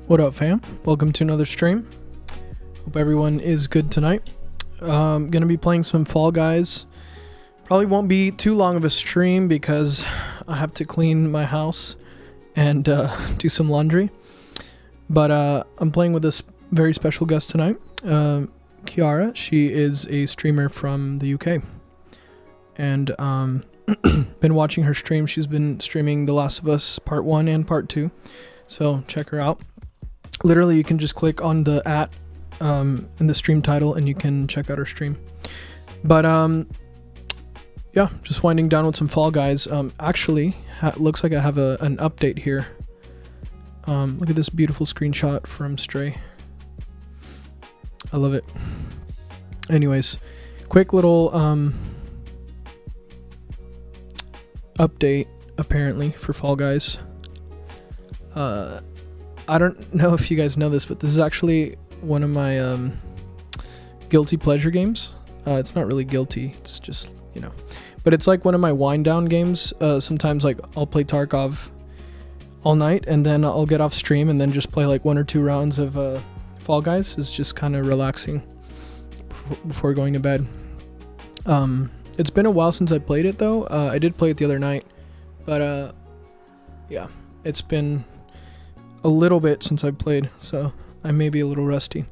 What up, fam? Welcome to another stream. Hope everyone is good tonight. Gonna be playing some Fall Guys. Probably won't be too long of a stream because I have to clean my house and do some laundry. But I'm playing with this very special guest tonight, Kiara. She is a streamer from the UK, and been watching her stream. She's been streaming The Last of Us Part 1 and Part 2, so check her out. Literally, you can just click on the in the stream title and you can check out her stream. But yeah, just winding down with some Fall Guys. Actually, looks like I have an update here. Look at this beautiful screenshot from Stray. I love it. Anyways, quick little update apparently for Fall Guys. I don't know if you guys know this, but this is actually one of my guilty pleasure games. It's not really guilty, it's just, you know, but it's like one of my wind down games. Sometimes like I'll play Tarkov all night and then I'll get off stream and then just play like 1 or 2 rounds of Fall Guys. It's just kind of relaxing before going to bed. It's been a while since I played it though. I did play it the other night, but yeah, it's been a little bit since I've played, so I may be a little rusty.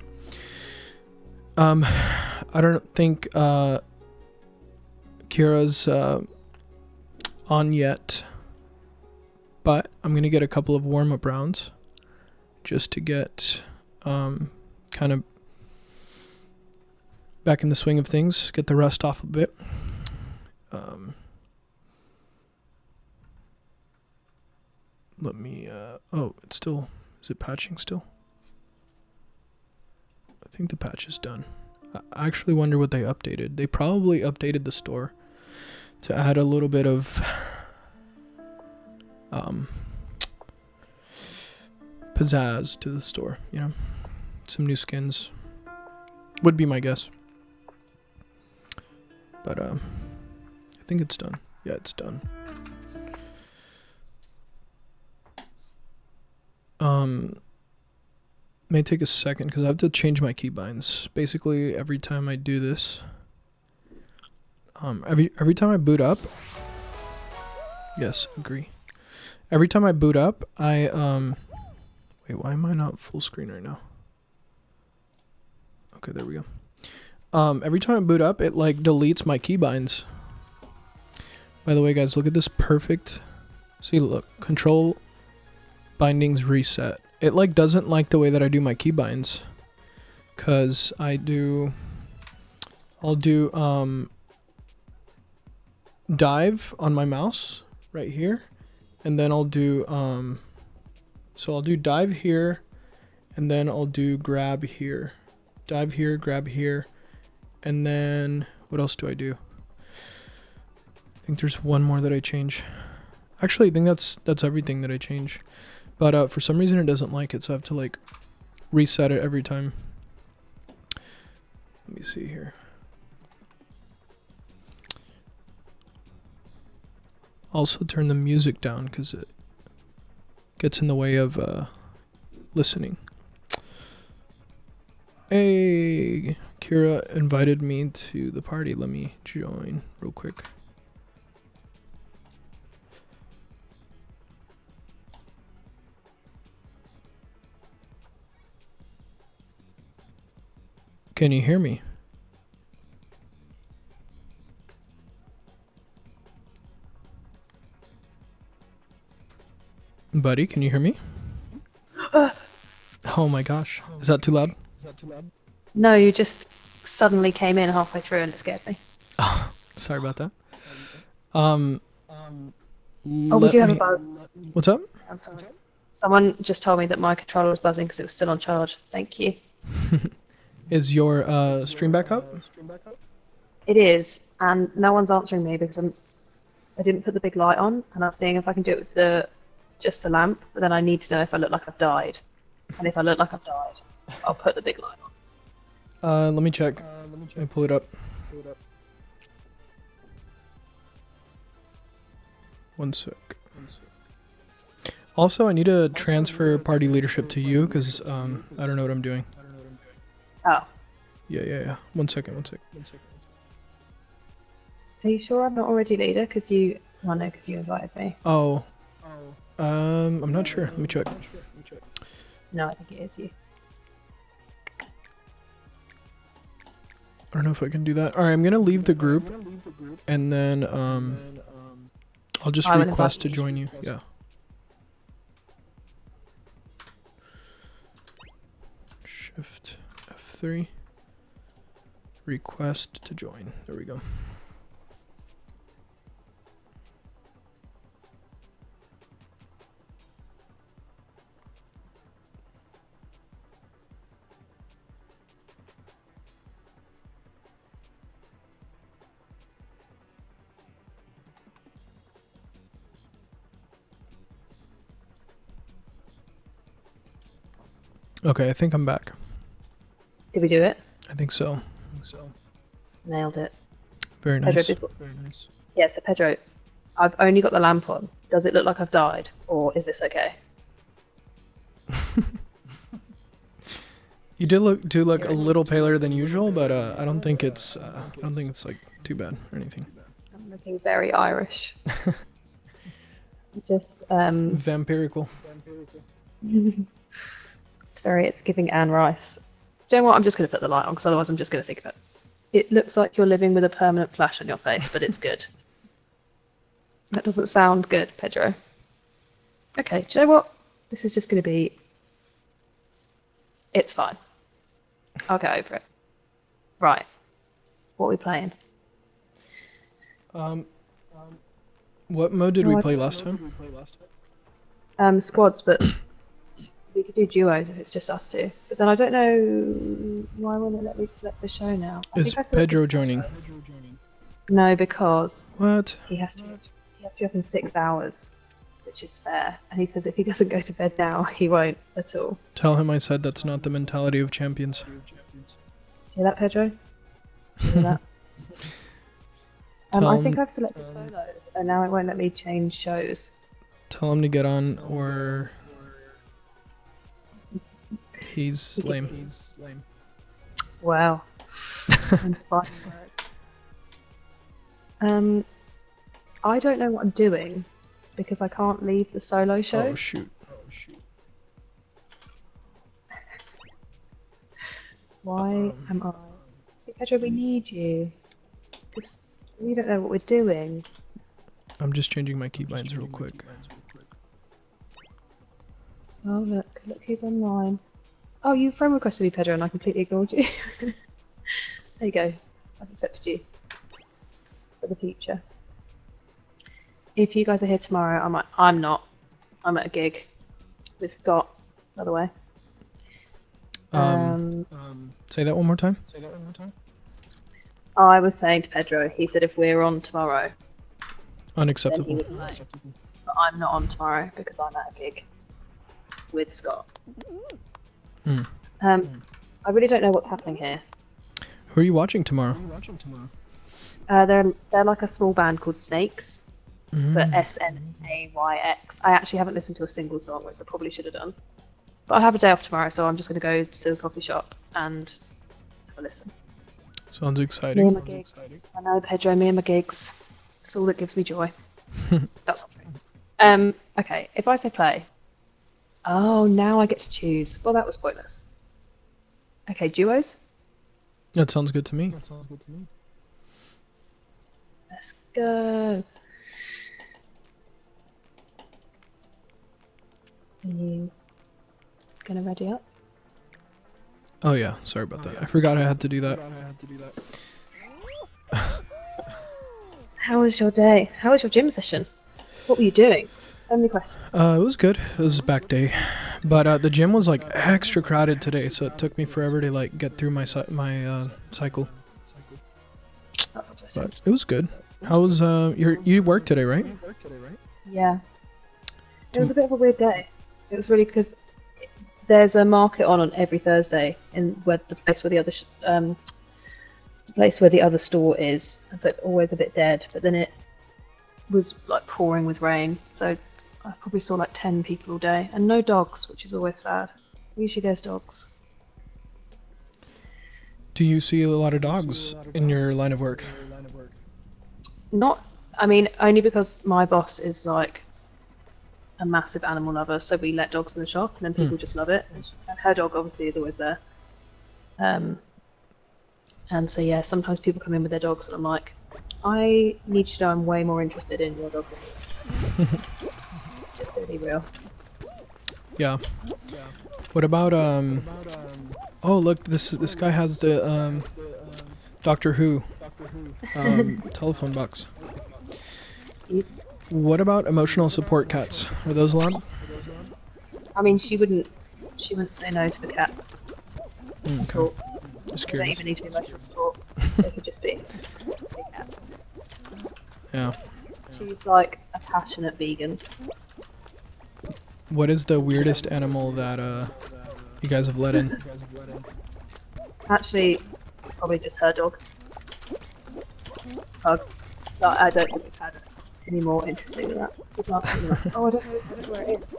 I don't think Kira's on yet, but I'm gonna get a couple of warm-up rounds just to get kind of back in the swing of things, get the rust off a bit. Let me oh, it's still, is it patching still? I think the patch is done. I actually wonder what they updated. They probably updated the store to add a little bit of pizzazz to the store, you know, some new skins would be my guess. But I think it's done. Yeah, it's done. May take a second because I have to change my keybinds. Basically, every time I do this, every time I boot up, yes, agree. Every time I boot up, wait, why am I not full screen right now? Okay, there we go. Every time I boot up, it like deletes my keybinds. By the way, guys, look at this perfect. See, look, control bindings reset. It like doesn't like the way that I do my keybinds, cause I'll do dive on my mouse right here, and then I'll do so I'll do dive here, and then I'll do grab here, dive here, grab here, and then what else do I do? I think there's one more that I change. Actually, I think that's everything that I change. But for some reason it doesn't like it, so I have to like reset it every time. Let me see here. Also turn the music down because it gets in the way of listening. Hey, Kira invited me to the party. Let me join real quick. Can you hear me? Buddy, can you hear me? Oh my gosh. Is that too loud? No, you just suddenly came in halfway through and it scared me. Oh, sorry about that. Oh, we do have a buzz. What's up? I'm sorry. Someone just told me that my controller was buzzing because it was still on charge. Thank you. Is your stream back up? It is, and no one's answering me because I didn't put the big light on, and I'm seeing if I can do it with just the lamp, but then I need to know if I look like I've died. And if I look like I've died, I'll put the big light on. Let me check. Let me pull it up. One sec. Also, I need to transfer party leadership to you because I don't know what I'm doing. Oh, Yeah. One second. are you sure I'm not already leader? Because you, well, no, because you invited me. Oh. I'm not sure. Let me check. No, I think it is you. I don't know if I can do that. All right, I'm gonna leave the group, and then I'll just I will request to invite join you. Yeah. Shift F3. Request to join. There we go. Okay, I think I'm back. Did we do it? I think so. Nailed it. Very Pedro, nice. Very nice. Yeah, so Pedro, I've only got the lamp on. Does it look like I've died, or is this okay? You do look a little paler than usual, but I don't think it's like too bad or anything. I'm looking very Irish. Just Vampirical. it's giving Anne Rice. Do you know what? I'm just going to put the light on because otherwise I'm just going to think of it. It looks like you're living with a permanent flash on your face, but it's good. That doesn't sound good, Pedro. Okay, do you know what? This is just going to be... It's fine. I'll get over it. Right. What are we playing? What mode did we play last time? Squads, but we could do duos if it's just us two. But then I don't know why won't it let me select the show now. Is Pedro joining? No, because What? he has to be up in 6 hours, which is fair. And he says if he doesn't go to bed now, he won't at all. Tell him I said that's not the mentality of champions. Hear that, Pedro? Hear that? I think I've selected solos, and now it won't let me change shows. Tell him to get on, or he's lame. Wow. Inspiring words. I don't know what I'm doing because I can't leave the solo show. Oh shoot. Why am I? See, Pedro, we need you. We don't know what we're doing. I'm just changing my keybinds real quick. Oh look who's online. Oh, you friend requested me, Pedro, and I completely ignored you. There you go. I've accepted you for the future. If you guys are here tomorrow, I'm not. I'm at a gig with Scott, by the way. Say that one more time. I was saying to Pedro, he said if we're on tomorrow, Unacceptable. then he would play. But I'm not on tomorrow because I'm at a gig with Scott. I really don't know what's happening here. Who are you watching tomorrow? They're like a small band called Snakes, but SNAYX. I actually haven't listened to a single song, which I probably should have done. But I have a day off tomorrow, so I'm just going to go to the coffee shop and have a listen. Sounds Me exciting. and my gigs. I know, Pedro, me and my gigs. It's all that gives me joy. That's not true. Okay, if I say play. Oh, now I get to choose. Well, that was pointless. Okay, duos. That sounds good to me. Let's go. Are you gonna ready up? Oh yeah, sorry about that. I forgot I had to do that. How was your day? How was your gym session? What were you doing? So many questions. It was good. It was back day, but the gym was like extra crowded today, so it took me forever to like get through my cycle. That's upsetting. But it was good. How was you worked today, right? Yeah. It was a bit of a weird day. It was really because there's a market on every Thursday in where the place where the other store is, and so it's always a bit dead. But then it was like pouring with rain, so I probably saw like 10 people all day, and no dogs, which is always sad. Usually there's dogs. Do you see a lot of dogs in your line of work? Not, I mean, only because my boss is like a massive animal lover, so we let dogs in the shop, and then people just love it. And her dog obviously is always there. And so yeah, sometimes people come in with their dogs, and I'm like, I need you to know I'm way more interested in your dog than yours. Just to be real. Yeah. What about oh look, this guy has the Doctor Who telephone box. What about emotional support cats? Are those allowed? I mean, she wouldn't say no to the cats. Okay. Cool. Just They don't curious. even need to be emotional support. They could just be cats. Yeah. She's like a passionate vegan. What is the weirdest animal that you guys have let in? Actually, probably just her dog. Pug. But I don't think we've had any more interesting than that. People ask me like, oh, I don't know where it is.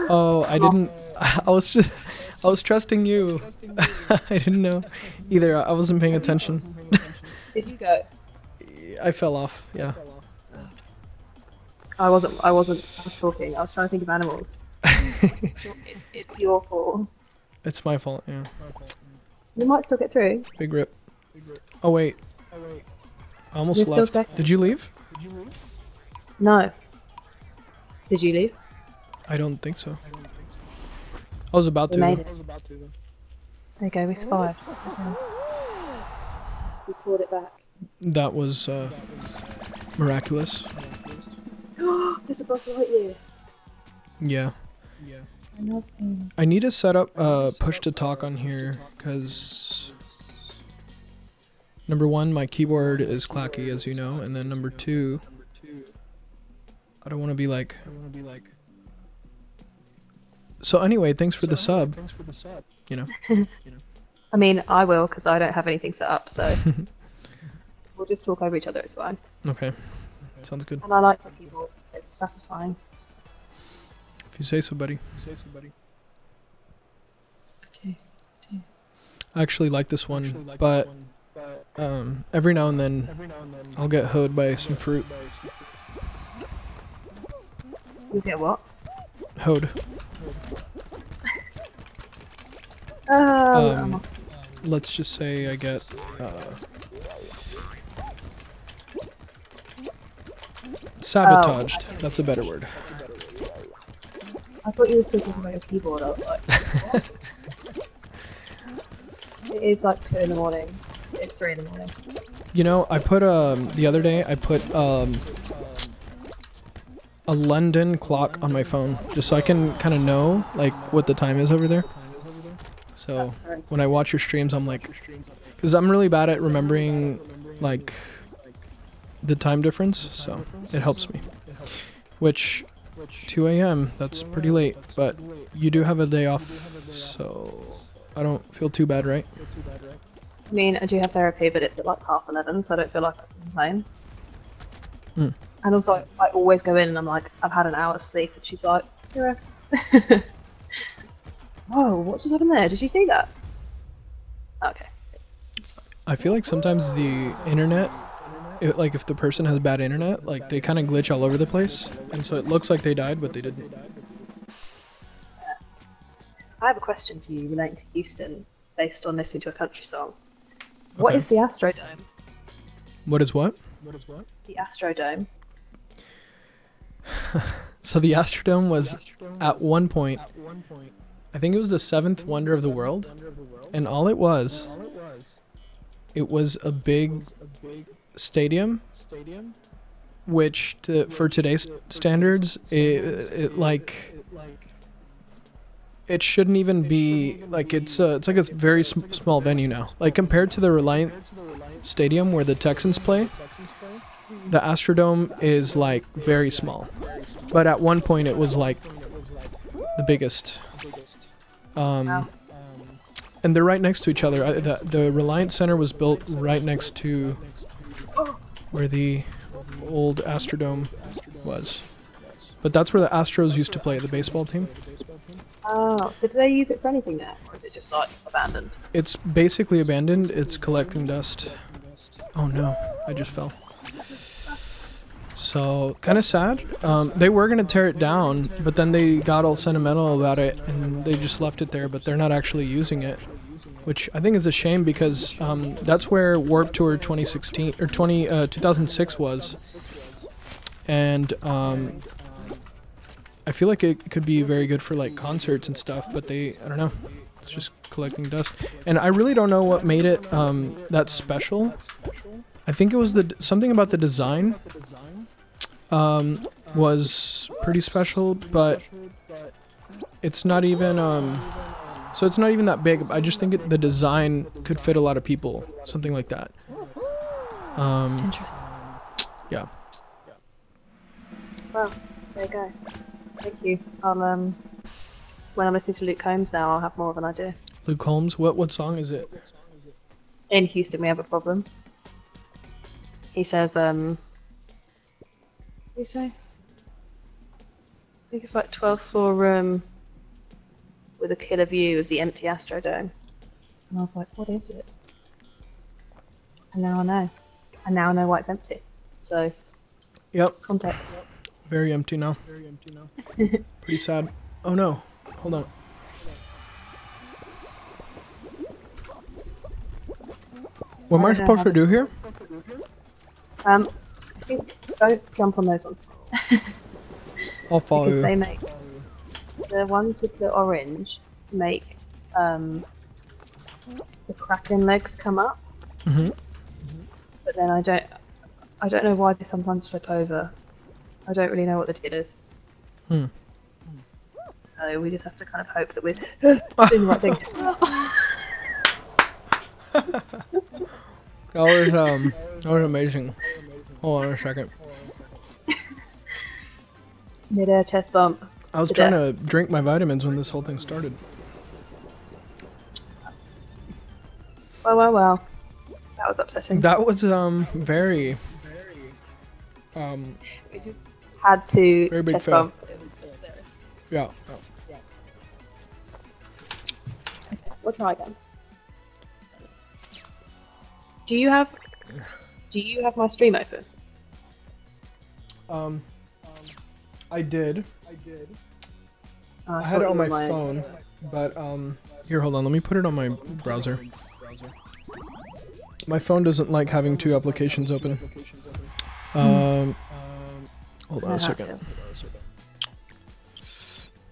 Oh, I didn't. I was trusting you. I didn't know either. I wasn't paying attention. Did you go? I fell off. Yeah. I wasn't. I was talking. I was trying to think of animals. It's your fault. It's my fault. Yeah. You might still get through. Big rip. Oh wait. I almost You're still left. second. Did you leave? No. Did you leave? I don't think so. I was about We to. made though. it. There you go. We survived. We pulled it back. That was miraculous. There's a Buzz Lightyear. Yeah. I love him. I need to set up push to talk on here because number one, my keyboard is clacky, as you know, and then number two, I don't want to be like. So anyway, thanks for the sub. You know. I mean, I will because I don't have anything set up, so we'll just talk over each other. It's fine. Okay. Sounds good. And I like your keyboard. It's satisfying. If you say so, buddy. Two. I actually like this one, but every now and then I'll get hoed by some fruit. You get what? Hoed. Let's just say I get sabotaged. That's a better word. I thought you were still talking about your keyboard. I was like, what? It is like 2 in the morning. It's 3 in the morning. You know, I put the other day I put a London clock on my phone just so I can kind of know like what the time is over there. So That's very when I watch your streams, I'm like, because I'm really bad at remembering like the time difference, so it helps me. Which 2 a.m. that's pretty late, but you do have a day off, so I don't feel too bad, right? I mean, I do have therapy, but it's at like 11:30, so I don't feel like I can complain. Mm. And also, I always go in and I'm like, I've had an hour's sleep, and she's like, you're okay. Whoa, what just happened there? Did you see that? Okay. It's fine. I feel like sometimes the internet, like if the person has bad internet, like they kind of glitch all over the place, and so it looks like they died, but they didn't. I have a question for you relating to Houston, based on listening to a country song. What Okay. is the Astrodome? What is what? The Astrodome. So the Astrodome was at one point, I think it was the 7th wonder of the world, and all it was a big stadium, which for today's standards, it shouldn't even be like it's like a very small venue now. Like compared to the Reliant Stadium where the Texans play, the Astrodome is like very small. But at one point it was like the biggest. Wow. And they're right next to each other. The Reliant Center was built right next to where the old Astrodome was. But that's where the Astros used to play, the baseball team. Oh, so do they use it for anything now, or is it just like abandoned? It's basically abandoned. It's collecting dust. Oh no, I just fell. So, kind of sad. They were going to tear it down, but then they got all sentimental about it, and they just left it there, but they're not actually using it. Which I think is a shame, because that's where Warped Tour 2016, or 2006 was. And I feel like it could be very good for like concerts and stuff, but I don't know. It's just collecting dust. And I really don't know what made it that special. I think it was something about the design was pretty special, but it's not even so it's not even that big. I just think the design could fit a lot of people, something like that. Interesting. Yeah. Well, there you go. Thank you. I'll when I'm listening to Luke Combs now, I'll have more of an idea. Luke Combs, what song is it? In Houston, we have a problem. He says, what do you say? I think it's like 12th floor room with a killer view of the empty Astrodome. And I was like, what is it? And now I know. And now I know why it's empty. So, Yep. context. Very empty now. Pretty sad. Oh no. Hold on. What am I supposed to do here? I think don't jump on those ones. I'll follow Because you. they make the ones with the orange make the Kraken legs come up. Mm-hmm. But then I don't know why they sometimes flip over. I don't really know what the deal is. So we just have to kind of hope that we're doing the right thing. That was amazing. Hold on a second. Mid-air chest bump. I was trying to drink my vitamins when this whole thing started. Well. That was upsetting. That was very We just had to very big chest fail. bump. It was so serious. Yeah. Okay, we'll try again. Do you have my stream open? I did. I thought had it you on were my phone, but here, hold on. Let me put it on my browser. My phone doesn't like having two applications open. Hold on a second.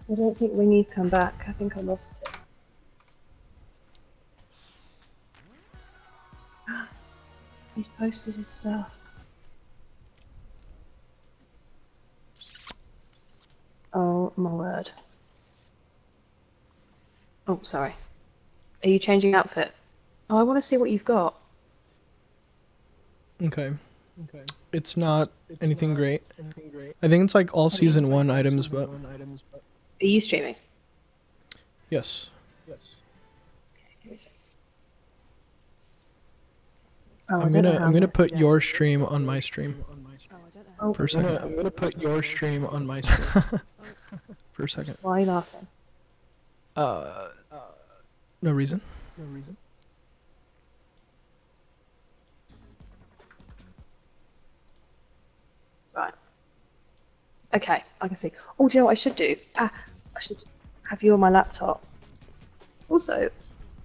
I don't think Wingy's come back. I think I lost it. He's posted his stuff. Oh my word. Oh, sorry. Are you changing outfit? Oh, I want to see what you've got. Okay. It's not anything great. I think it's like all season 1 items, but Are you streaming? yes. Okay, give me a second. Oh, I'm gonna put your stream on my stream Oh, for a second. I'm gonna put your stream on my stream for a second. why are you laughing? No reason. Right. Okay, I can see. Oh, do you know what I should do? I should have you on my laptop. Also,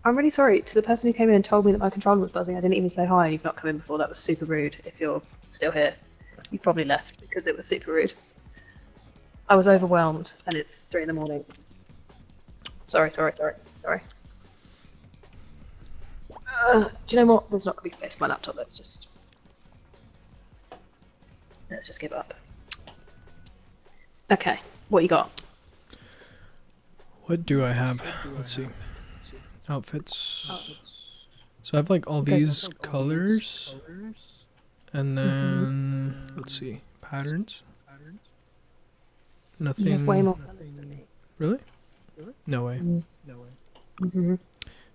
I'm really sorry to the person who came in and told me that my controller was buzzing. I didn't even say hi and you've not come in before. That was super rude. If you're still here, you probably left because it was super rude. I was overwhelmed and it's 3 in the morning. Sorry. Do you know what? There's not going to be space for my laptop. Let's just give up. Okay, what you got? What do I have? Let's see. Outfits. So I have like all these colors, and then let's see, patterns. You have Nothing. way more colours than me. Really? No way. Mm-hmm.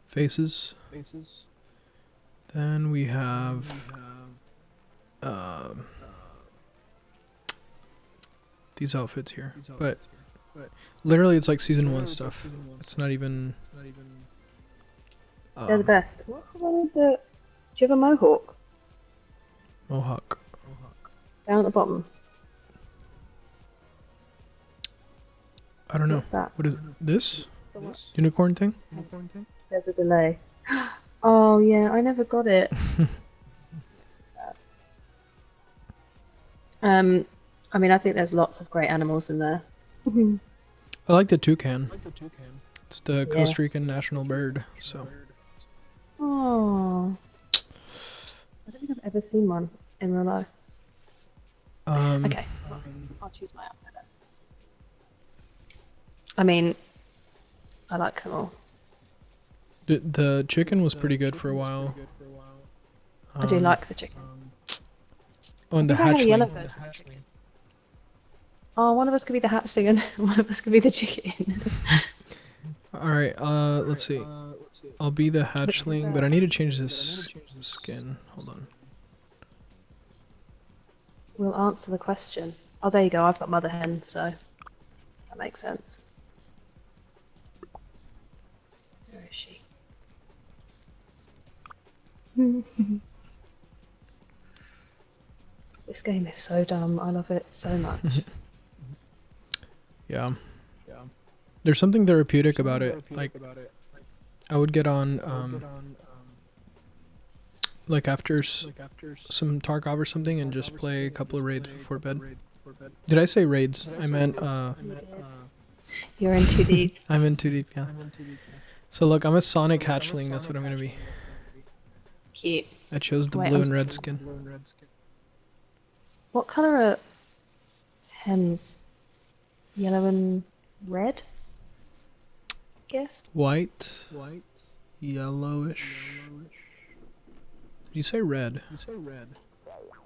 Faces. Then we have these outfits here, but literally it's like season 1 stuff. It's not even. They're the best. What's the one with the? Do you have a mohawk Mohawk. down at the bottom? I don't know. What's that? What is this? The what? Unicorn thing? There's a delay. Oh yeah, I never got it. Makes me sad. I mean, I think there's lots of great animals in there. I like the toucan. It's the Yeah. Costa Rican national bird. So Oh, I don't think I've ever seen one in real life. Okay, I'll choose my outfit then. I mean, I like them all. the chicken was pretty good for a while. I do like the chicken. Oh, and the I think I had a yellow hatchling. version of chicken. Oh, one of us could be the hatchling and one of us could be the chicken. All right. Let's see. I'll be the hatchling, but I need to change this skin. Hold on. We'll answer the question. Oh, there you go. I've got mother hen, so that makes sense. Where is she? This game is so dumb. I love it so much. Yeah. There's something therapeutic about it. Like, I would get on, like after some Tarkov or something, and just play a couple of raids before bed. Did I say raids? I meant, You're in too deep. I'm in too deep, yeah. So look, I'm a Sonic hatchling. That's what I'm gonna be. Cute. I chose the Wait, blue I'm- and red skin. What colour are hens? Yellow and red? Guess. White, yellowish. Did you say red?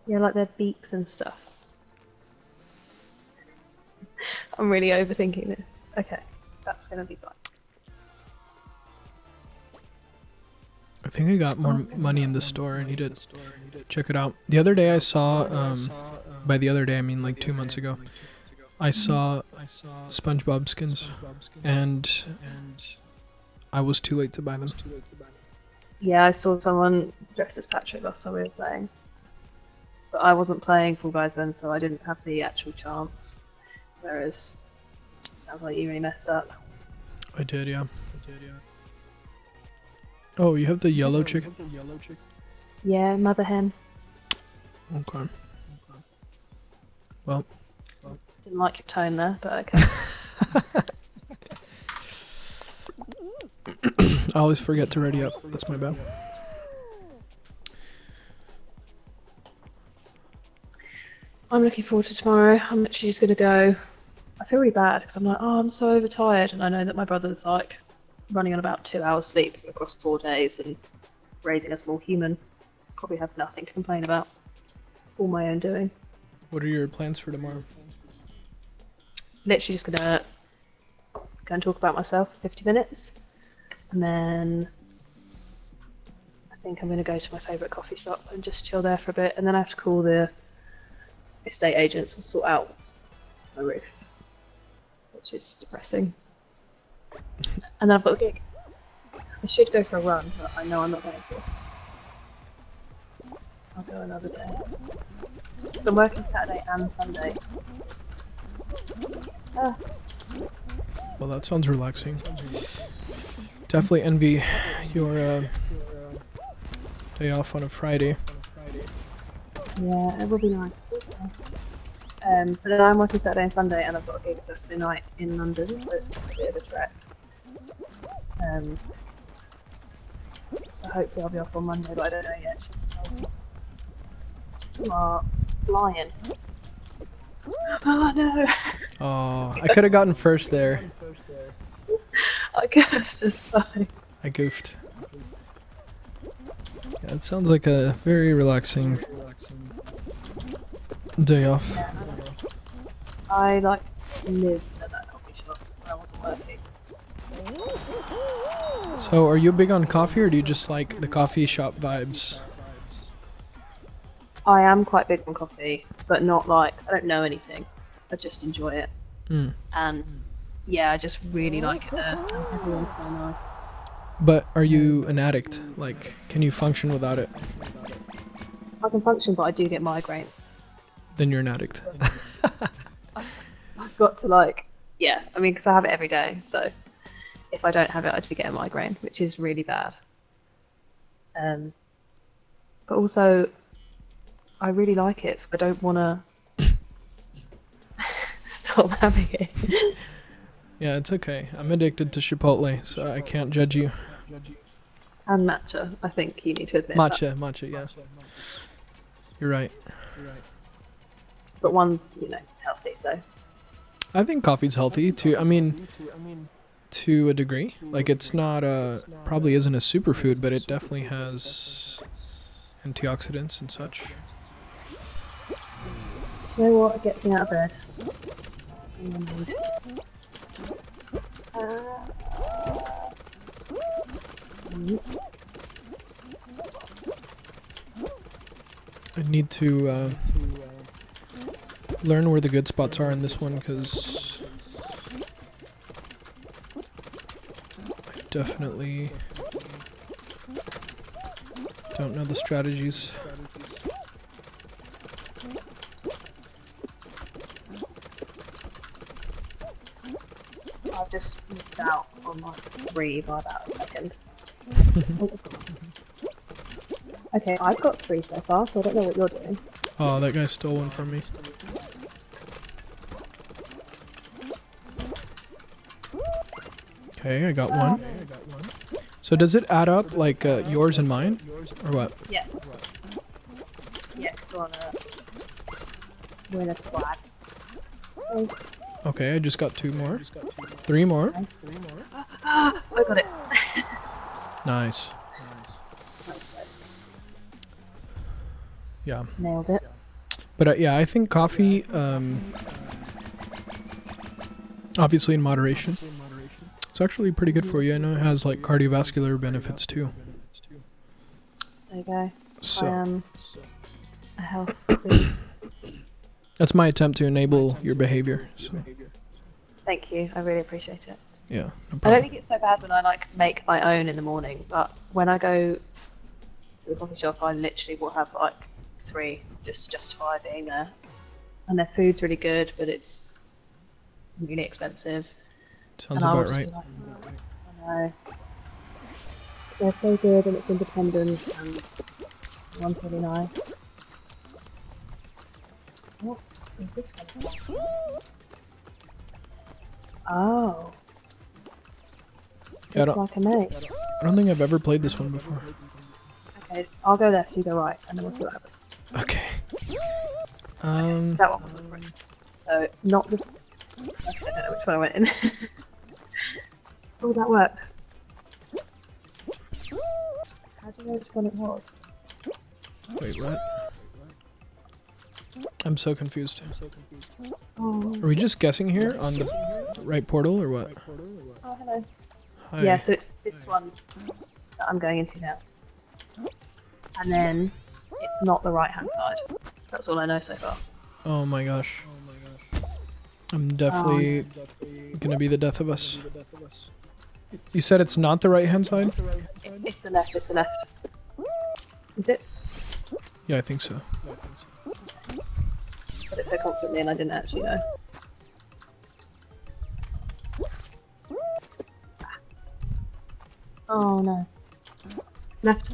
Yeah, like their beaks and stuff. I'm really overthinking this. Okay, that's gonna be fun. I think I got more money in the store. I need to check it out. The other day I saw, by the other day I mean like 2 months ago, I saw SpongeBob skins, and I was too late to buy them. Yeah, I saw someone dressed as Patrick last time we were playing. But I wasn't playing Fall Guys then, so I didn't have the actual chance. Whereas, sounds like you really messed up. I did, yeah. Oh, you have the yellow chicken? Yeah, mother hen. Okay. Well, Didn't like your tone there, but okay. I always forget to ready up. That's my bad. I'm looking forward to tomorrow. I'm literally just gonna go. I feel really bad because I'm like, oh, I'm so overtired, and I know that my brother's like running on about 2 hours sleep across 4 days and raising a small human. Probably have nothing to complain about. It's all my own doing. What are your plans for tomorrow? Literally just gonna go and talk about myself for 50 minutes, and then I think I'm gonna go to my favourite coffee shop and just chill there for a bit, and then I have to call the estate agents and sort out my roof, which is depressing. And then I've got the gig. I should go for a run, but I know I'm not going to. I'll go another day. So I'm working Saturday and Sunday. Ah. Well, that sounds relaxing. Definitely envy your day off on a Friday. Yeah, it will be nice. But then I'm working Saturday and Sunday, and I've got a gig Saturday night in London, so it's a bit of a trek. So hopefully I'll be off on Monday, but I don't know yet. You are flying. Oh no! Oh, I could have gotten first there. I guess it's fine. I goofed. Yeah, it sounds like a very relaxing day off. Yeah, I like lived at that coffee shop when I wasn't working. So, are you big on coffee, or do you just like the coffee shop vibes? I am quite big on coffee, but not like, I don't know anything. I just enjoy it. Mm. And yeah, I just really like it there. And everyone's so nice. But are you an addict? Like, can you function without it? I can function, but I do get migraines. Then you're an addict. I've got to like, yeah, I mean, because I have it every day. So if I don't have it, I do get a migraine, which is really bad. But also, I really like it, so I don't want to stop having it. Yeah, it's okay. I'm addicted to Chipotle, so I can't judge you. And matcha, I think you need to admit that. Matcha, yeah. You're right. But one's, healthy, so. I think coffee's healthy too. I mean, to a degree. Like, it's not probably isn't a superfood, but it definitely has antioxidants and such. You know what? It gets me out of bed. That's what I need. I need to learn where the good spots are in this one, because I definitely don't know the strategies. I've just missed out on my 3 by about a second. Okay, I've got 3 so far, so I don't know what you're doing. Oh, that guy stole one from me. Okay, I got one. So does it add up like yours and mine, or what? Yeah. Yeah, so we're in a squad. Okay, I just got 2 more. 3 more. Nice. I got it. Nice. Nice. Yeah. Nailed it. But yeah, I think coffee, obviously in moderation. It's actually pretty good for you. I know it has like cardiovascular benefits too. There you go. So I am a health freak. that's my attempt to enable your behavior. So Thank you. I really appreciate it. yeah, no I don't problem. think it's so bad when I make my own in the morning, but when I go to the coffee shop, I literally will have like 3 just to justify being there. And their food's really good, but it's really expensive. Sounds And I'll about just right. be like, oh, I know. They're so good and it's independent and one's really nice. What is this one? Oh. Yeah, Looks like a maze. I don't think I've ever played this one before. Okay, I'll go left, you go right, and then we'll see what happens. Okay. That one wasn't right. So, not the... Okay, I don't know which one I went in. Oh, that worked. How do you know which one it was? Wait, what? I'm so confused. Oh, Are we just guessing here on the right portal or what? oh hello. Hi. Yeah, so it's this one that I'm going into now. And then it's not the right hand side. That's all I know so far. Oh my gosh. I'm definitely gonna be the death of us. You said it's not the right hand side? It's the left, it's the left. Is it? Yeah, I think so. Said it so confidently and I didn't actually know. Oh no. Left,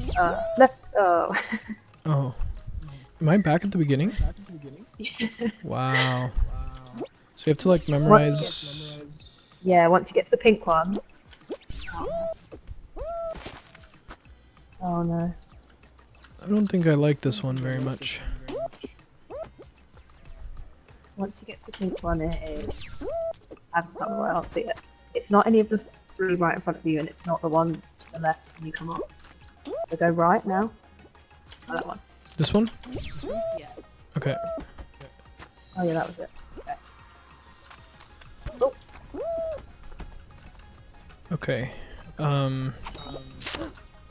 oh. Oh. Am I back at the beginning? Wow. So you have to like memorize... Yeah, once you get to the pink one. Oh no. I don't think I like this one very much. Once you get to the pink one, it is. I can't remember where I'll see it. It's not any of the 3 right in front of you, and it's not the one to the left when you come up. So go right now. Oh, that one. This one? Yeah. Okay. Oh yeah, that was it. Okay. Oh. Okay.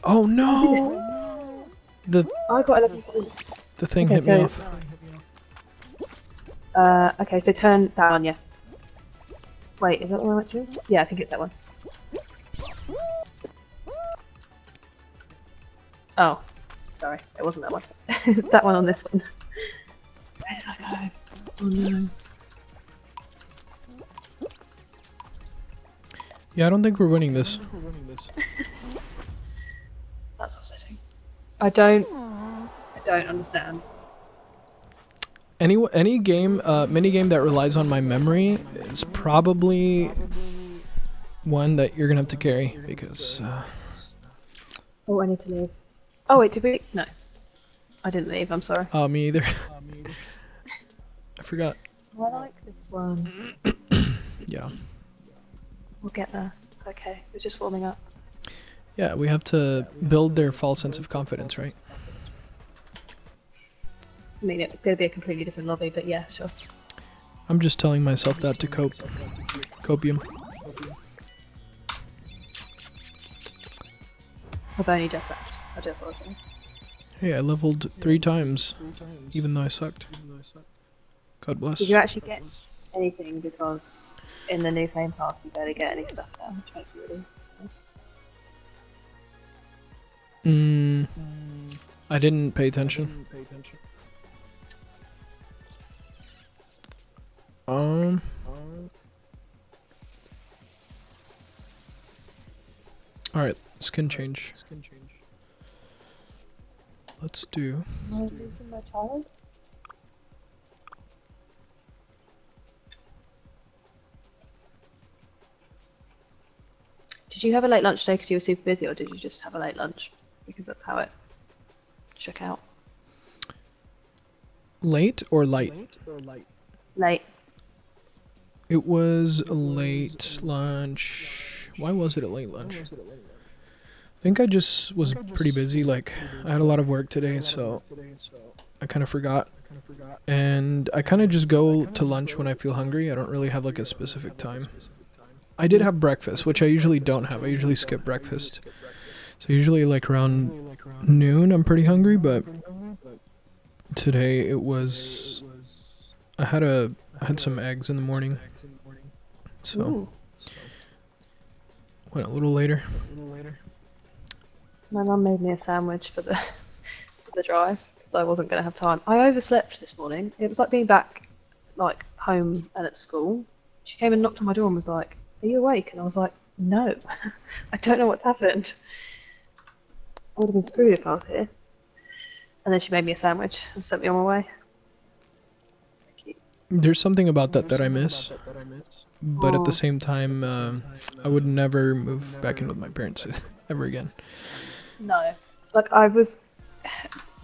Oh no! I got 11 points. The thing Okay, hit me so- off. Okay, so turn that on, yeah. Wait, is that the one I went to? Yeah, I think it's that one. Oh, sorry, it wasn't that one. It's that one on this one. Where did I go? Oh no. Yeah, I don't think we're winning this. That's upsetting. I don't understand. Any game, mini game that relies on my memory is probably one that you're gonna have to carry because. Oh, I need to leave. Oh wait, did we? No, I didn't leave. I'm sorry. Oh, me either. I forgot. I like this one. Yeah. We'll get there. It's okay. We're just warming up. Yeah, we have to build their false sense of confidence, right? I mean, it's going to be a completely different lobby, but yeah, sure. I'm just telling myself that to cope. Copium. I've only just left. I do apologize. Hey, I leveled 3 times, even though I sucked. God bless. Did you actually get anything? Because in the new Fame Pass, you barely get any stuff now, which makes me really sad. I didn't pay attention. Alright, skin change. Let's do. Am I losing my child? Did you have a late lunch today because you were super busy, or did you just have a late lunch? Because that's how it shook out. Late or light? Late. It was a late lunch. Why was it a late lunch? I think I just was pretty busy. Like, I had a lot of work today, so I kind of forgot. And I kind of just go to lunch when I feel hungry. I don't really have like a specific time. I did have breakfast, which I usually don't have. I usually skip breakfast. So usually like around noon I'm pretty hungry, but today it was I had some eggs in the morning. So Ooh. went a little later. My mum made me a sandwich for the drive because I wasn't going to have time. I overslept this morning. It was like being back like home and at school. She came and knocked on my door and was like, "Are you awake?" And I was like, "No, I don't know what's happened." I would have been screwed if I was here. And then she made me a sandwich and sent me on my way. There's something about that I miss. But at the same time, I would never move back in with my parents ever again. No. Like,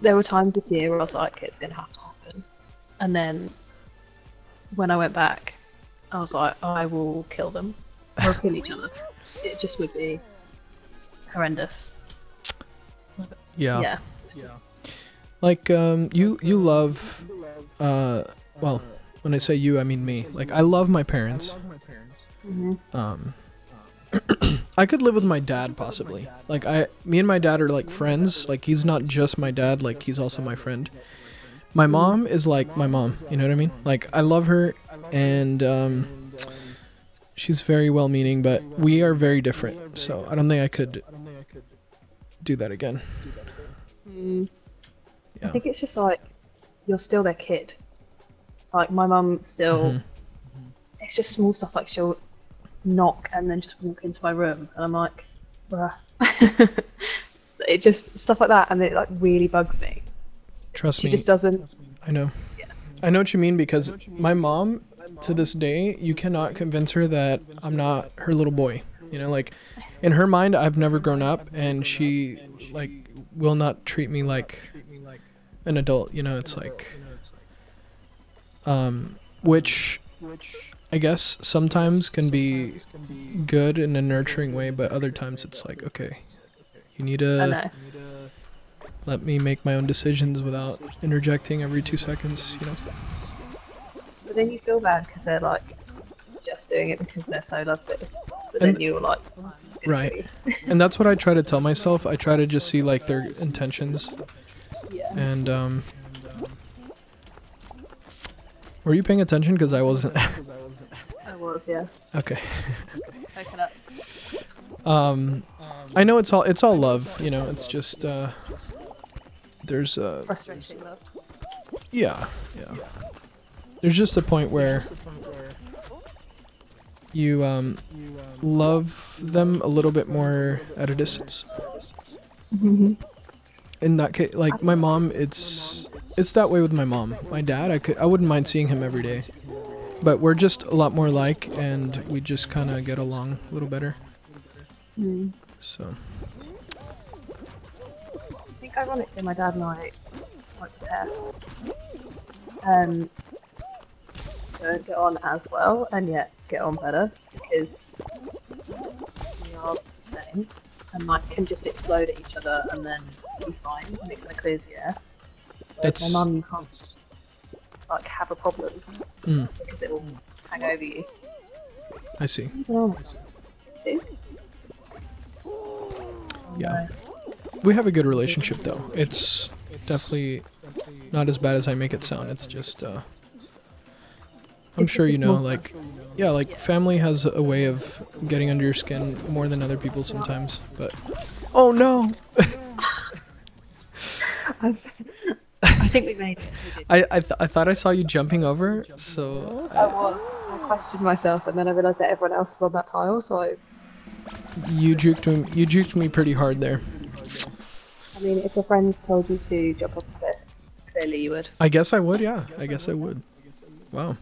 there were times this year where I was like, it's going to have to happen. And then when I went back, I was like, I will kill them. Or kill each other. It just would be horrendous. Yeah. Yeah. Like, you love, well, when I say you, I mean me. Like, I love my parents. Mm-hmm. I could live with my dad, possibly. Like, me and my dad are, like, friends. Like, he's not just my dad, like, he's also my friend. My mom is like my mom, you know what I mean? Like, I love her, and, she's very well-meaning, but we are very different, so I don't think I could do that again. I think it's just like, you're still their kid. Like, my mum still, it's just small stuff, like she'll knock and then just walk into my room, and I'm like, bruh. It just, stuff like that, and it like really bugs me. Trust me. She just doesn't. I know. Yeah. I know what you mean, because my mom, to this day, you cannot convince her that I'm not her little boy. You know, like, in her mind, I've never grown up, and she, like, will not treat me like an adult. You know, it's like, which I guess sometimes can be good in a nurturing way, but other times it's like, okay, you need to let me make my own decisions without interjecting every 2 seconds, you know? But then you feel bad because they're like just doing it because they're so lovely. But then you're like, oh, right. And that's what I try to tell myself. I try to just see like their intentions. Yeah. And Were you paying attention? Because I wasn't. I was, yeah. Okay. Coconuts. I know it's all love. You know, it's just there's Frustrating love. yeah. There's just a point where you love them a little bit more at a distance. Mm-hmm. In that case, like my mom, it's that way with my mom. My dad, I wouldn't mind seeing him every day, but we're just a lot more alike, and we just kind of get along a little better. Mm. So I think ironically, my dad and I, once a pair, don't get on as well, and yet get on better because we are the same, and like can just explode at each other and then be fine, and it kind of clears the air. Whereas It's- my mum, you can't like have a problem because it will hang over you. I see. See? Yeah. We have a good relationship though. It's definitely not as bad as I make it sound. It's just I'm It's sure just you a know, small like, yeah, like family has a way of getting under your skin more than other people sometimes. But oh no, I think we made it. We did. I thought I saw you jumping over, so I was. I questioned myself, and then I realised that everyone else was on that tile, so you juked me pretty hard there. I mean, if your friends told you to jump off of it, clearly you would. I guess I would, yeah. I guess I would. Wow.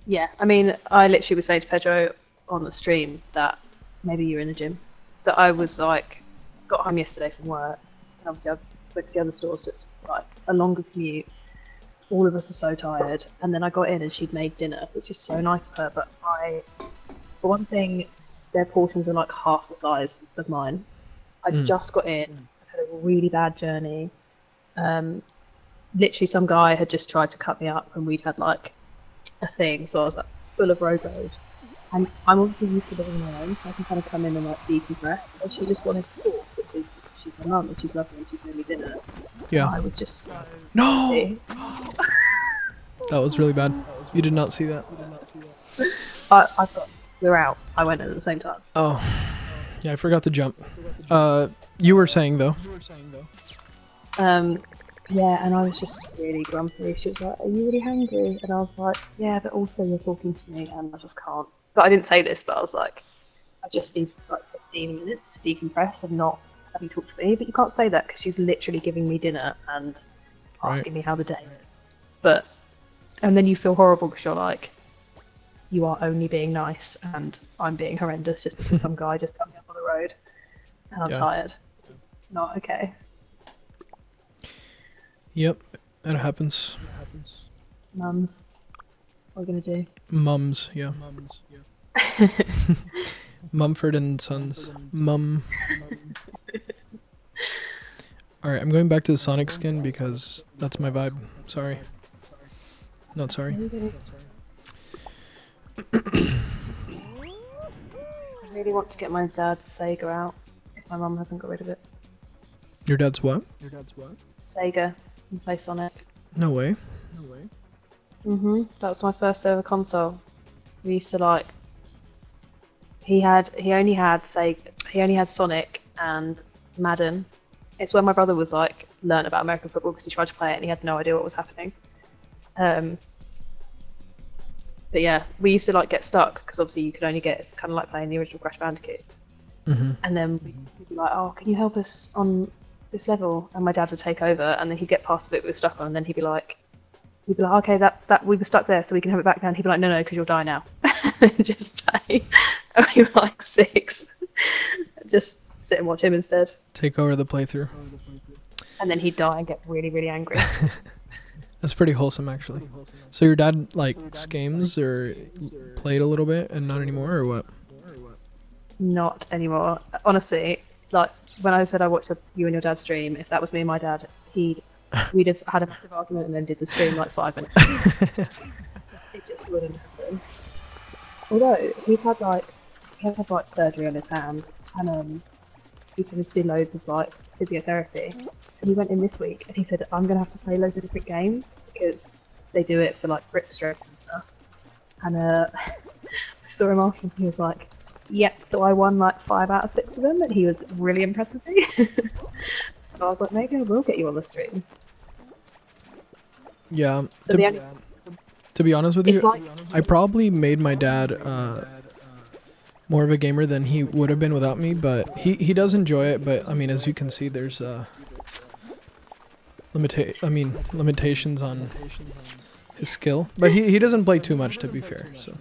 Yeah, I mean, I literally was saying to Pedro on the stream that maybe you're in the gym. That I was like, got home yesterday from work, and obviously I went to the other stores, so it's like a longer commute. All of us are so tired, and then I got in and she'd made dinner, which is so nice of her. But for one thing, their portions are like half the size of mine. I just got in. I've had a really bad journey. Literally, some guy had just tried to cut me up, and we'd had like a thing, so I was like full of road rage. And I'm obviously used to living on my own, so I can kind of come in and like decompress. And she just wanted to talk, because she's my mum and she's lovely and she's made me dinner. Yeah. I was just so No! happy. That was really bad. You did not see that. I thought we were out. I went in at the same time. Oh. Yeah, I forgot to jump. You were saying though. Yeah, and I was just really grumpy. She was like, "Are you really hungry?" And I was like, "Yeah, but also you're talking to me, and I just can't." But I didn't say this, but I was like, "I just need like 15 minutes to decompress and not have you talk to me." But you can't say that because she's literally giving me dinner and asking me how the day is. And then you feel horrible because you're like, you are only being nice, and I'm being horrendous just because some guy just cut me up on the road, and I'm tired. It's not okay. Yep, that happens. Mums, what are we gonna do? Mums, yeah. Mumford and Sons. Mum. Alright, I'm going back to the Sonic skin because that's my vibe. Sorry. Not sorry. I really want to get my dad's Sega out if my mum hasn't got rid of it. Your dad's what? Sega and play Sonic. No way. That was my first ever console. We used to like. He only had Sonic and Madden. It's when my brother was like learned about American football because he tried to play it and he had no idea what was happening. But yeah, we used to like get stuck because obviously you could only get, it's kind of like playing the original Crash Bandicoot. And then we'd be like, "Oh, can you help us on this level?" And my dad would take over, and then he'd get past the bit we were stuck on, and then he'd be like, "Okay, that we were stuck there, so we can have it back now." And he'd be like, "No, because you'll die now." And just play. And we were like 6. Just sit and watch him instead. Take over the playthrough. And then he'd die and get really, really angry. That's pretty wholesome, actually. So your dad likes games or played a little bit and not anymore, or what? Not anymore. Honestly, like when I said I watched you and your dad stream, if that was me and my dad, we'd have had a massive argument and then did the stream like 5 minutes. It just wouldn't happen. Although he had like surgery on his hand, and he's having to do loads of like physiotherapy. And he went in this week and he said, I'm gonna have to play loads of different games because they do it for like grip stroke and stuff. And I saw him afterwards and he was like, yep, so I won like 5 out of 6 of them, and he was really impressed with me. So I was like, maybe I will get you on the stream. Yeah. So To be honest with you, It's like- I probably made my dad more of a gamer than he would have been without me, but he does enjoy it. But I mean, as you can see, there's limitations on his skill. But he doesn't play too much, to be fair. So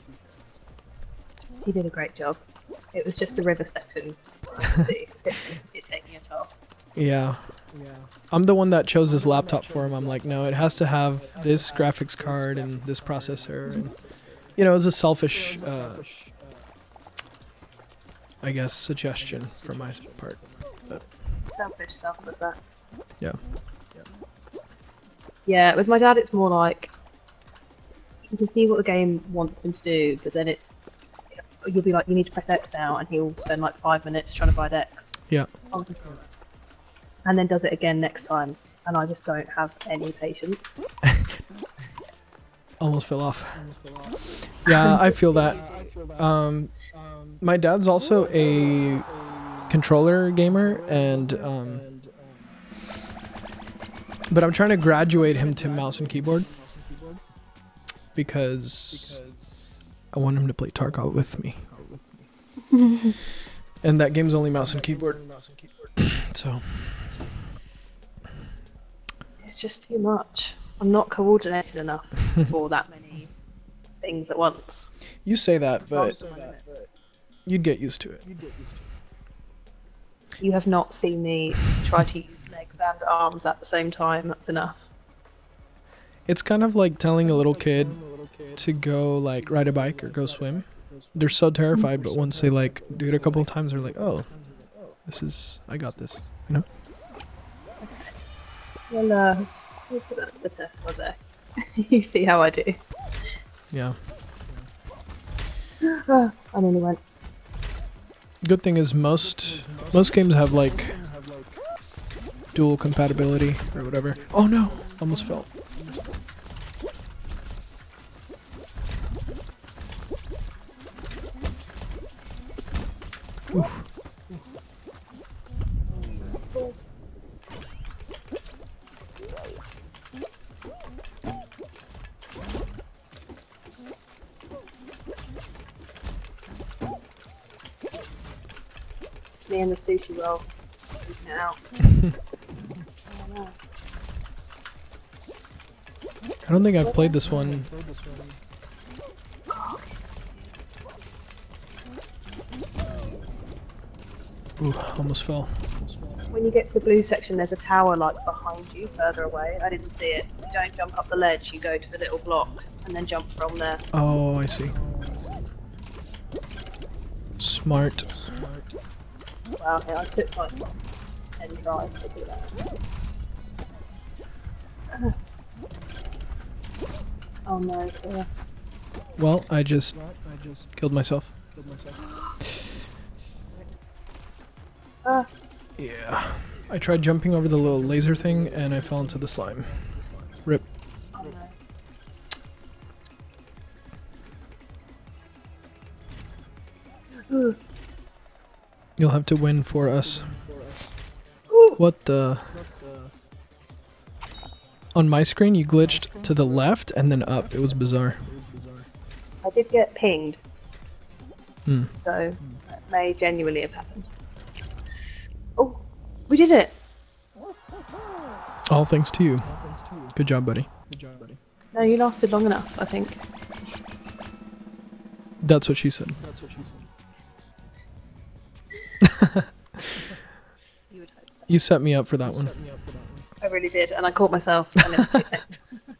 He did a great job. It was just the river section. See, it's taking a toll. yeah. I'm the one that chose this laptop for him. I'm like, no, it has to have this graphics card and this processor, and you know, it's a selfish, I guess, suggestion from my part. But Selfish, selfless, that. yeah, Yeah, with my dad, it's more like you can see what the game wants him to do, but then you'll be like, you need to press X now, and he'll spend like 5 minutes trying to find X. yeah. And then does it again next time, and I just don't have any patience. Almost fell off. Yeah, I feel that. My dad's also a controller gamer, and but I'm trying to graduate him to mouse and keyboard because I want him to play Tarkov with me. And that game's only mouse and keyboard. So It's just too much. I'm not coordinated enough for that many things at once. you say that, but you'd get used to it. You have not seen me try to use legs and arms at the same time. That's enough. It's kind of like telling a little kid to go like ride a bike or go swim. They're so terrified, but once they like do it a couple of times, they're like, "Oh, I got this," you know? Well, we'll put that to the test one day. You see how I do. Yeah. I nearly went. Good thing is most games have like dual compatibility or whatever. Oh no, almost fell. Oof. It's me and the sushi roll. Freaking it out. Oh, no. I don't think I've played this one. Ooh, almost fell. When you get to the blue section, there's a tower like behind you, further away. I didn't see it. You don't jump up the ledge. You go to the little block and then jump from there. Oh, I see. Smart. Wow, yeah, I took like 10 tries to do that. Oh no, yeah. Well, I just killed myself. Ah, Yeah. I tried jumping over the little laser thing and I fell into the slime. Rip. oh no. Ooh. You'll have to win for us. Ooh. What the? On my screen, you glitched to the left and then up. It was bizarre. I did get pinged, Hmm. so that may genuinely have happened. Oh, we did it! All thanks to you. Good job, buddy. No, you lasted long enough, I think. That's what she said. You would hope so. You set me up for that one. I really did, and I caught myself, and it was too late.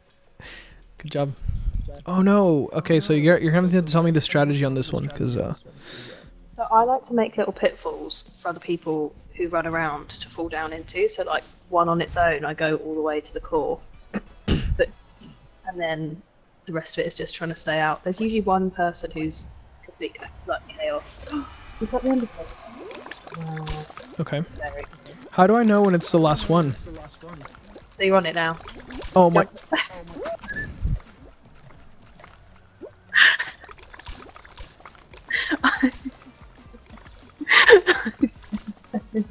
Good job. Oh no. Okay, so you're having to tell me the strategy on this one, because So I like to make little pitfalls for other people who run around to fall down into. So like one on its own, I go all the way to the core, and then the rest of it is just trying to stay out. There's usually one person who's complete like chaos. Is that the Undertaker? Wow. Okay. It's very. How do I know when it's the last one? So you're on it now. Oh my. I'm so sorry.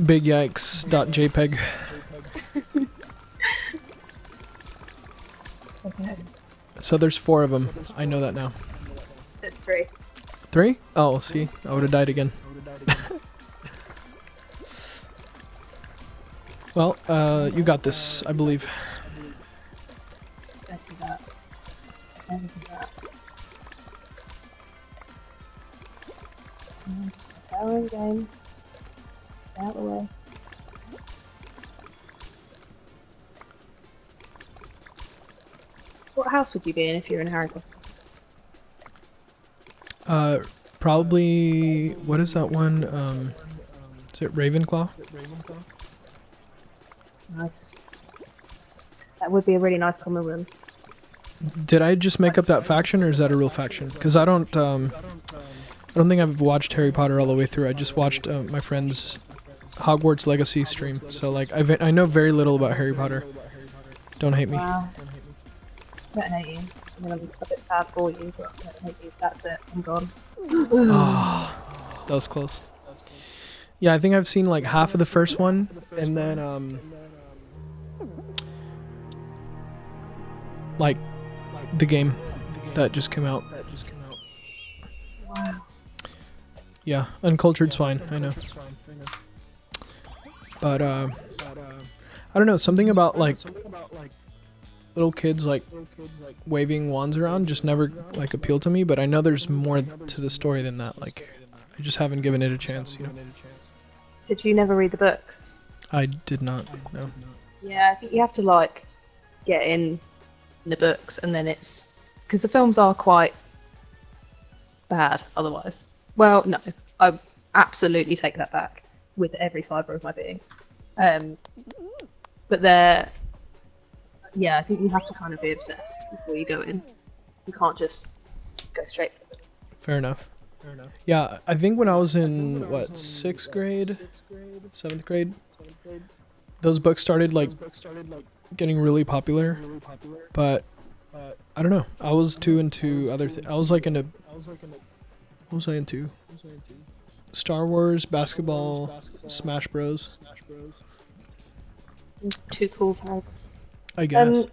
Big yikes.jpg. Okay. So there's 4 of them. I know that now. It's 3. 3? Oh, see, I would have died again. Well, you got this, I believe. Don't do that. Don't do that. Just go in game. Stay out the way. What house would you be in if you're in Harry Potter? Probably. What is that one? Is it Ravenclaw? Nice. That would be a really nice common room. Did I just make up that faction, or is that a real faction? Because I don't think I've watched Harry Potter all the way through. I just watched my friend's Hogwarts Legacy stream. So like, I know very little about Harry Potter. Don't hate me. Wow. I don't hate you. I mean, I'm a bit sad for you, but I don't hate you. That's it. I'm gone. Oh, that was close. Yeah, I think I've seen like half of the first one, and then like the game that just came out. Wow. Yeah, uncultured's fine. I know. But I don't know, something about like little kids like waving wands around just never like appealed to me, but I know there's more to the story than that. Like I just haven't given it a chance, you know. So do you never read the books? I did not. No. Yeah, I think you have to like get in the books, and then it's because the films are quite bad otherwise. Well, no, I absolutely take that back with every fibre of my being. But they're, yeah, I think you have to kind of be obsessed before you go in. You can't just go straight for it. Fair enough. Yeah, I think when I was in what, 6th grade, 7th grade, those books started like getting really popular. But I don't know. I was too into other things. I was like into. What was I into? Star Wars, basketball, Smash Bros. Too cool for I guess.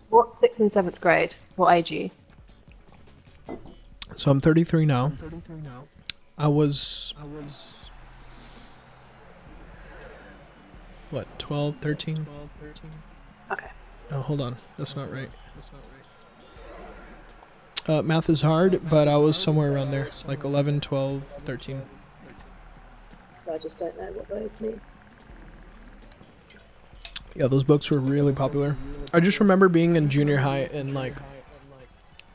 What's 6th and 7th grade? What age are you? So I'm 33 now. I was what, 12, 13? Okay. No, hold on. That's not right. Math is hard, but I was somewhere around there, like 11, 12, 13. Because I just don't know what those mean. Yeah, those books were really popular. I just remember being in junior high and like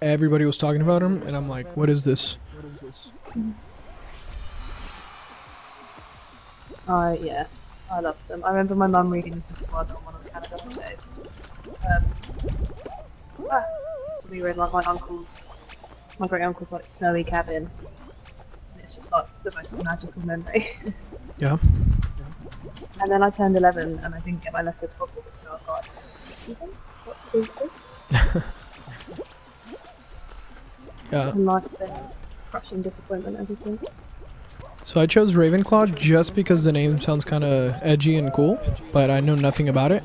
everybody was talking about them, and I'm like, what is this? Yeah, I love them. I remember my mum reading this one on one of the Canada holidays. So we were in like my great uncle's like snowy cabin. And it's just like the most magical memory. Yeah. And then I turned 11 and I didn't get my letter to Hogwarts, so I was like, excuse me, what is this? Yeah. And life's been a crushing disappointment ever since. So I chose Ravenclaw just because the name sounds kind of edgy and cool, but I know nothing about it.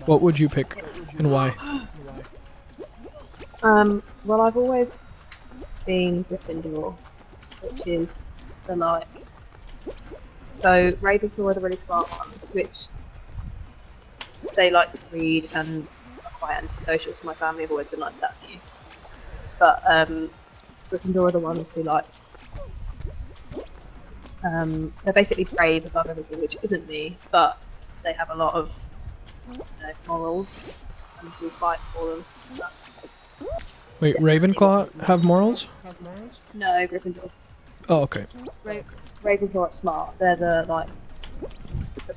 What would you pick and why? Well, I've always been Gryffindor, which is the like. So Ravenclaw are the really smart ones, which they like to read and are quite antisocial. So my family have always been like that to you. But Gryffindor are the ones who like. They're basically brave above everything, which isn't me, but they have a lot of morals, and we fight for them. That's Wait, Ravenclaw have morals? no Gryffindor. Oh, okay. Ravenclaw are smart. They're the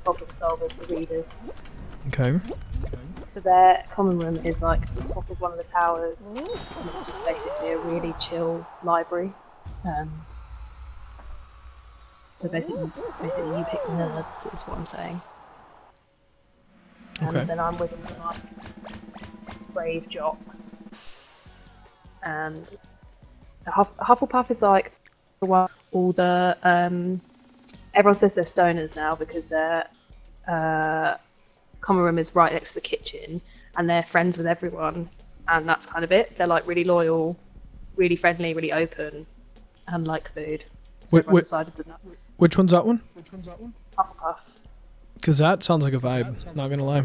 problem solvers, the readers. Okay. So their common room is like the top of one of the towers, and it's just basically a really chill library. So basically you pick the nerds, is what I'm saying. And Okay. then I'm with them like brave jocks. And the Hufflepuff is like the one, all the everyone says they're stoners now because their common room is right next to the kitchen, and they're friends with everyone, and that's kind of it. They're like really loyal, really friendly, really open, and like food. So everyone decided that that's Which one's that one? Hufflepuff. Because that sounds like a vibe, not gonna lie.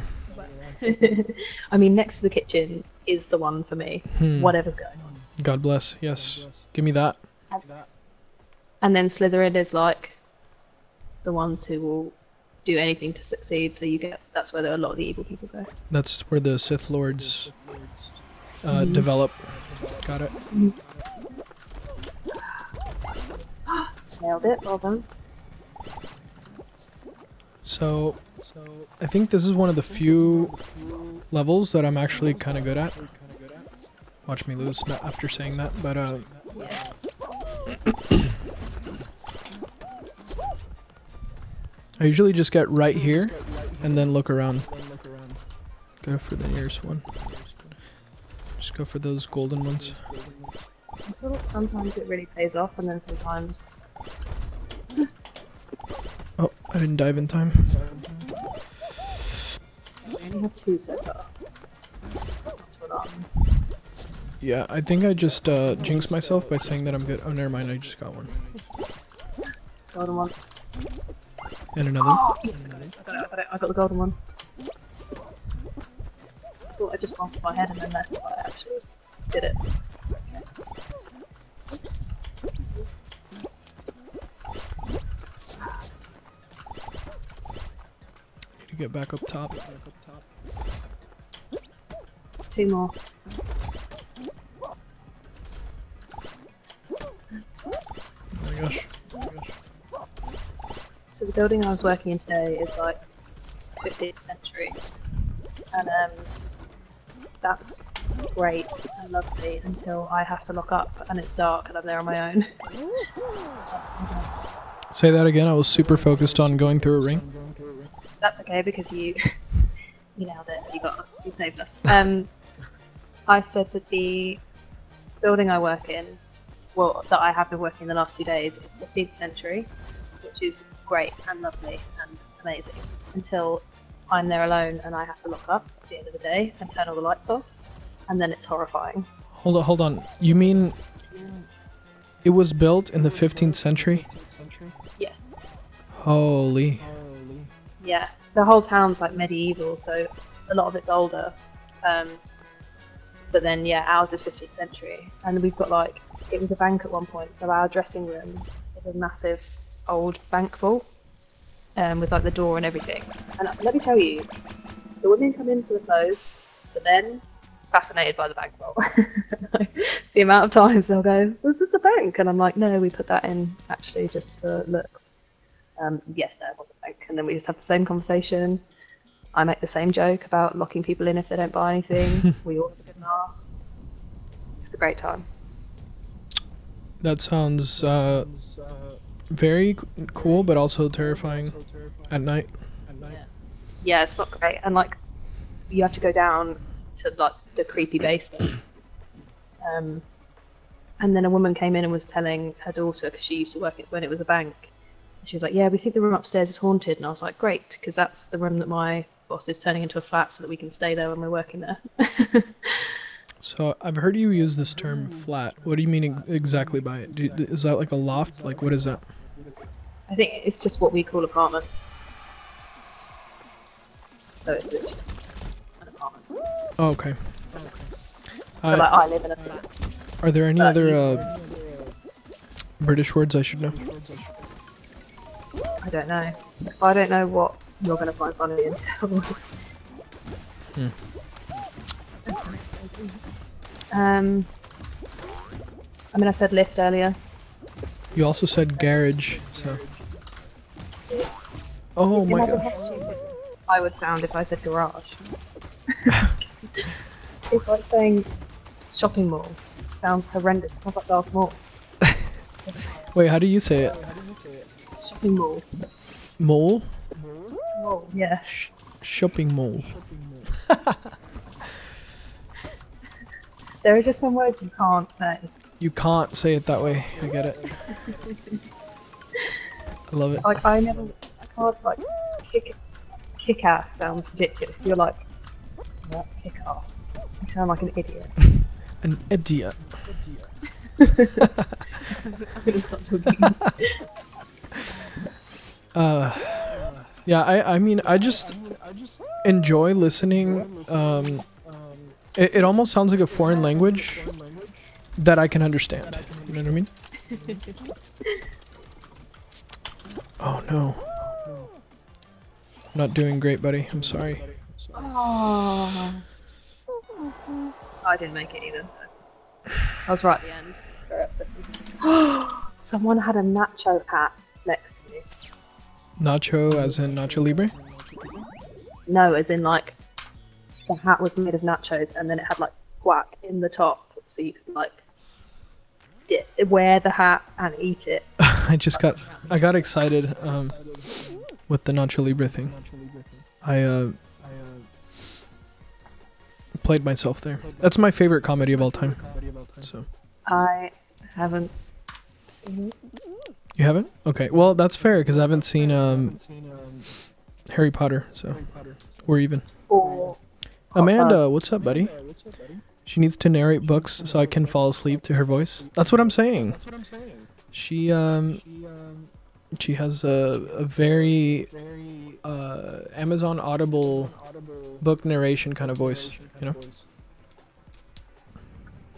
I mean, next to the kitchen is the one for me. Whatever's going on. God bless. Yes. Give me that. And then Slytherin is like the ones who will do anything to succeed. So that's where a lot of the evil people go. That's where the Sith Lords develop. Got it. Nailed it. Well done. So, I think this is one of the few levels that I'm actually kind of good at. Watch me lose after saying that, but I usually just get right here and then look around. Go for the nearest one. Just go for those golden ones. I feel like sometimes it really pays off, and then sometimes. Oh, I didn't dive in time. I only have 2 so far. Yeah, I think I just jinxed myself by saying that I'm good. Oh, never mind, I just got one. Golden one. And another. Oh, yes, I got it. I got the golden one. I thought I just bumped my head and then left, but I actually did it. Oops. Need to get back up top. 2 more. Oh my gosh. So the building I was working in today is like 15th century, and that's great and lovely until I have to lock up and it's dark and I'm there on my own. Say that again, I was super focused on going through a ring. That's okay because you nailed it. You got us. You saved us. I said that the building I work in, well, that I have been working the last 2 days, is 15th century, which is great and lovely and amazing until I'm there alone and I have to lock up at the end of the day and turn all the lights off, and then it's horrifying. Hold on. You mean it was built in the 15th century? Yeah. Holy. Yeah. The whole town's like medieval, so a lot of it's older. But then, yeah, ours is 15th century, and we've got like, it was a bank at one point, so our dressing room is a massive old bank vault, with like the door and everything. And let me tell you, the women come in for the clothes, but then fascinated by the bank vault. The amount of times they'll go, "Was this a bank?" And I'm like, "No, we put that in actually just for looks." Yes, it was a bank, and then we just have the same conversation. I make the same joke about locking people in if they don't buy anything. We all have a good laugh. It's a great time. That sounds very cool, but also terrifying at night. Yeah, it's not great, and like you have to go down to like the creepy basement. And then a woman came in and was telling her daughter, because she used to work when it was a bank. She was like, "Yeah, we think the room upstairs is haunted," and I was like, "Great, because that's the room that my boss is turning into a flat so that we can stay there when we're working there." So I've heard you use this term flat. What do you mean exactly by it? Is that like a loft? Like what is that? I think it's just what we call apartments. So it's literally just an apartment. Oh, okay. So like I live in a flat. Are there any other British words I should know? I don't know. Because I don't know what you're going to find funny until... I mean, I said lift earlier. You also said garage, so... Oh my Imagine gosh. how stupid I would sound if I said garage. It's like saying shopping mall. It sounds horrendous. It sounds like Darth Maul. Wait, how do you say it? Shopping mall. Mole? Mall, yeah. Shopping mall. There are just some words you can't say. You can't say it that way. I get it. I love it. Like I can't like kick ass sounds ridiculous. You're like, that's kick ass. You sound like an idiot. An idiot. I'm gonna stop talking. Yeah, I mean, I just enjoy listening. It almost sounds like a foreign language that I can understand. You know what I mean? Oh no. Not doing great, buddy. I'm sorry. Oh. I didn't make it either, so I was right at the end. It's very upsetting. Someone had a nacho hat next to me. Nacho, as in Nacho Libre? No, as in like the hat was made of nachos and then it had like guac in the top, so you could like wear the hat and eat it. I got excited with the Nacho Libre thing. I played myself there. That's my favorite comedy of all time. So I haven't seen it. you haven't? Okay. Well, that's fair because I haven't seen Harry Potter, so we're even. Or Amanda, what's up, buddy? She needs to narrate books so I can fall asleep to her voice. That's what I'm saying. She has a very Amazon Audible book narration kind of voice, you know?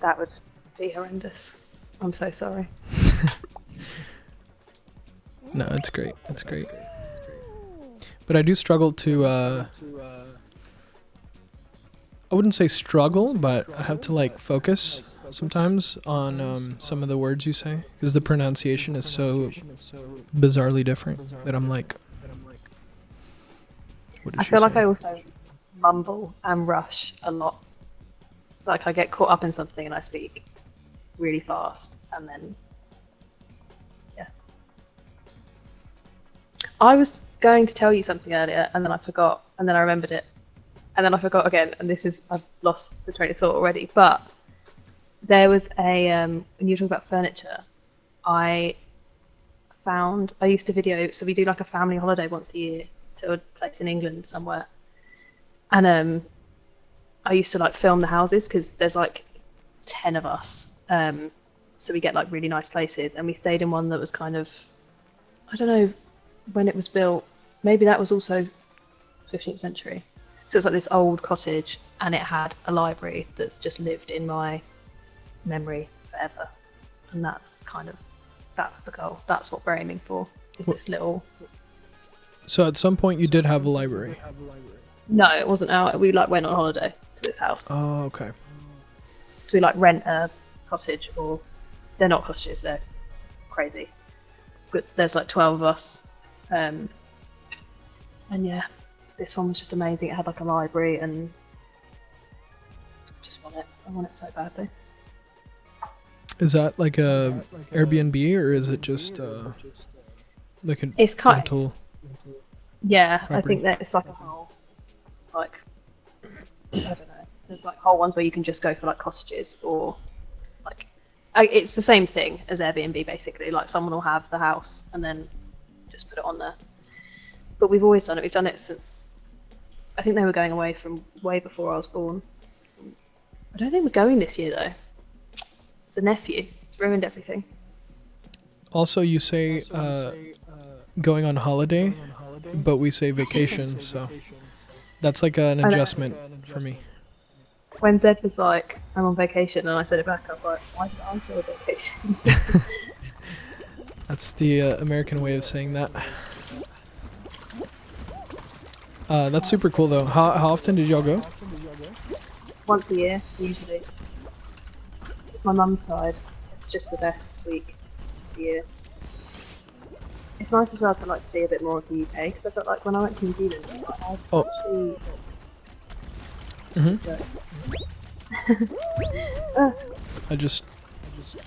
that would be horrendous. I'm so sorry. No, it's great. It's great. But I do struggle to I wouldn't say struggle, but I have to like focus sometimes on some of the words you say because the pronunciation is so bizarrely different that I'm like, what did I she feel like say? I also mumble and rush a lot. Like I get caught up in something and I speak really fast and then yeah. I was going to tell you something earlier and then I forgot and then I remembered it and then I forgot again and I've lost the train of thought already. But there was a when you were talking about furniture, I used to video, so we do like a family holiday once a year to a place in England somewhere, and I used to like film the houses because there's like 10 of us, so we get like really nice places, and we stayed in one that was kind of, I don't know when it was built, maybe that was also 15th century, so it's like this old cottage and it had a library that's just lived in my memory forever, and that's the goal. That's what we're aiming for, is this little. So at some point you did have a library. No, it wasn't out. We like went on holiday to this house. Oh, okay. So we like rent a cottage, or they're not cottages, they're crazy. But there's like 12 of us. And yeah, this one was just amazing. It had like a library and I just want it. I want it so badly. Is that like a Airbnb or is it just like a It's kind rental? Yeah, property? I think that it's like a whole, like, I don't know. There's like whole ones where you can just go for like cottages or like, it's the same thing as Airbnb basically. Like someone will have the house and then just put it on there. But we've always done it. We've done it since, I think they were going away from way before I was born. I don't think we're going this year though. It's a nephew. It's ruined everything. Also, you say going on holiday, but we say vacation, so that's like an adjustment for me. When Zed was like, I'm on vacation, and I said it back, I was like, why did I say vacation? That's the American way of saying that. That's super cool though. How often did y'all go? Once a year, usually. It's my mum's side. It's just the best week of the year. It's nice as well to like see a bit more of the UK, because I felt like when I went to New Zealand, I Oh. actually Mhm. Uh, I just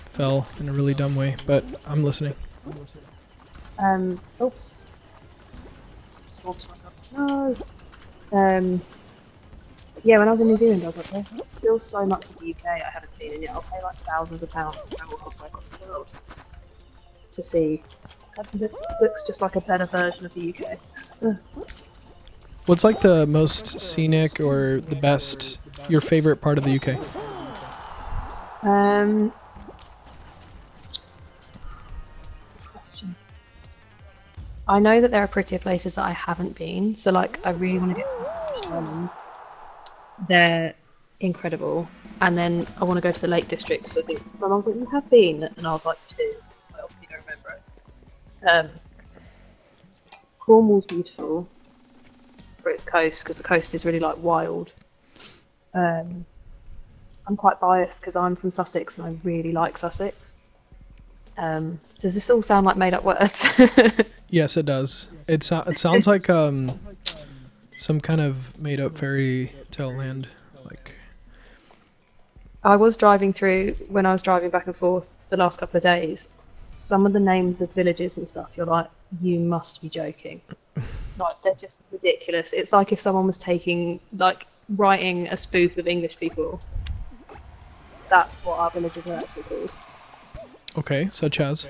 fell in a really dumb way, but I'm listening. oops. Just walked myself. No. Yeah, when I was in New Zealand, I was like, there's still so much of the UK I haven't seen, and yet I'll pay like thousands of pounds to travel halfway across the world to see. It looks just like a better version of the UK. What's like the most scenic or the best, your favorite part of the UK? Good question. I know that there are prettier places that I haven't been, so like I really want to get to the Scottish Highlands. They're incredible, and then I want to go to the Lake District because I think my mum was like, "You have been," and I was like, "2," so I obviously don't remember it. Cornwall's beautiful for its coast because the coast is really like wild. I'm quite biased because I'm from Sussex and I really like Sussex. Does this all sound like made up words? Yes, it does. It sounds like some kind of made up fairy tale land. Like, I was driving through when I was driving back and forth the last couple of days. Some of the names of villages and stuff, you're like, you must be joking. Like, they're just ridiculous. It's like if someone was writing a spoof of English people. That's what our villages are actually called. okay, such as.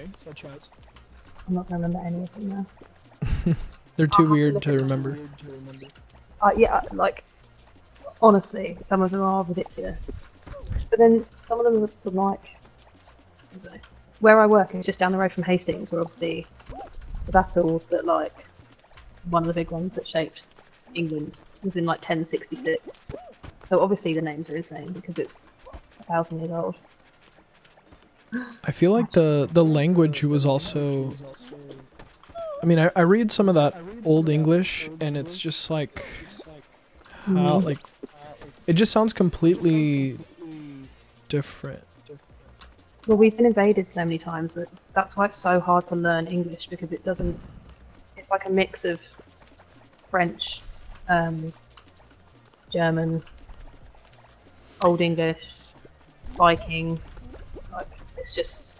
I'm not going to remember any of them now. They're too I'll have to weird look to at remember. Yeah, like, honestly, some of them are ridiculous. But then some of them are like, I don't know. Where I work is just down the road from Hastings, where obviously the battle that, like, one of the big ones that shaped England was in, like, 1066. So obviously the names are insane because it's 1,000 years old. I feel like the language was also. I mean, I read some of that old English, and it's just like how like it just sounds completely different. Well, we've been invaded so many times that that's why it's so hard to learn English because it doesn't. It's like a mix of French, German, Old English, Viking. Like, it's just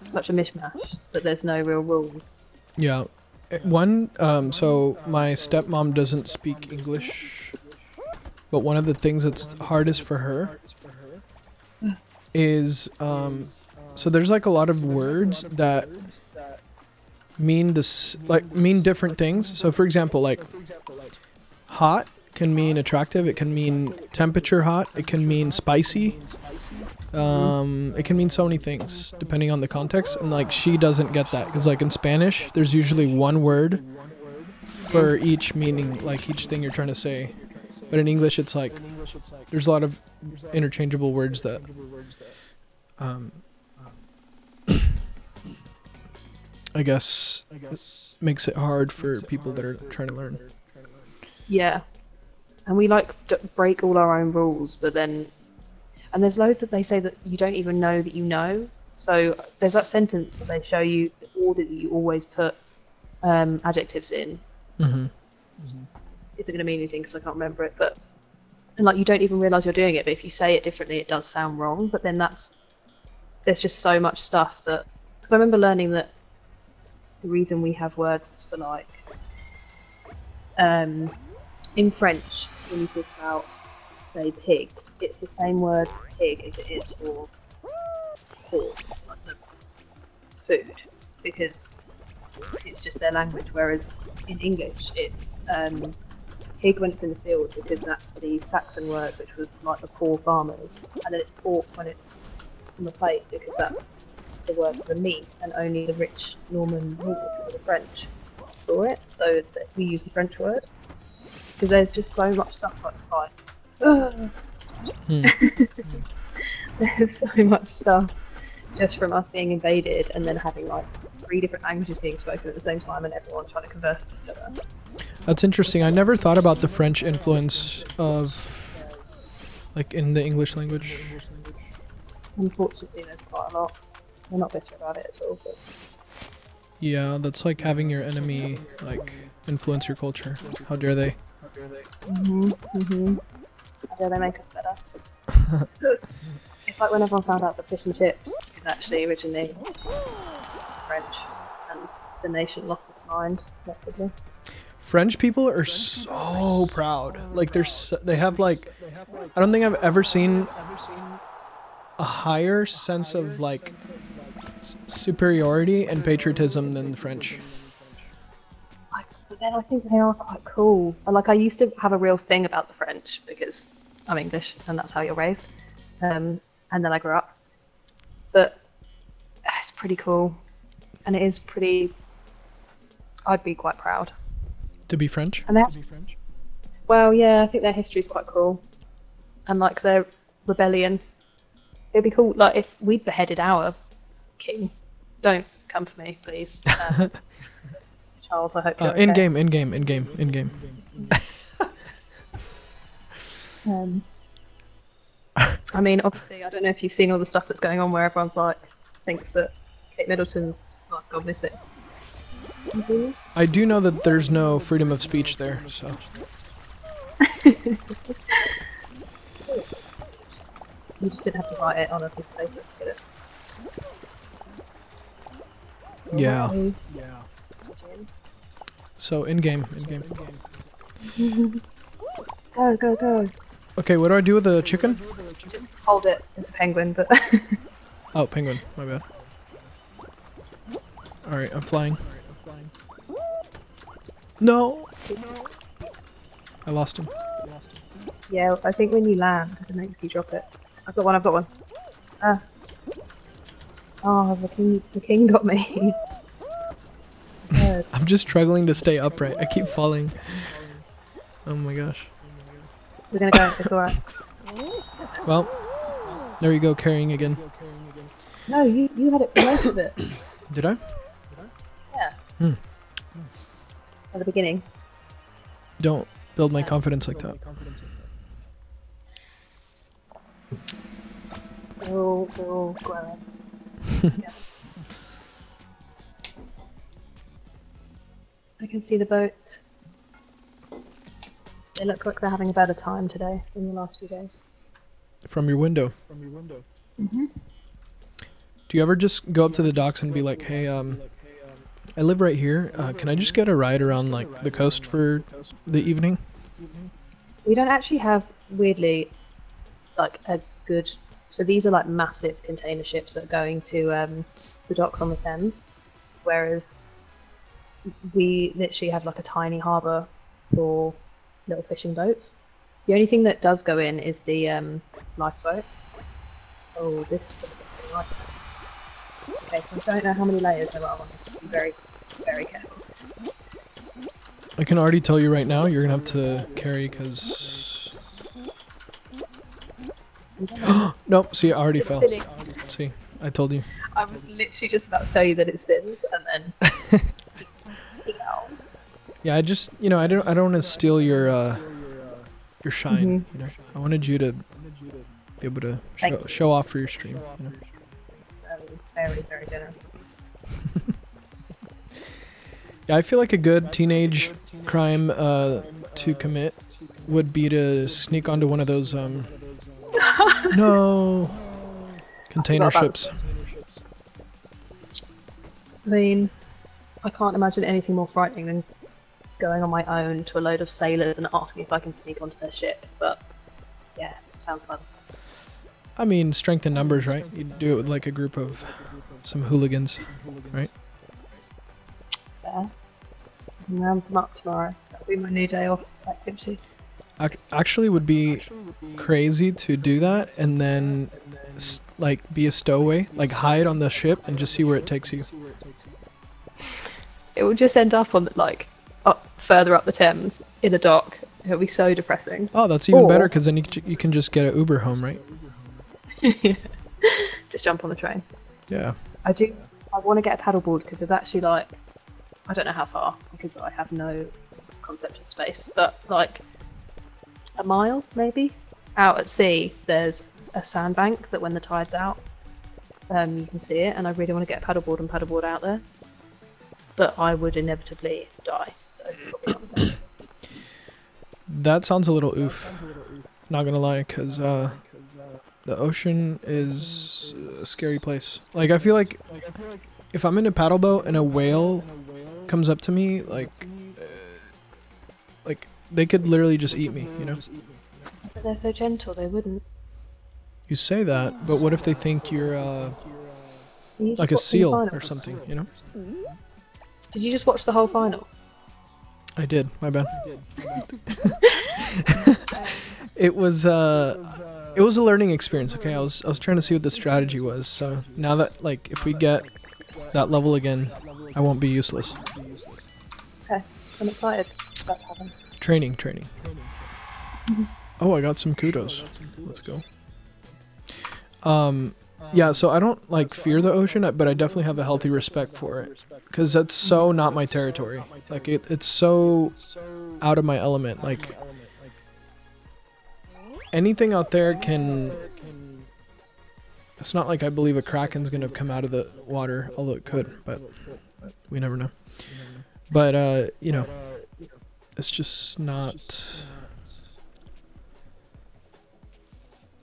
such a mishmash that there's no real rules. Yeah. One, so my stepmom doesn't speak English, but one of the things that's hardest for her is, so there's like a lot of words that mean mean different things. So for example, like hot can mean attractive, it can mean temperature hot, it can mean spicy. It can mean so many things depending on the context, and like she doesn't get that because like in Spanish there's usually one word for each meaning, like each thing you're trying to say, but in English it's like there's a lot of interchangeable words that I guess makes it hard for people that are trying to learn. Yeah, and we like break all our own rules, but then. And there's loads that they say that you don't even know that you know. So there's that sentence where they show you the order that you always put adjectives in. Mm-hmm. Is it going to mean anything? Because I can't remember it. But and like you don't even realise you're doing it. But if you say it differently, it does sound wrong. But then there's just so much stuff that. Because I remember learning that the reason we have words for like in French when you talk about say pigs, it's the same word pig as it is for pork, like the food, because it's just their language. Whereas in English, it's pig when it's in the field because that's the Saxon word, which was like the poor farmers, and then it's pork when it's on the plate because that's the word for the meat, and only the rich Norman Lords or the French saw it, so that we use the French word. So there's just so much stuff like there's so much stuff just from us being invaded and then having like 3 different languages being spoken at the same time and everyone trying to converse with each other. That's interesting. I never thought about the French influence of like in the English language. Unfortunately, there's quite a lot. We're not bitter about it at all. But... Yeah, that's like having your enemy like influence your culture. How dare they? How dare they make us better? It's like when everyone found out that fish and chips is actually originally French, and the nation lost its mind, effectively. French people are so proud. Like they have like, I don't think I've ever seen a higher sense of like superiority and patriotism than the French. But then I think they are quite cool. Like I used to have a real thing about the French because I'm English and that's how you're raised. And then I grew up. But it's pretty cool. And it is pretty... I'd be quite proud. To be French? And well, yeah, I think their history is quite cool. And like their rebellion. It'd be cool, like if we'd beheaded our king. Don't come for me, please. Charles, I hope you're okay. In game. I mean, obviously, I don't know if you've seen all the stuff that's going on where everyone's like, thinks that Kate Middleton's like gone missing. Have you seen this? I do know that there's no freedom of speech there, so. You just didn't have to write it on a piece of paper to get it. Yeah. So in game. Go. Okay, what do I do with the chicken? Just hold it. It's a penguin, but... Oh, penguin. My bad. Alright, I'm flying. No! I lost him. Yeah, I think when you land, it makes you drop it. I've got one. Ah. Oh, the king got me. I'm just struggling to stay upright. I keep falling. Oh my gosh. We're gonna go. It's alright. Well, there you go, carrying again. No, you had it for most of it. Did I? Yeah. At the beginning. Don't build my confidence like that. They're all growing. Yeah. I can see the boats. They look like they're having a better time today than the last few days. From your window? Mm-hmm. Do you ever just go up to the docks and be like, hey, I live right here. Can I just get a ride around like the coast for the evening? We don't actually have, weirdly, like a good... So these are like massive container ships that are going to the docks on the Thames, whereas we literally have like a tiny harbour for little fishing boats. The only thing that does go in is the lifeboat. Oh, this looks something like that. Okay, so I don't know how many layers there are on this. Be very, very careful. I can already tell you right now, you're gonna have to carry because. Nope. See, I already fell. Spinning. See, I told you. I was literally just about to tell you that it spins, and then. Yeah, I just, I don't want to steal your shine. Mm-hmm. I wanted you to be able to show off for your stream. So very, very generous. Yeah, I feel like a good teenage crime to commit would be to sneak onto one of those no container ships. I mean, I can't imagine anything more frightening than going on my own to a load of sailors and asking if I can sneak onto their ship, but yeah, sounds fun. I mean, strength in numbers, right? You do it with like a group of some hooligans, right? Fair. I can round some up tomorrow. That'll be my new day off activity. Actually, would be crazy to do that and then like be a stowaway, like hide on the ship and just see where it takes you. It will just end up on like further up the Thames in a dock. It'll be so depressing. Oh, that's even better because then you can just get an Uber home, right? Just jump on the train. Yeah. I want to get a paddleboard because there's actually like, I don't know how far because I have no concept of space, but like a mile maybe out at sea there's a sandbank that when the tide's out you can see it, and I really want to get a paddleboard and paddleboard out there, but I would inevitably die, so probably not the best. That sounds a little oof. Not gonna lie, because the ocean is a scary place. Like, I feel like if I'm in a paddle boat and a whale comes up to me, like they could literally just eat me, you know? But they're so gentle, they wouldn't. You say that, but what if they think you're You like just a watching the seal or finals? something, you know? Did you just watch the whole final? I did, my bad. It was a learning experience, okay? I was trying to see what the strategy was. So now that, like, if we get that level again, I won't be useless. Okay, I'm excited. That's happened. Training. Oh, I got some kudos. Let's go. Yeah, so I don't like fear the ocean, but I definitely have a healthy respect for it, because that's so not my territory. Like it's so out of my element. Like anything out there can. It's not like I believe a kraken's gonna come out of the water, although it could, but we never know. But you know, it's just not.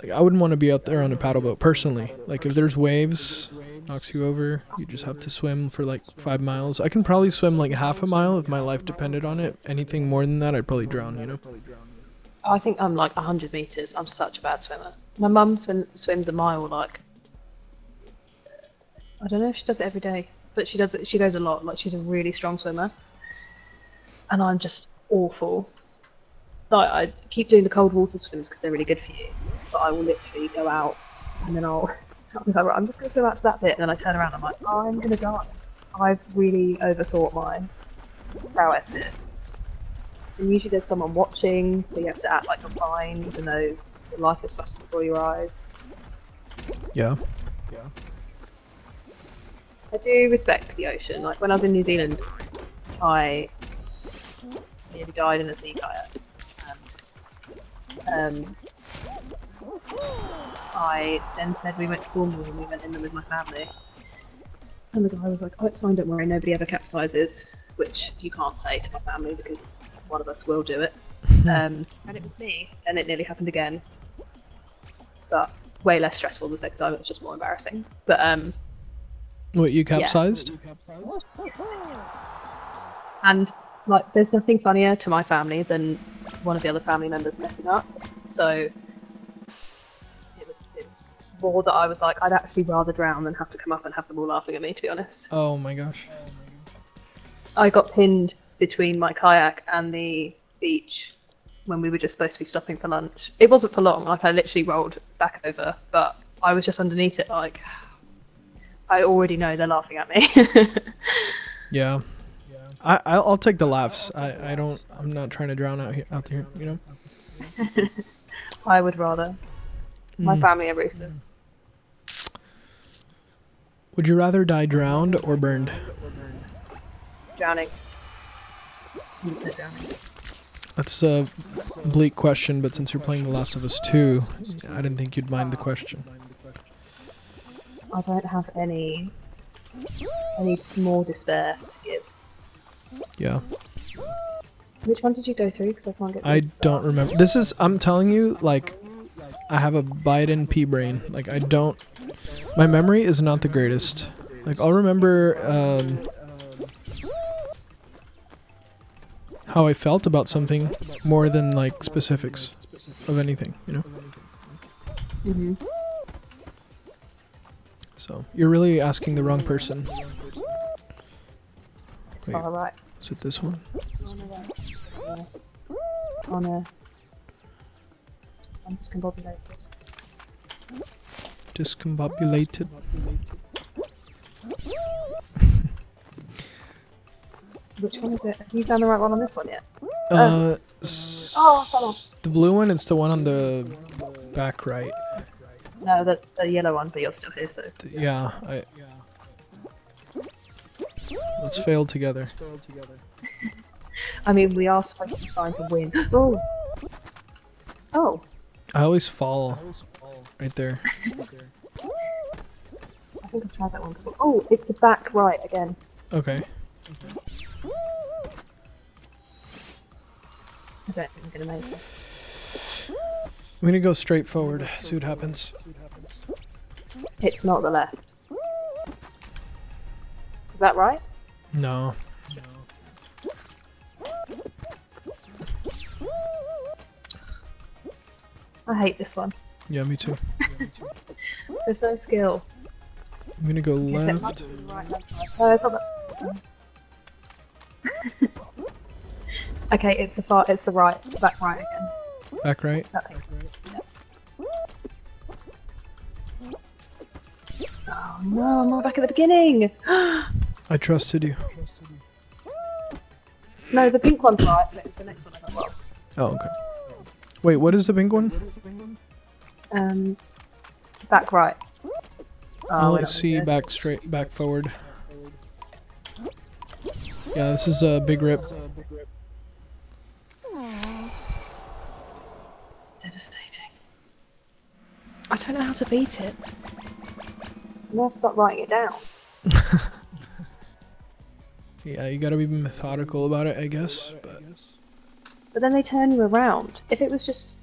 Like, I wouldn't want to be out there on a paddle boat personally. Like, if there's waves, knocks you over, you just have to swim for like 5 miles. I can probably swim like half a mile if my life depended on it. Anything more than that, I'd probably drown, you know? I think I'm like 100 meters. I'm such a bad swimmer. My mum swims a mile. Like, I don't know if she does it every day, but she does it. She goes a lot. Like, she's a really strong swimmer, and I'm just awful. Like, I keep doing the cold water swims because they're really good for you, but I will literally go out and then I'll be like, right, I'm just going to swim out to that bit, and then I turn around and I'm like, oh, I'm going to die. I've really overthought my prowess here. And usually there's someone watching, so you have to act like you're fine, even though your life is flashing before your eyes. Yeah. I do respect the ocean. Like, when I was in New Zealand, I nearly died in a sea kayak. I then said we went to Cornwall and we went in them with my family. And the guy was like, oh, it's fine, don't worry, nobody ever capsizes, which you can't say to my family because one of us will do it. And it was me, and it nearly happened again. But way less stressful the second time, it was just more embarrassing. But, What, you capsized? and, like, there's nothing funnier to my family than one of the other family members messing up. So it was more that I was like, I'd actually rather drown than have to come up and have them all laughing at me, to be honest. Oh my gosh. I got pinned between my kayak and the beach when we were just supposed to be stopping for lunch. It wasn't for long, like I literally rolled back over, but I was just underneath it, like, I already know they're laughing at me. Yeah. I'll take the laughs. I'm not trying to drown out here, you know? I would rather. My family are ruthless. Would you rather die drowned or burned? Drowning. You would say drowning. That's a bleak question, but since you're playing The Last of Us 2, I didn't think you'd mind the question. I don't have any more despair to give. Yeah. Which one did you go through? Because I can't get. I don't remember. I'm telling you, like, I have a Biden pea brain. Like, my memory is not the greatest. Like, I'll remember how I felt about something more than, like, specifics of anything, you know? Mm-hmm. So, you're really asking the wrong person. It's Wait. far right. Is it this one? I'm discombobulated. Discombobulated. Which one is it? Have you found the right one on this one yet? Oh, I fell off. the blue one, it's the one on the back right. No, the yellow one, but you're still here, so. Yeah, let's fail together. I mean, we are supposed to be trying to win. Oh! Oh! I always fall right there. I think I've tried that one before. Oh, it's the back right again. Okay. I don't think I'm gonna make it. I'm gonna go straight forward, see what happens. It's not the left. Is that right? No. I hate this one. Yeah, me too. There's no skill. I'm gonna go Yes, it left. must be the right hand side. Oh, it's not the... Okay, it's the far. It's the right. Back right again. Back right. That thing. Oh no, I'm not back at the beginning. I trusted you. No, the pink one's right, but it's the next one I got wrong. Oh, okay. Wait, what is the pink one? Back right. Oh, we're I not see. gonna do Back straight, back forward. Yeah, this is a big rip. it. Devastating. I don't know how to beat it. I'm gonna have to stop writing it down. Yeah, you gotta be methodical about it, I guess. But then they turn you around. If it was just...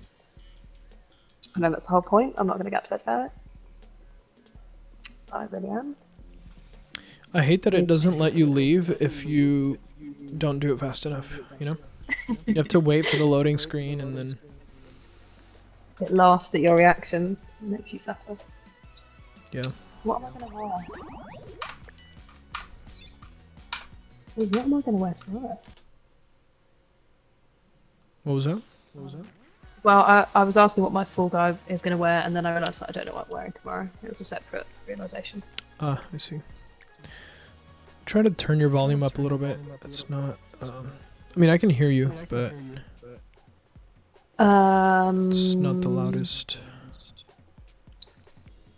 I know that's the whole point. I'm not going to get upset about it. I really am. I hate that it doesn't let you leave if you don't do it fast enough, you know? You have to wait for the loading screen and then... It laughs at your reactions and makes you suffer. Yeah. What am I going to wear? Hey, what am I going to wear for work? What was that? Well, I was asking what my full guy is going to wear, and then I realised that I don't know what I'm wearing tomorrow. It was a separate realisation. Ah, I see. Try to turn your volume up a little bit. It's not... I mean, I can hear you, but it's not the loudest.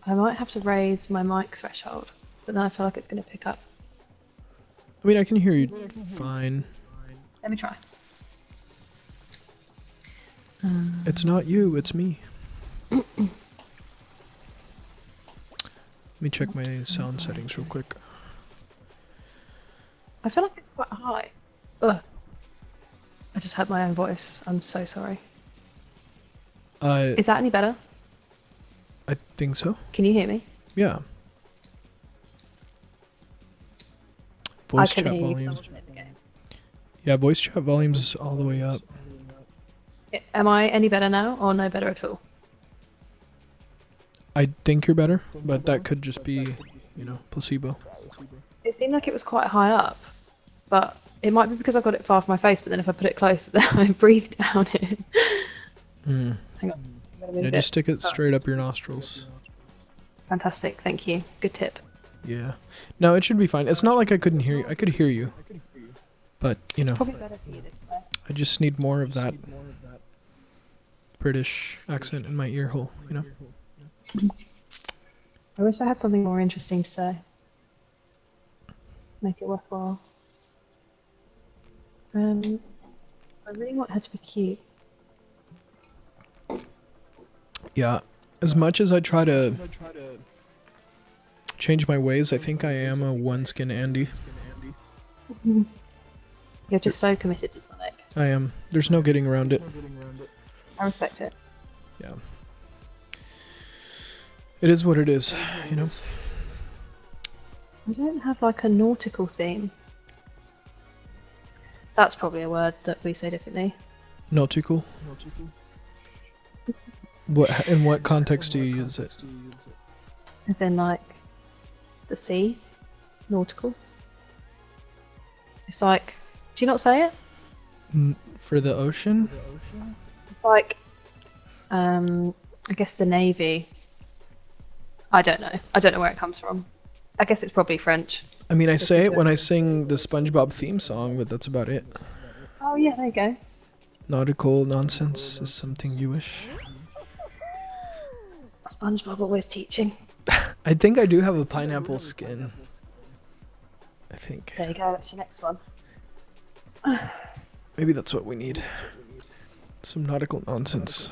I might have to raise my mic threshold, but then I feel like it's going to pick up. I mean, I can hear you fine. Let me try. It's not you, it's me. Let me check my sound settings real quick. I feel like it's quite high. Ugh. I just heard my own voice. I'm so sorry. Is that any better? I think so. Can you hear me? Yeah. I Voice can chat hear you 'cause I'm volume. watching it in the game. Yeah, voice chat volumes is all the way up. Am I any better now, or no better at all? I think you're better, but that could just be, you know, placebo. It seemed like it was quite high up, but it might be because I've got it far from my face, but then if I put it closer, then I breathe down it. Hmm. Hang on. I'm gonna move Yeah, a just bit. stick it straight up your nostrils. Fantastic, thank you. Good tip. Yeah. No, it should be fine. It's not like I couldn't hear you. I could hear you. But, you know, Probably better for you this way. I just need more of that British accent in my ear hole, you know? I wish I had something more interesting to say. Make it worthwhile. I really want her to be cute. Yeah. As much as I try to change my ways, I think I am a one-skin Andy. You're just so committed to Sonic. I am. There's no getting around it. I respect it. Yeah. It is what it is, you know? I don't have like a nautical theme. That's probably a word that we say differently. Nautical. What, in what context do you use it? As in like the sea. Nautical. It's like, do you not say it? For the ocean? It's like, I guess the navy. I don't know. I don't know where it comes from. I guess it's probably French. I mean, I This say is it when good. I sing the SpongeBob theme song, but that's about it. Oh yeah, there you go. Nautical nonsense is something you wish. SpongeBob always teaching. I think I do have a pineapple skin. I think. There you go. That's your next one. Maybe that's what we need. Some nautical nonsense.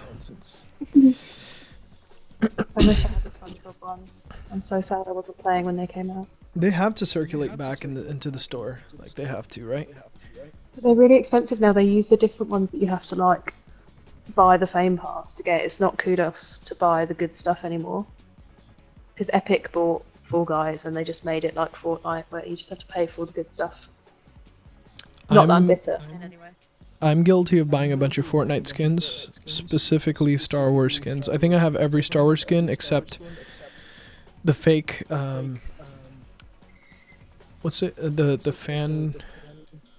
I wish I had the SpongeBob ones. I'm so sad I wasn't playing when they came out. They have to circulate back into the store. Like, they have to, right? But they're really expensive now. They use the different ones that you have to like buy the Fame Pass to get. It's not kudos to buy the good stuff anymore. Because Epic bought Fall Guys and they just made it like Fortnite, where you just have to pay for all the good stuff. Not that I'm bitter in any way. I'm guilty of buying a bunch of Fortnite skins, specifically Star Wars skins. I think I have every Star Wars skin except the fake. What's it? The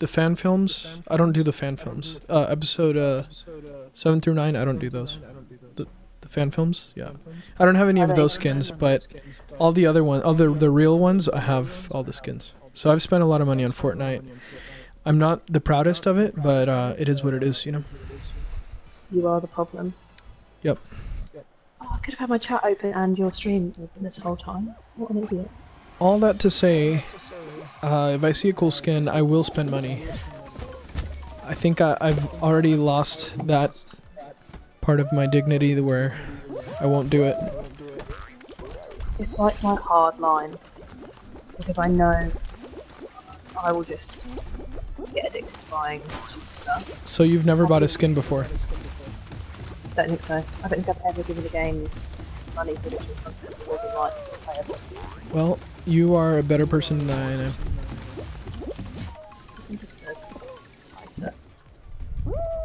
fan films. I don't do the fan films. Episode 7 through 9. I don't do those. The fan films. Yeah, I don't have any of those skins, but all the other ones, the real ones, I have all the skins. So I've spent a lot of money on Fortnite. I'm not the proudest of it, but it is what it is, you know? You are the problem. Yep. Oh, I could have had my chat open and your stream open this whole time. What an idiot. All that to say, if I see a cool skin, I will spend money. I think I've already lost that part of my dignity where I won't do it. It's like my hard line. Because I know I will just get addicted to buying stuff. So you've never bought a skin before? Don't think so. I don't think I've ever given a game money for digital content that wasn't like playable. Well, you are a better person than I am.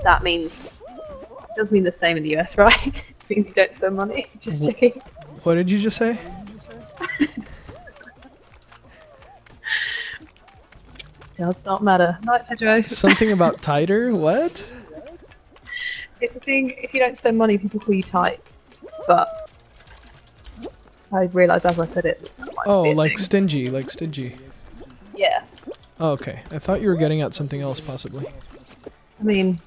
That means, does mean the same in the US, right? It means you don't spend money. Just checking. What did you just say? Does not matter. Night, Pedro. Something about tighter? What? It's a thing, if you don't spend money, people call you tight. But I realised as I said it. Oh, like stingy, like stingy. Yeah. Oh, okay. I thought you were getting at something else, possibly. I mean...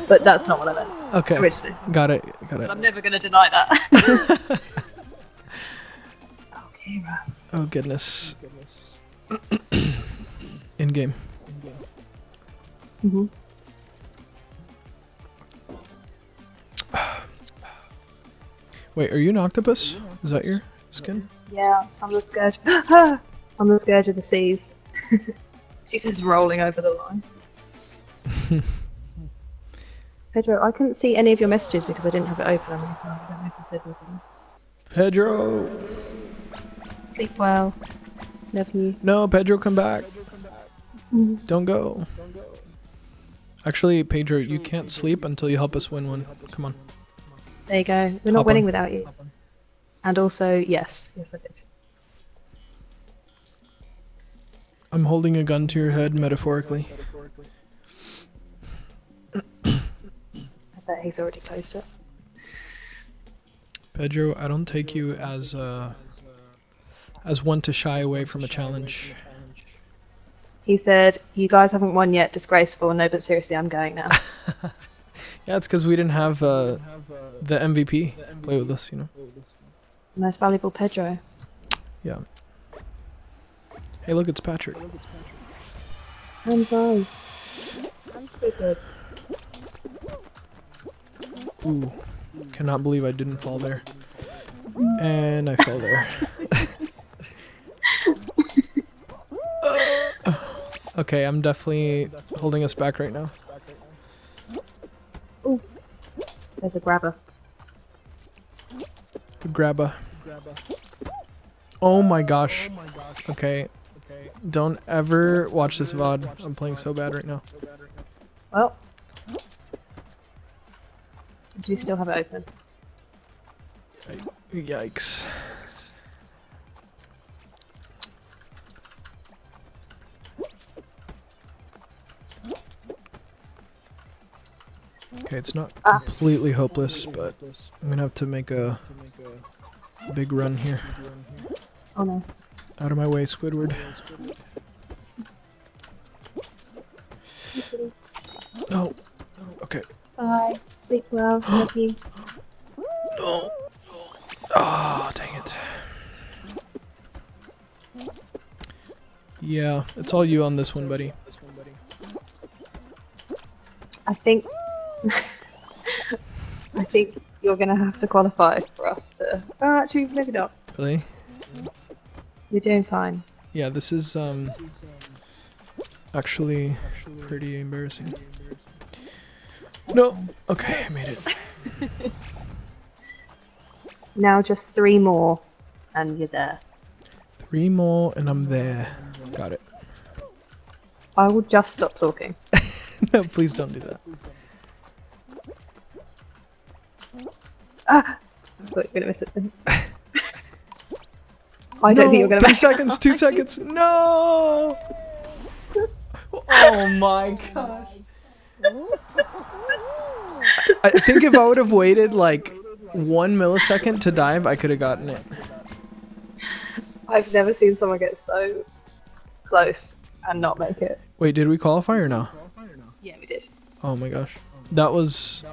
but that's not what I meant. Okay. Originally. Got it. But I'm never going to deny that. Okay, right. Oh, goodness. In game. Mm-hmm. Wait, are you an octopus? Is that your skin? Yeah, I'm the scourge. I'm the scourge of the seas. She's just rolling over the line. Pedro, I couldn't see any of your messages because I didn't have it open on this one. I don't know if you said anything. Pedro! Sleep well. Love you. No, Pedro, come back. Don't go. Actually, Pedro, you can't sleep until you help us win one. Come on. There you go. We're not winning without you. And also, yes. Yes, I did. I'm holding a gun to your head, metaphorically. I bet he's already closed it. Pedro, I don't take you as one to shy away from a challenge. He said, "You guys haven't won yet. Disgraceful." No, but seriously, I'm going now. Yeah, it's because we didn't have the MVP play with us, you know. Most valuable Pedro. Yeah. Hey, look, it's Patrick. And guys, I'm stupid. Ooh, cannot believe I didn't fall there. And I fell there. Okay, I'm definitely holding us back right now. Ooh, there's a grabber. Grabba. Oh my gosh. Okay. Don't ever watch this VOD. I'm playing so bad right now. Well, do you still have it open? Yikes. Okay, it's not completely hopeless, but I'm gonna have to make a big run here. Oh no. Out of my way, Squidward. No. Okay. Bye. Sleep well. Love you. No. Oh, dang it. Yeah, it's all you on this one, buddy. I think I think you're gonna have to qualify for us to. Oh, actually, maybe not. Really? You're doing fine. Yeah, this is actually pretty embarrassing. No. Okay, I made it. Now just 3 more, and you're there. 3 more and I'm there. Got it. I will just stop talking. No, please don't do that. Ah! I thought you were gonna miss it then. I don't think you're gonna 2 make it. seconds, 2 seconds. No! Oh my gosh. I think if I would have waited like 1 millisecond to dive, I could have gotten it. I've never seen someone get so close and not make it. Wait, did we qualify or no? Yeah, we did. Oh my gosh. That was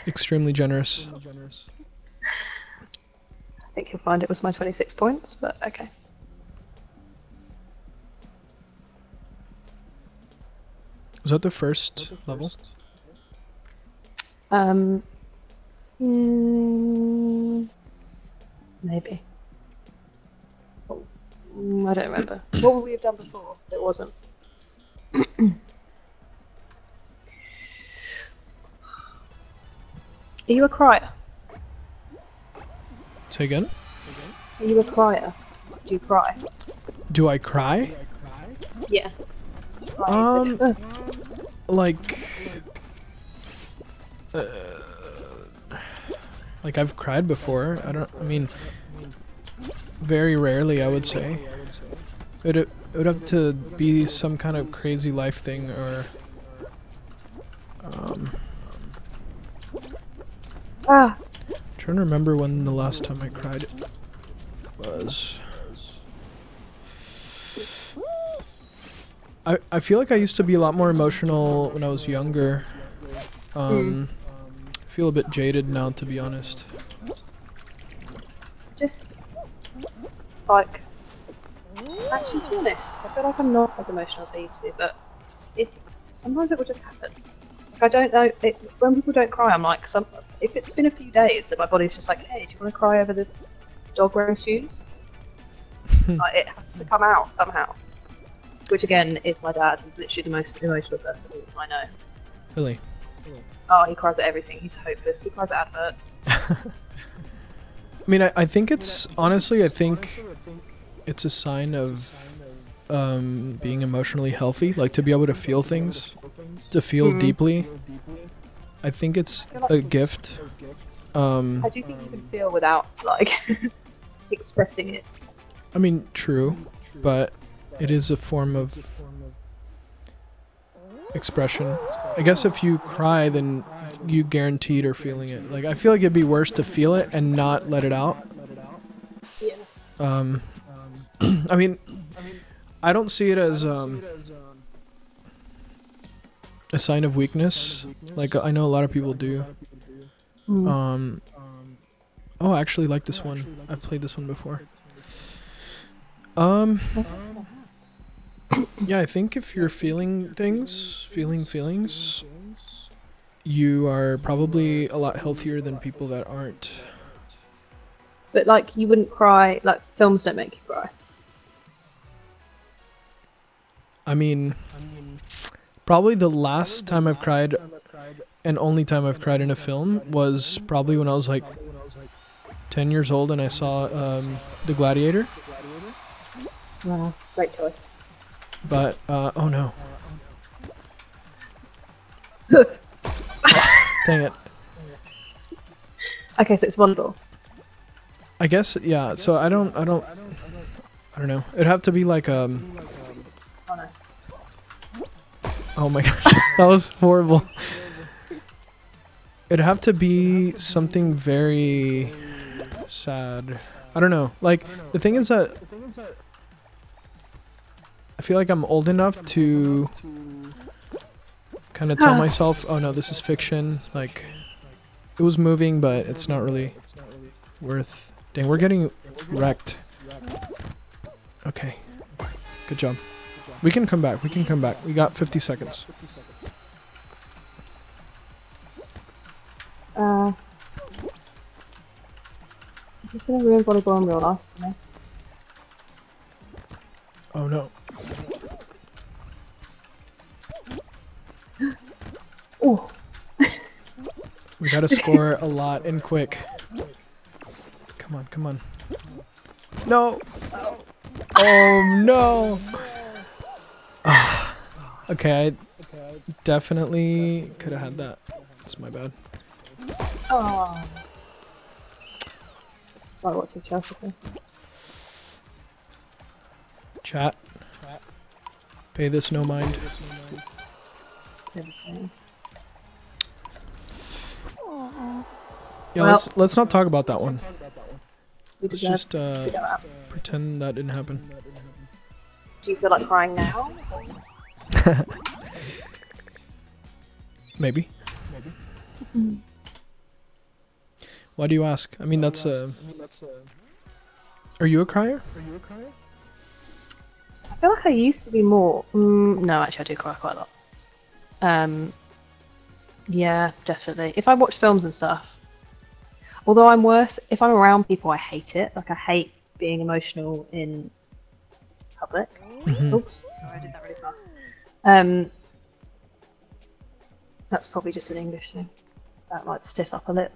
extremely generous. I think you'll find it was my 26 points, but okay. Was that the first level? Maybe. I don't remember. What would we have done before? It wasn't. Are you a crier? Say again? Are you a crier? Do you cry? Do I cry? Yeah. Like... like I've cried before. I mean... Very rarely, I would say. It would have to be some kind of crazy life thing, or... trying to remember when the last time I cried was. I feel like I used to be a lot more emotional when I was younger. I feel a bit jaded now, to be honest. Just like, actually, to be honest, I feel like I'm not as emotional as I used to be, but sometimes it will just happen. Like, I don't know, when people don't cry, I'm like, if it's been a few days that my body's just like, hey, do you want to cry over this dog wearing shoes? Like, it has to come out somehow. Which again is my dad. He's literally the most emotional person I know. Really? Oh, he cries at everything. He's hopeless. He cries at adverts. I mean, I think it's, honestly, I think it's a sign of being emotionally healthy, like to be able to feel things, to feel deeply. I think it's a gift. I do think you can feel without, like, expressing it. I mean, true, but it is a form of expression. I guess if you cry, then you guaranteed are feeling it. Like, I feel like it'd be worse to feel it and not let it out. Yeah. I mean, I don't see it as a sign of weakness. Like, I know a lot of people do. Oh, I actually like this one. I've played this one before. Yeah, I think if you're feeling things, feeling feelings, you are probably a lot healthier than people that aren't. But, like, you wouldn't cry, like, films don't make you cry. I mean, probably the last time I've cried, and only time I've cried in a film, was probably when I was like 10 years old and I saw The Gladiator. Wow, great choice. But, oh no. Dang it. Okay, so it's volleyball. I guess, yeah, so I don't know. It'd have to be like, Oh no. oh my gosh, that was horrible. It'd have to be something very sad. I don't know. Like, the thing is that I feel like I'm old enough to kind of tell myself, oh no, this is fiction. Like, it was moving, but it's not really worth. Dang, we're getting wrecked. Okay. Good job. We can come back. We can come back. We got 50 seconds. Is this going to ruin volleyball in real life? No? Oh no. Oh, We gotta score a lot and quick. Come on, come on. No! Oh no! Ah, okay, I definitely could have had that. That's my bad. Oh. It's like watching Chelsea play. Chat. Pay this no mind. Never seen. Yeah, Well, let's not talk about that one. We Let's deserve just to go out. pretend that didn't happen. Do you feel like crying now? Maybe. Why do you ask? I mean, that's a. Are you a crier? I feel like I used to be more. No, actually, I do cry quite a lot. Yeah, definitely. If I watch films and stuff, although I'm worse, if I'm around people, I hate it. Like I hate being emotional in public. Mhm. Oops, sorry, I did that really fast. That's probably just an English thing. That might stiff up a lip.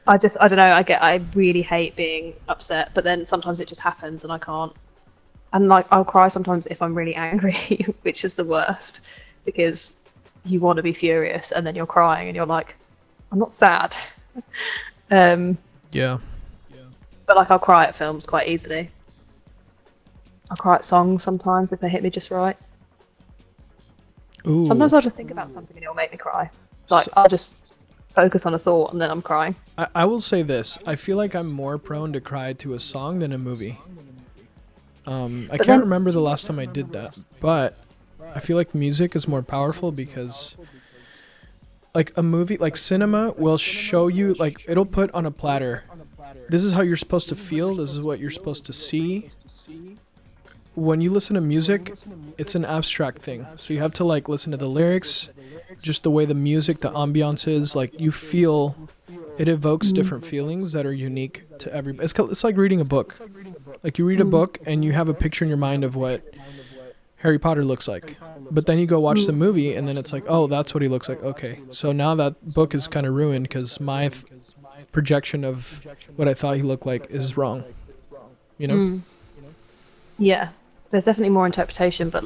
I don't know. I really hate being upset, but then sometimes it just happens and I can't. And like I'll cry sometimes if I'm really angry, which is the worst, because you want to be furious and then you're crying and you're like, I'm not sad. Yeah. But like I'll cry at films quite easily. I'll cry at songs sometimes if they hit me just right. Ooh. Sometimes I'll just think about something and it'll make me cry. Like I'll just focus on a thought and then I'm crying. I will say this. I feel like I'm more prone to cry to a song than a movie. I can't remember the last time I did that, but I feel like music is more powerful because like a movie, like cinema will show you, like it'll put on a platter, this is how you're supposed to feel, this is what you're supposed to see. When you listen to music, it's an abstract thing. So you have to like listen to the lyrics, just the way the music, the ambiance is, like you feel, it evokes different feelings that are unique to everybody. It's like reading a book. Like you read a book and you have a picture in your mind of what Harry Potter looks like. But then you go watch the movie and then it's like, oh, that's what he looks like. Okay. So now that book is kind of ruined because my projection of what I thought he looked like is wrong. You know? Yeah, there's definitely more interpretation, but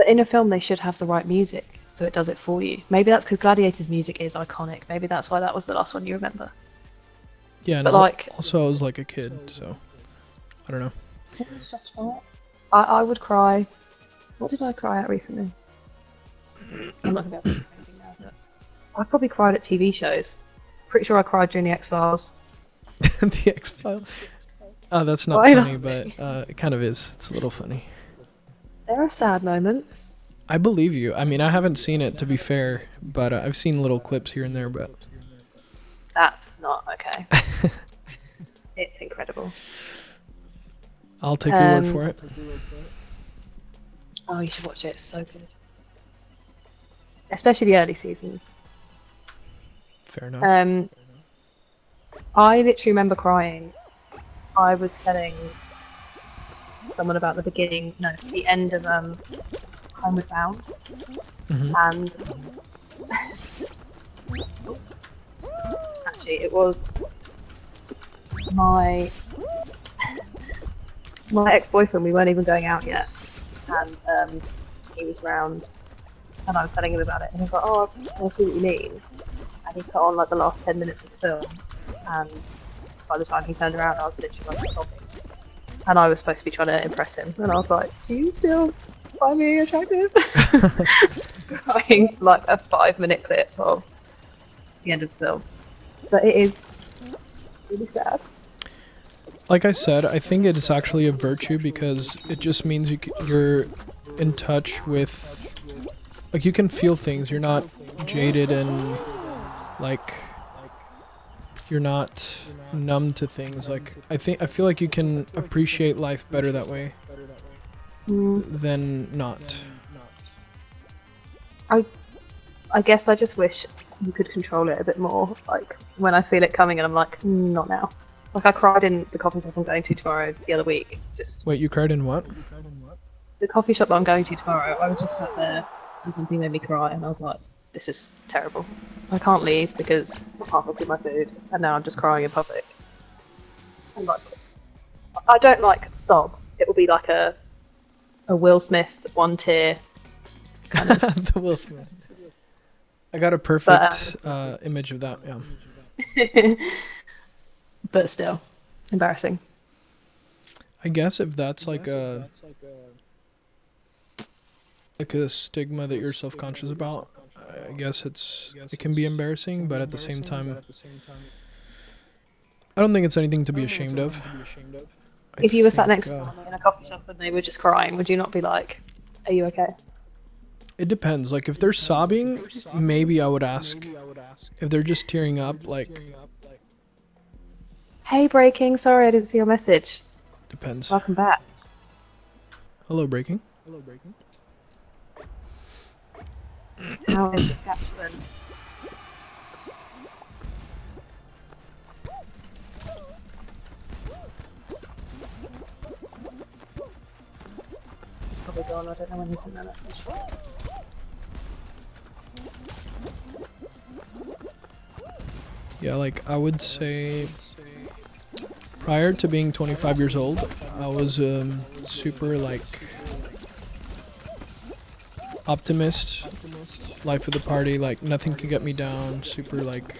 in a film they should have the right music so it does it for you. Maybe that's because Gladiator's music is iconic. Maybe that's why that was the last one you remember. Yeah, but no, like also I was like a kid, so I don't know. it was just fine. I would cry. What did I cry at recently? I'm not gonna be able to think of anything now, but I probably cried at TV shows. Pretty sure I cried during the X-Files. The X-Files. Oh, that's not Why funny, not? but it kind of is. It's a little funny. There are sad moments. I believe you. I mean, I haven't seen it, to be fair, but I've seen little clips here and there, but... That's not okay. It's incredible. I'll take your word for it. Oh, you should watch it. It's so good. Especially the early seasons. Fair enough. I literally remember crying. I was telling someone about the end of Homeward Bound, and actually it was my ex-boyfriend. We weren't even going out yet, and he was round, and I was telling him about it, and he was like, "Oh, I see what you mean." And he put on like the last 10 minutes of the film, and by the time he turned around, I was literally like sobbing. And I was supposed to be trying to impress him, and I was like, "Do you still find me attractive?" Crying like a 5-minute clip of the end of the film. But it is really sad. Like I said, I think it's actually a virtue because it just means you're in touch with, like you can feel things. You're not jaded and like you're not numb to things. Like I feel like you can appreciate life better that way than not. I guess I just wish you could control it a bit more. Like when I feel it coming and I'm like, not now. Like I cried in the coffee shop I'm going to tomorrow the other week. Just Wait, you cried in what? the coffee shop that I'm going to tomorrow. I was just sat there and something made me cry, and I was like, this is terrible. I can't leave because I can't see my food, and now I'm just crying in public. And like, I don't like sob. It will be like a Will Smith one tear. The Will Smith. I got a perfect image of that. Yeah. But still, embarrassing. I guess if that's like a stigma that you're self-conscious about, I guess it can be embarrassing, but at the same time, I don't think it's anything to be ashamed of. If you were sat next to someone in a coffee shop and they were just crying, would you not be like, "Are you okay?" It depends. Like if they're sobbing, maybe I would ask. If they're just tearing up, like. Hey, Breaking. Sorry, I didn't see your message. Depends. Welcome back. Hello, Breaking. How is Saskatchewan? Probably gone. I don't know when he sent that message. Yeah, like I would say prior to being 25 years old, I was super like optimist, life of the party, like nothing can get me down, super like,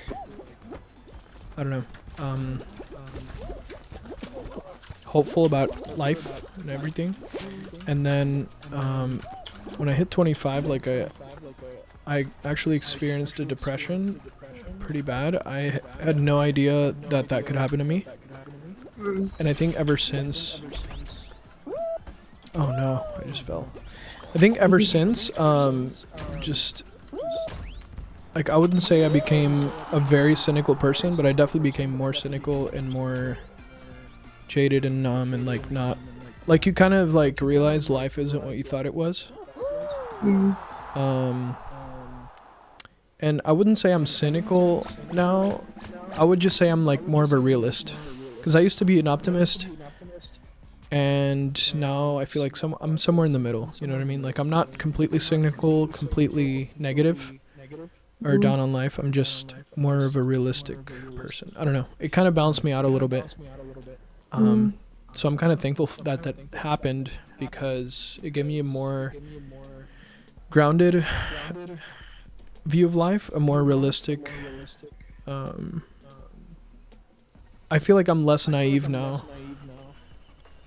I don't know, hopeful about life and everything. And then when I hit 25, like I actually experienced a depression pretty bad. I had no idea that could happen to me. And I think ever since, oh no, I just fell. I think ever since, just like I wouldn't say I became a very cynical person, but I definitely became more cynical and more jaded and numb and like not, like you kind of like realize life isn't what you thought it was. And I wouldn't say I'm cynical now. I would just say I'm like more of a realist. Because I used to be an optimist. And now I feel like I'm somewhere in the middle. You know what I mean? Like I'm not completely cynical, completely negative, or down on life. I'm just more of a realistic person. I don't know. It kind of balanced me out a little bit. So I'm kind of thankful that happened because it gave me a more grounded view of life, a more realistic. I feel like I'm less naive now.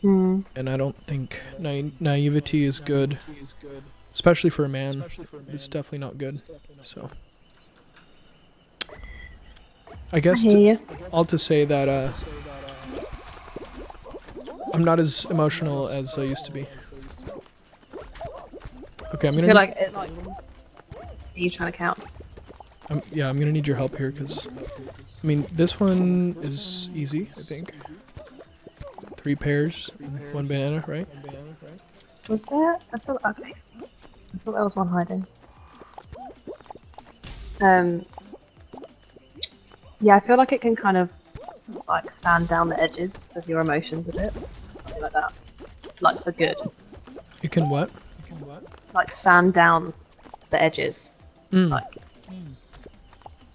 And I don't think naivety is good, especially for a man. It's definitely not good. So I guess all to say that I'm not as emotional as I used to be. Okay, I'm gonna. I feel like it, like. Are you trying to count? Yeah, I'm gonna need your help here because, I mean, this one is easy. I think 3 pears, 1 banana, right? Was there? I thought okay. I thought there was one hiding. Yeah, I feel like it can kind of like sand down the edges of your emotions a bit, something like that, like for good. It can what? Like sand down the edges. Like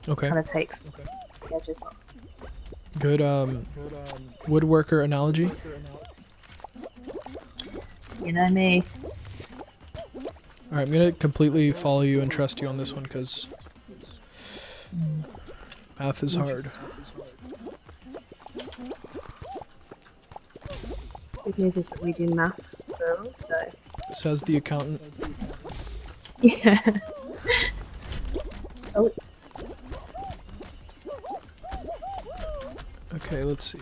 okay. Kind of takes the edges off. Good woodworker analogy. You know me. Alright, I'm gonna completely follow you and trust you on this one because math is hard. Good news is that we do maths, Bill, so... Says the accountant. Yeah. Oh. Okay, let's see.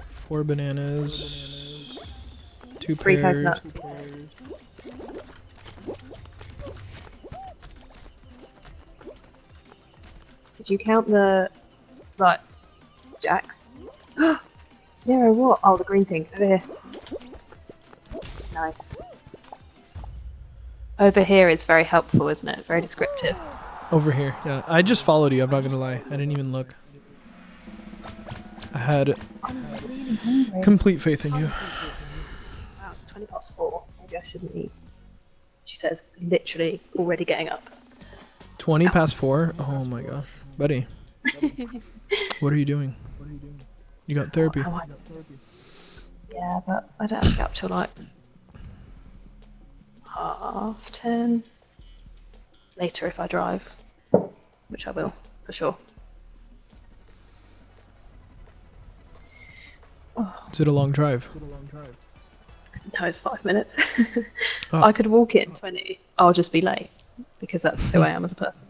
4 bananas. 2 3 pears. coconuts. Did you count the like jacks? 0 what? Oh, the green thing over here. Nice. Over here is very helpful, isn't it? Very descriptive. Over here, yeah. I just followed you, I'm not gonna lie. I didn't even look. I had complete faith in you. Wow, it's 20 past 4. maybe I shouldn't eat. She says, literally already getting up. 20 past 4? Oh my gosh. Buddy. What are you doing? You got therapy. Yeah, but I don't have to get up till like 10:30. Later if I drive. Which I will, for sure. Oh. Is it a long drive? No, it's 5 minutes. Oh. I could walk it in 20. I'll just be late because that's who I am as a person.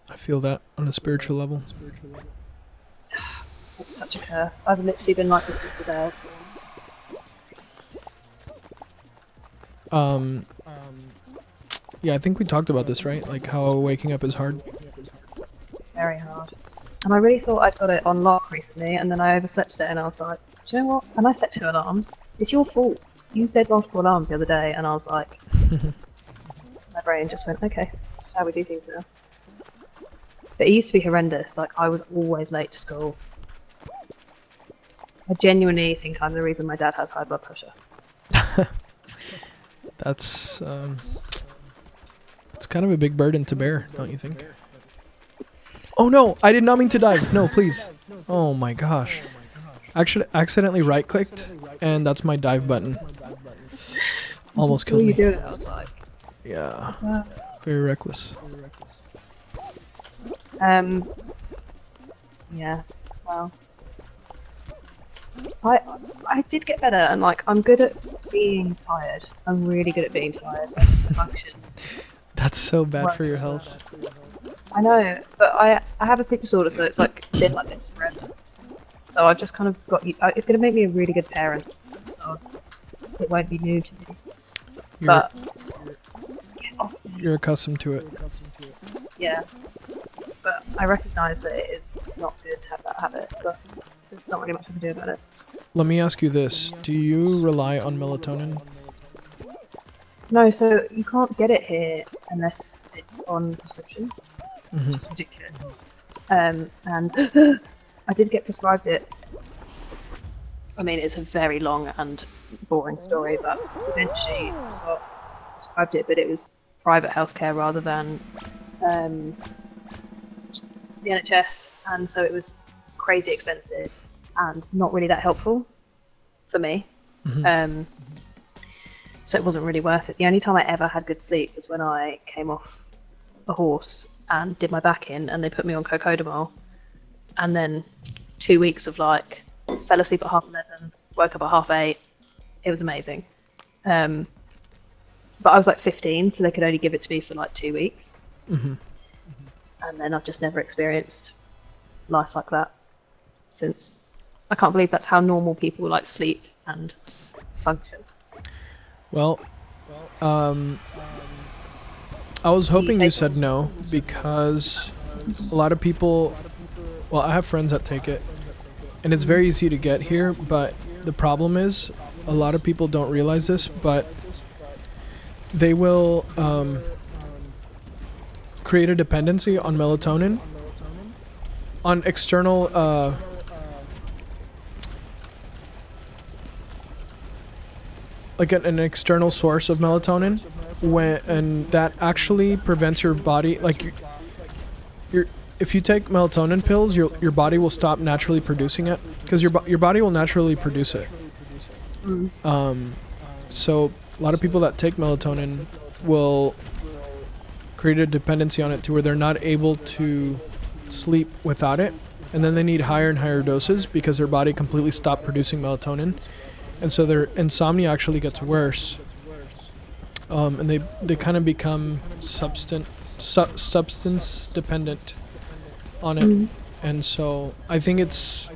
I feel that on a spiritual level. It's such a curse. I've literally been like this since the day I was born. Yeah, I think we talked about this, right? Like how waking up is hard. Very hard. And I really thought I'd got it on lock recently, and then I overslept it, and I was like, do you know what? And I set 2 alarms. It's your fault. You said multiple alarms the other day, and I was like, my brain just went, okay, this is how we do things now. But it used to be horrendous. Like, I was always late to school. I genuinely think I'm the reason my dad has high blood pressure. That's it's kind of a big burden to bear, don't you think? Oh no, I did not mean to dive. No, please. Oh my gosh. Actually, accidentally right-clicked, and that's my dive button. Almost killed me. You doing it, I was like, yeah, very reckless. Yeah, well, I did get better, and like I'm good at being tired. I'm really good at being tired. Like, function. That's so bad for your health. I know, but I have a sleep disorder, so it's like been like this forever. So I've just kind of got. It's going to make me a really good parent. So it won't be new to me. But get off me. You're accustomed to it. Yeah, but I recognise that it is not good to have that habit. But there's not really much I can do about it. Let me ask you this: do you rely on melatonin? No, so you can't get it here unless it's on prescription. Mm-hmm. It's ridiculous. And I did get prescribed it. I mean, it's a very long and boring story, but eventually I got prescribed it, but it was private healthcare rather than the NHS, and so it was crazy expensive and not really that helpful for me. Mm-hmm. So it wasn't really worth it. The only time I ever had good sleep was when I came off a horse and did my back in, and they put me on cocodamol, and then 2 weeks of like fell asleep at 11:30, woke up at 8:30. It was amazing. But I was like 15, so they could only give it to me for like 2 weeks. Mm-hmm. And then I've just never experienced life like that since. I can't believe that's how normal people like sleep and function. Well, I was hoping you said no, because a lot of people, well, I have friends that take it, and it's very easy to get here, but the problem is a lot of people don't realize this, but they will create a dependency on melatonin, on external like an external source of melatonin, and that actually prevents your body, like if you take melatonin pills, your body will stop naturally producing it, because your body will naturally produce it. So a lot of people that take melatonin will create a dependency on it to where they're not able to sleep without it, and then they need higher and higher doses because their body completely stopped producing melatonin. And so their insomnia actually gets worse, and they kind of become substance dependent on it. And so I think it's,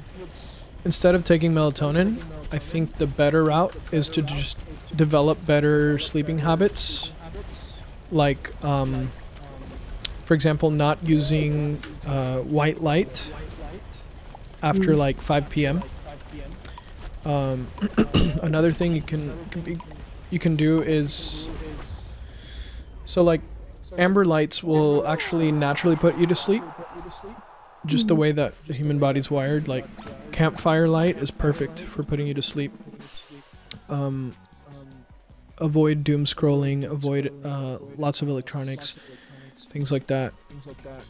instead of taking melatonin, I think the better route is to just develop better sleeping habits, like for example, not using white light after like 5 p.m. Another thing you can do is, so like amber lights will actually naturally put you to sleep, just the way that the human body's wired. Like campfire light is perfect for putting you to sleep. avoid doom scrolling, avoid lots of electronics, things like that.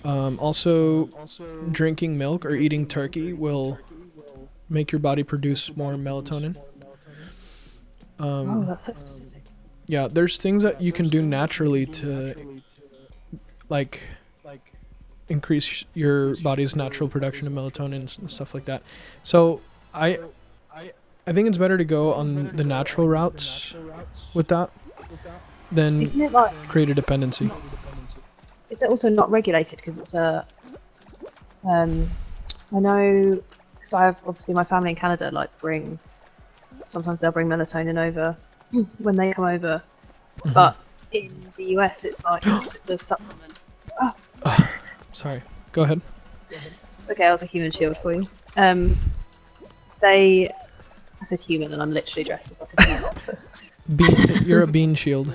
Also, drinking milk or eating turkey will make your body produce more melatonin. Oh, that's so specific. Yeah, there's things that you can do naturally to like increase your body's natural production of melatonin and stuff like that. So I think it's better to go on the natural routes with that than Isn't it like? create a dependency. Is it also not regulated because it's a? I know because I have obviously my family in Canada like bring. Sometimes they'll bring melatonin over when they come over, but in the US it's like it's a supplement. Oh. Sorry, go ahead. It's okay, I was a human shield for you. I said human and I'm literally dressed as like a small octopus. You're a bean shield.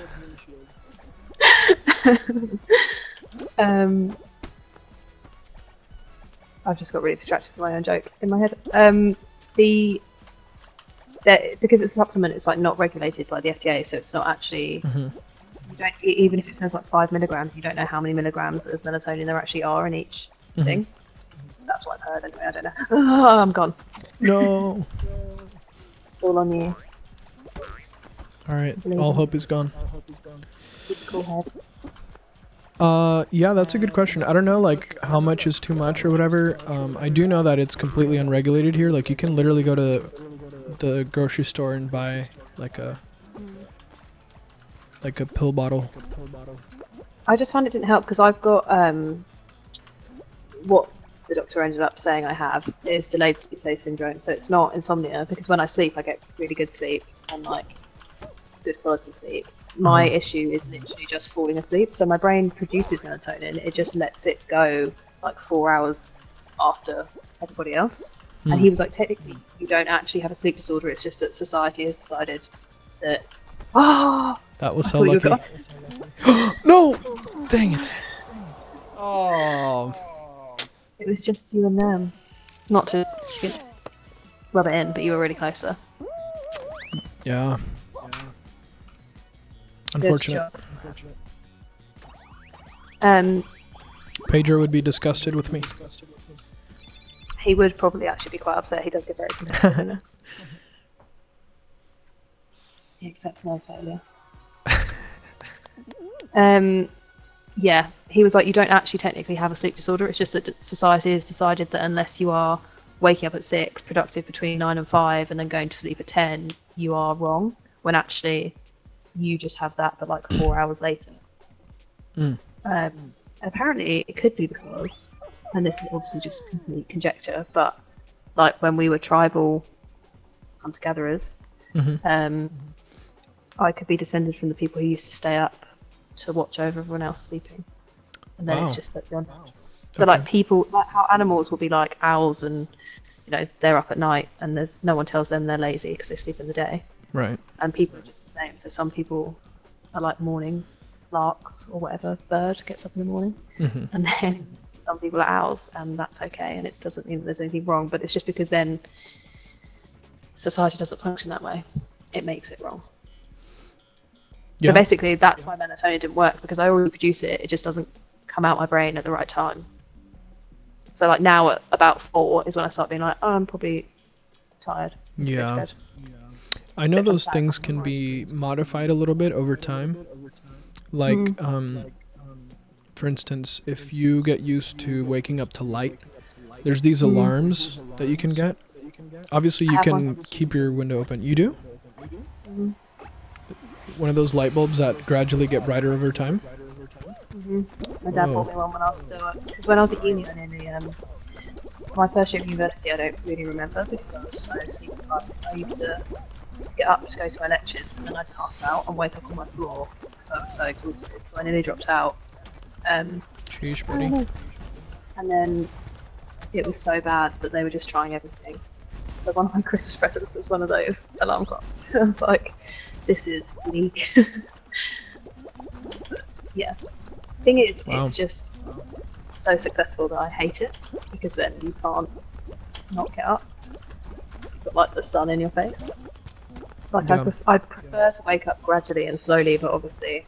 I've just got really distracted by my own joke in my head. Because it's a supplement, it's like not regulated by the FDA, so it's not actually. You don't even if it says like 5 milligrams, you don't know how many milligrams of melatonin there actually are in each thing. That's what I've heard anyway. I don't know. Oh, I'm gone. No. It's all on you. All right. All hope is gone. Keep a cool head. Yeah, that's a good question. I don't know, like, how much is too much or whatever. I do know that it's completely unregulated here. Like, you can literally go to the grocery store and buy, like a pill bottle. I just found it didn't help because I've got what the doctor ended up saying I have is delayed sleep phase syndrome. So it's not insomnia because when I sleep, I get really good sleep and like good quality sleep. My issue is literally just falling asleep. So my brain produces melatonin. It just lets it go like 4 hours after everybody else. And he was like, technically, you don't actually have a sleep disorder. It's just that society has decided that. Oh, that was so lucky. No, dang it. Oh. It was just you and them. Not to rub it in, but you were really closer. Yeah. Unfortunate. Pedro would be disgusted with me. He would probably actually be quite upset. He does get very competitive. He accepts no failure. Yeah, he was like, you don't actually technically have a sleep disorder. It's just that society has decided that unless you are waking up at 6, productive between 9 and 5, and then going to sleep at 10, you are wrong. When actually, you just have that, but like 4 hours later. Apparently, it could be because, and this is obviously just complete conjecture, but like when we were tribal hunter-gatherers, I could be descended from the people who used to stay up to watch over everyone else sleeping, and then it's just that you're not. So like people, like how animals will be like owls, and you know they're up at night, and there's no one tells them they're lazy because they sleep in the day. Right. And people are just the same. So some people are like morning larks or whatever bird gets up in the morning, and then some people are owls, and that's okay, and it doesn't mean that there's anything wrong. But it's just because then society doesn't function that way, it makes it wrong. Yeah. So basically, that's why melatonin didn't work, because I already produce it. It just doesn't come out my brain at the right time. So like now at about 4 is when I start being like, oh, I'm probably tired. Yeah. I know those things can be modified a little bit over time. Like, for instance, if you get used to waking up to light, there's these alarms that you can get. Obviously, you can keep your window open. You do? One of those light bulbs that gradually get brighter over time? My dad bought me one when I was still because when I was at uni and in my first year of university, I don't really remember because I was so sleepy. I used to get up to go to my lectures, and then I'd pass out and wake up on my floor because I was so exhausted, so I nearly dropped out. Sheesh, buddy. And then it was so bad that they were just trying everything. So one of my Christmas presents was one of those alarm clocks. I was like, this is bleak. Yeah. Thing is, it's just so successful that I hate it, because then you can't not get up. You've got like the sun in your face. Like Yeah. I prefer to wake up gradually and slowly, but obviously,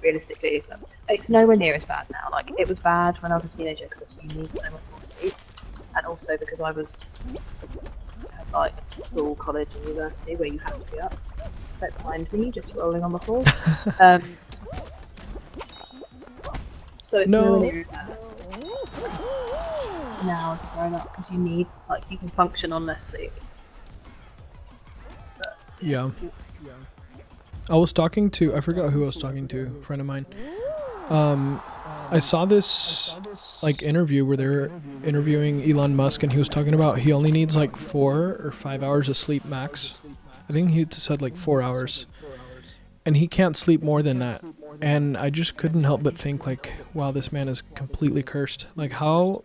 realistically, it's nowhere near as bad now. Like it was bad when I was a teenager because obviously you need so much more sleep, and also because I was at like school, college, and university where you have to be up. Right behind me, just rolling on the floor. Um, so it's nowhere near as bad now as a grown up because you need like you can function on less sleep. But, Yeah. I was talking to, I forgot who I was talking to, a friend of mine. I saw this like interview where they're interviewing Elon Musk, and he was talking about he only needs like 4 or 5 hours of sleep max. I think he said like 4 hours, and he can't sleep more than that. And I just couldn't help but think like, wow, this man is completely cursed. Like how,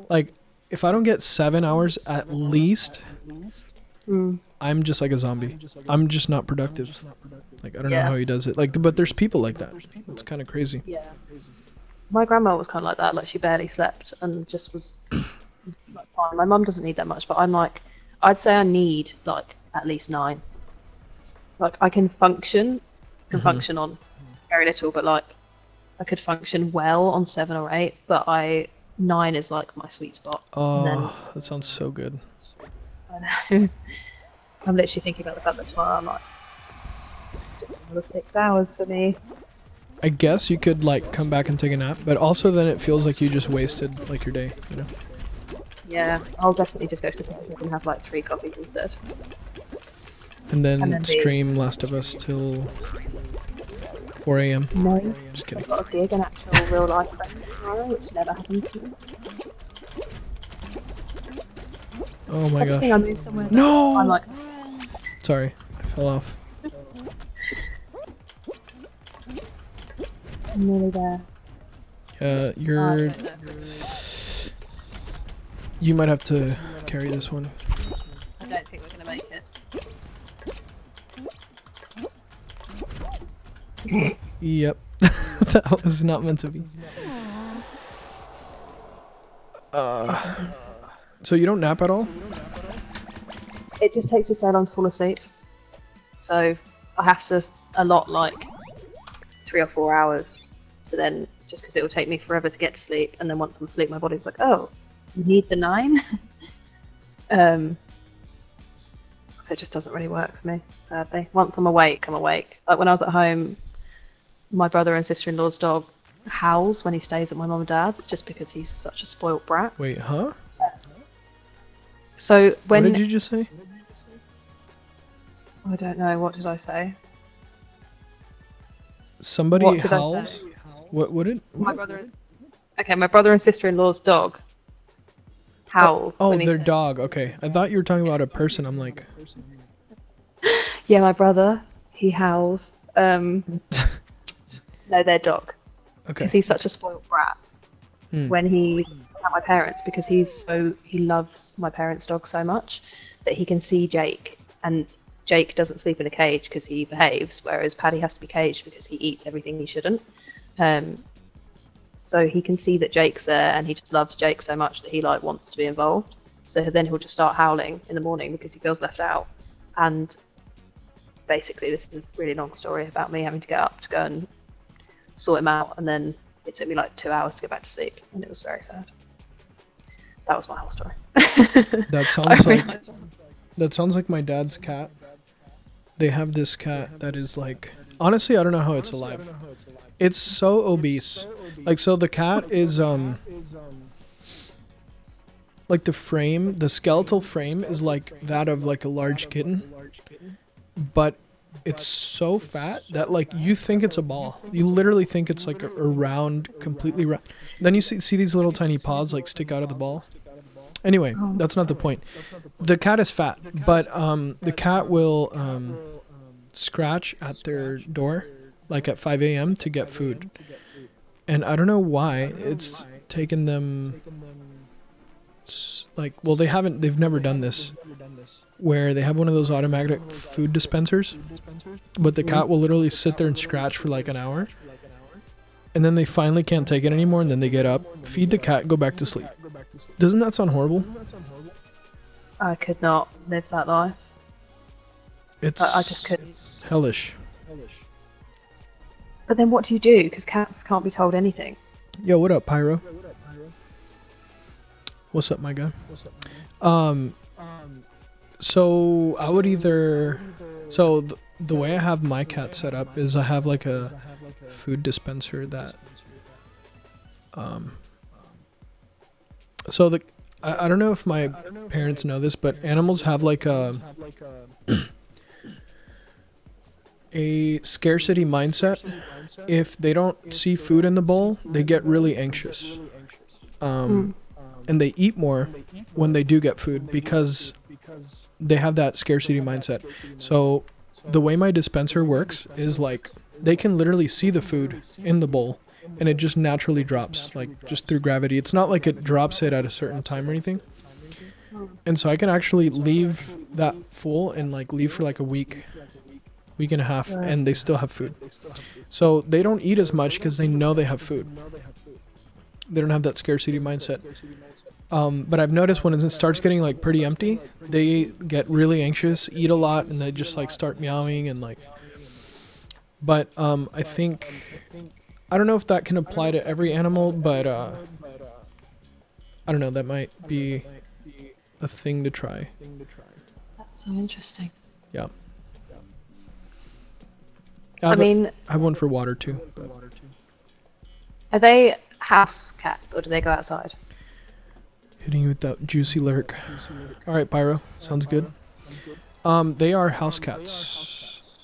like if I don't get 7 hours at least, I'm just like a zombie. I'm just not productive. Like I don't know how he does it. Like, but there's people like that. It's kind of crazy. Yeah. My grandma was kind of like that. Like she barely slept and just was like fine. My mum doesn't need that much, but I'm like, I'd say I need like at least 9. Like I can function function on very little, but like I could function well on 7 or 8. But 9 is like my sweet spot. Oh, that sounds so good. I know. I'm literally thinking about the fact that tomorrow I'm like, just another 6 hours for me. I guess you could like come back and take a nap, but also then it feels like you just wasted like your day, you know? Yeah, I'll definitely just go to the coffee shop and have like 3 coffees instead. And then stream Last of Us till 4 a.m. No, Just kidding. I've got a gig, an actual real life friend tomorrow, which never happens to me. Oh my That's the gosh. thing, I moved somewhere. No! I'm like, Sorry, I fell off. I'm nearly there. I You're... don't know. You might have to carry this one. I don't think we're gonna make it. Yep. That was not meant to be. So you don't nap at all? It just takes me so long to fall asleep. So I have to allot like 3 or 4 hours to then, just because it will take me forever to get to sleep, and then once I'm asleep my body's like, oh, you need the 9? So it just doesn't really work for me, sadly. Once I'm awake, I'm awake. Like when I was at home, my brother and sister-in-law's dog howls when he stays at my mum and dad's just because he's such a spoilt brat. Wait, huh? So when... What did you just say? I don't know, what did I say? Somebody What did I howls? say? What did... My brother... Okay, my brother and sister-in-law's dog howls. Oh, when he their stays. dog. Okay. I thought you were talking about a person. I'm like... Yeah, my brother, he howls. No, their dog. Okay. Because he's such a spoilt brat. When he's at my parents, because he loves my parents' dog so much that he can see Jake, and Jake doesn't sleep in a cage because he behaves, whereas Paddy has to be caged because he eats everything he shouldn't. So he can see that Jake's there, and he just loves Jake so much that he like wants to be involved. So then he'll just start howling in the morning because he feels left out. And basically, this is a really long story about me having to get up to go and sort him out, and then it took me like 2 hours to get back to sleep, and it was very sad. That was my whole story. That sounds like my dad's cat. They have this cat that is like, honestly, I don't know how it's alive. It's so obese. Like, so the cat is like the skeletal frame is like that of like a large kitten, but it's so fat that like you think it's a ball. You literally think it's like a round, completely round. Then you see these little tiny paws like stick out of the ball. Anyway, that's not the point. The cat is fat, but the cat will scratch at their door like at 5 a.m. to get food. And I don't know why it's taken them like, well, they've never done this, where they have one of those automatic food dispensers, but the cat will literally sit there and scratch for like an hour, and then they finally can't take it anymore, and then they get up, feed the cat, go back to sleep. Doesn't that sound horrible? I could not live that life. It's I just couldn't. hellish. But then what do you do? Because cats can't be told anything. Yo, what up, Pyro? What's up, my guy? So I would either, so the way I have my cat set up is I have like a food dispenser that, so I don't know if my parents know this, but animals have like a scarcity mindset. If they don't see food in the bowl, they get really anxious. And they eat more when they do get food because they have that scarcity mindset. So the way my dispenser works is like they can literally see the food in the bowl and it just naturally drops, like just through gravity. It's not like it drops it at a certain time or anything. And so I can actually leave that full and like leave for like a week and a half, and they still have food. So they don't eat as much because they know they have food. They don't have that scarcity mindset. But I've noticed when it starts getting like pretty empty, they get really anxious, eat a lot, and they just like start meowing and like. But I think, I don't know if that can apply to every animal, but I don't know, that might be a thing to try. That's so interesting. Yeah. I mean, I have one for water too. But. Are they house cats or do they go outside? Hitting you with that juicy lurk. All right, Pyro. Sounds good. They are house cats.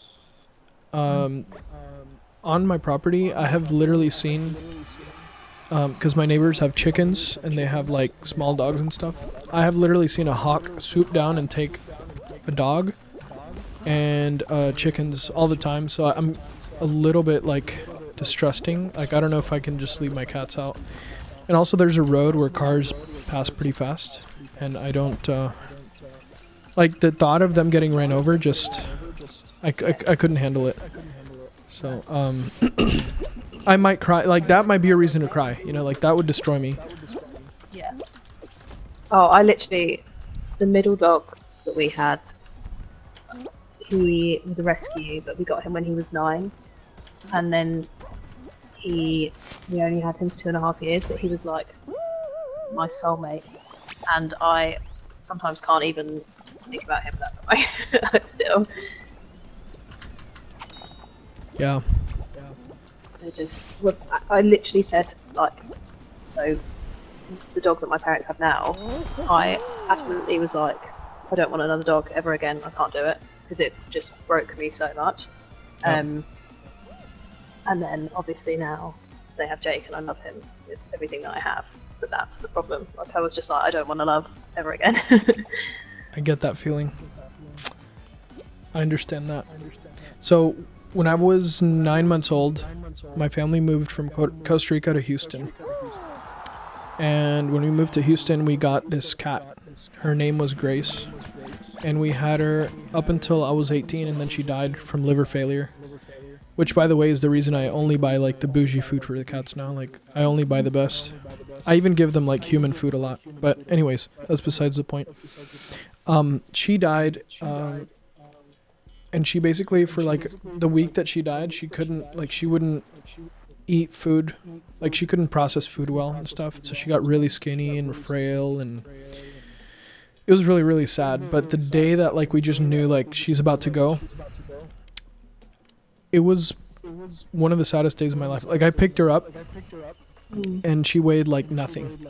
On my property, I have literally seen, because my neighbors have chickens and they have like small dogs and stuff. I have literally seen a hawk swoop down and take a dog and chickens all the time. So I'm a little bit like distrusting. Like I don't know if I can just leave my cats out. And also there's a road where cars pass pretty fast, and I don't like the thought of them getting ran over. Just I couldn't handle it. So I might cry. Like that might be a reason to cry. You know, like that would destroy me. Yeah. Oh, I literally, the middle dog that we had, he was a rescue, but we got him when he was 9, and then we only had him for 2.5 years, but he was like my soulmate, and I sometimes can't even think about him that way. Still. Yeah. I literally said, like, so the dog that my parents have now, I adamantly was like, I don't want another dog ever again, I can't do it, because it just broke me so much. And then obviously now they have Jake and I love him with everything that I have, but that's the problem. Like I was just like, I don't want to love ever again. I get that feeling. I understand that. So when I was 9 months old, my family moved from Costa Rica to Houston. And when we moved to Houston, we got this cat. Her name was Grace. And we had her up until I was 18, and then she died from liver failure. Which, by the way, is the reason I only buy like the bougie food for the cats now. Like, I only buy the best. I even give them like human food a lot. But anyways, that's besides the point. She died, and she basically, for like the week that she died, she couldn't, like, she wouldn't eat food. Like, she couldn't process food well and stuff. So she got really skinny and frail, and it was really, really sad. But the day that like we just knew like she's about to go, it was one of the saddest days of my life. Like I picked her up and she weighed like nothing.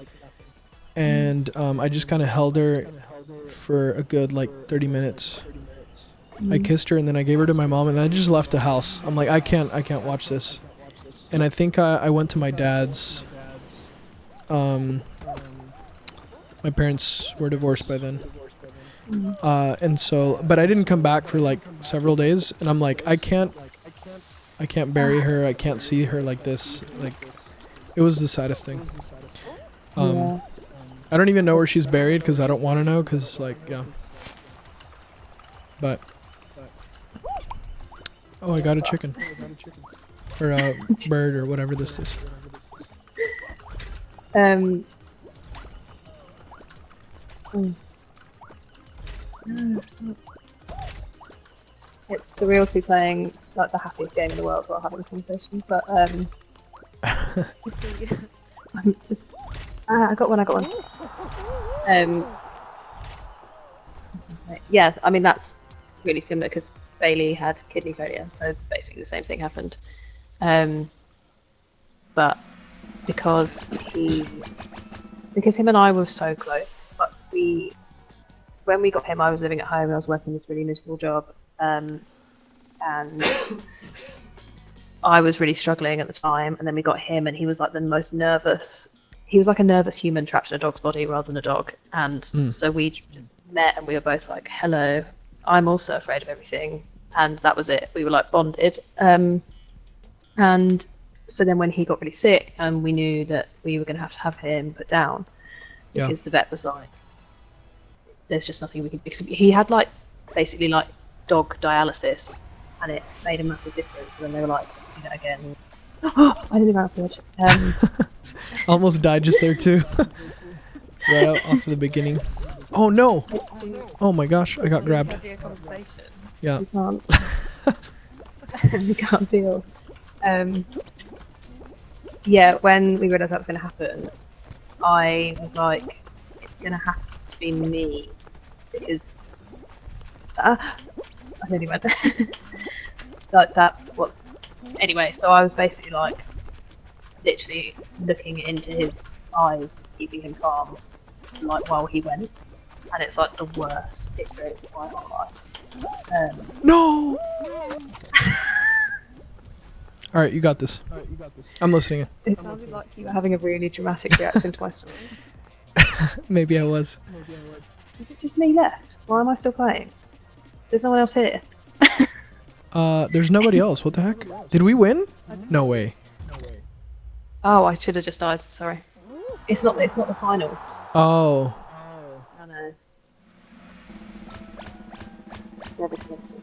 And I just kind of held her for a good like 30 minutes. I kissed her and then I gave her to my mom and I just left the house. I'm like, I can't watch this. And I think I went to my dad's. My parents were divorced by then. And so, but I didn't come back for like several days, and I'm like, I can't bury her. I can't see her like this. Like, it was the saddest thing. I don't even know where she's buried because I don't want to know because like, yeah. But, oh, I got a chicken. Or a bird or whatever this is. No, stop. It's surreal to be playing like the happiest game in the world while having this conversation. But you see, I'm just I got one. Um, yeah, I mean that's really similar because Bailey had kidney failure, so basically the same thing happened. But because him and I were so close, but when we got him, I was living at home and I was working this really miserable job, and I was really struggling at the time. And then we got him, and he was like the most nervous. He was like a nervous human trapped in a dog's body rather than a dog. And so we just met, and we were both like, "Hello, I'm also afraid of everything." And that was it. We were like bonded. And so then when he got really sick, and we knew that we were going to have him put down, because the vet was like, "There's just nothing we can." Because he had like basically like dog dialysis, and it made a massive difference. And then they were like, again. I didn't even have Almost died just there too. Right out off the beginning. Oh no! Oh my gosh, I got grabbed. Yeah. We can't. We can't deal. Yeah, when we realised that was going to happen, I was like, it's going to have to be me, because I nearly went. Like that's what's. Anyway, so I was basically like, literally looking into his eyes, keeping him calm, like while he went, and it's like the worst experience of my whole life. No! Alright, you got this. I'm listening. It sounded like you were having a really dramatic reaction to my story. Maybe I was. Is it just me left? Why am I still playing? There's no one else here. There's nobody else. What the heck? Did we win? No way. Oh, I should have just died. Sorry. It's not the final. Oh. I know. Never stinks.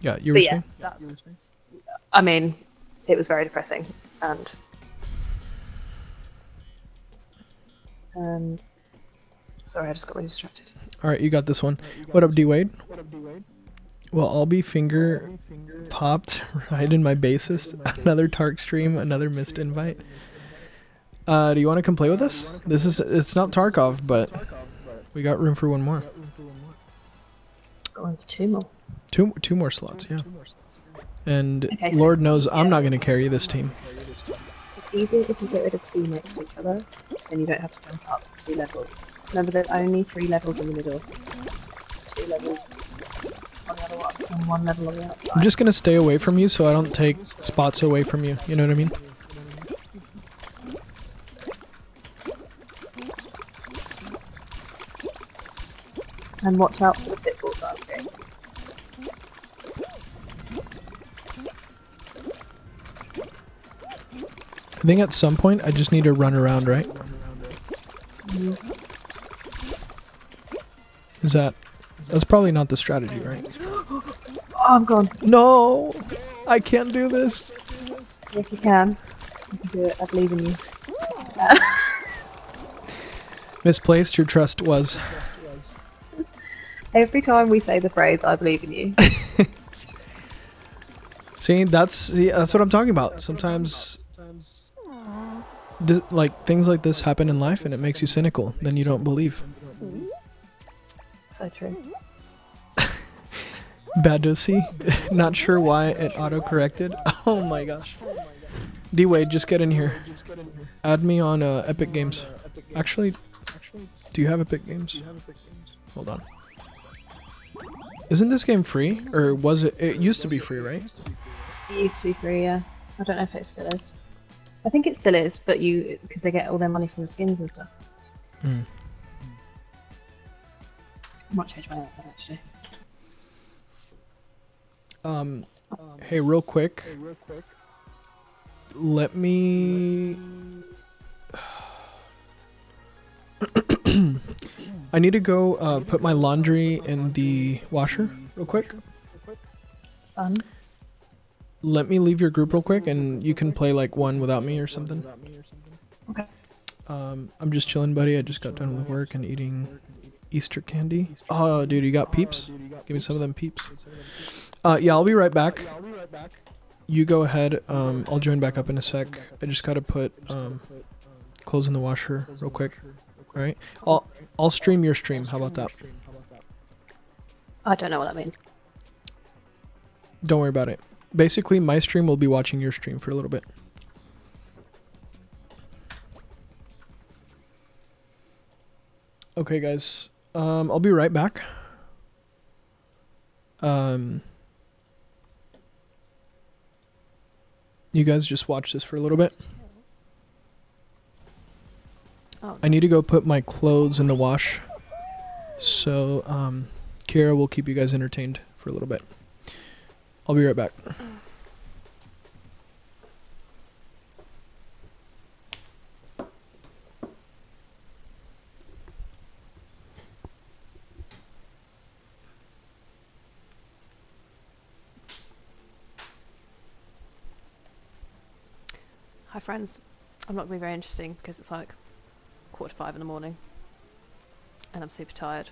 Yeah, you were saying? That's. I mean, it was very depressing, and sorry, I just got really distracted. Alright, you got this one. What up, D-Wade? Well, I'll be finger popped right in my bassist. Another Tark stream, another missed invite. Do you want to come play with us? It's not Tarkov, but we got room for one more. Got one for two more. Two more slots, yeah. And okay, so Lord knows I'm not going to carry this team. It's easier if you get rid of two next to each other, then you don't have to jump up 2 levels. Remember, there's only 3 levels in the middle. 2 levels on the other one, and 1 level on the outside. I'm just going to stay away from you so I don't take spots away from you. You know what I mean? And watch out for the pitfalls that I'm creating. I think at some point I just need to run around, right? That's probably not the strategy, right? Oh, I'm gone. No! I can't do this. Yes, you can. You can do it. I believe in you. Misplaced, your trust was. Every time we say the phrase, I believe in you. See, that's what I'm talking about. Sometimes like things like this happen in life and it makes you cynical. Then you don't believe. So true. Bad to see. Not sure why it auto-corrected. Oh my gosh. D-Wade, just get in here. Add me on Epic Games. Actually, do you have Epic Games? Hold on. Isn't this game free? Or was it? It used to be free, right? It used to be free, yeah. I don't know if it still is. I think it still is, but because they get all their money from the skins and stuff. I might change my outfit actually. Hey, real quick. Let me. I need to go put my laundry in the washer real quick. Fun. Let me leave your group real quick and you can play like one without me or something. Okay. I'm just chilling, buddy. I just got done with work and eating Easter candy. Oh, dude, you got peeps? Give me some of them peeps. Yeah, I'll be right back. You go ahead. I'll join back up in a sec. I just gotta put clothes in the washer real quick. All right. I'll stream your stream. How about that? I don't know what that means. Don't worry about it. Basically, my stream will be watching your stream for a little bit. Okay, guys. I'll be right back. You guys just watch this for a little bit. Oh. I need to go put my clothes in the wash. So, Kira will keep you guys entertained for a little bit. I'll be right back. Hi friends, I'm not going to be very interesting because it's like 4:45 in the morning and I'm super tired.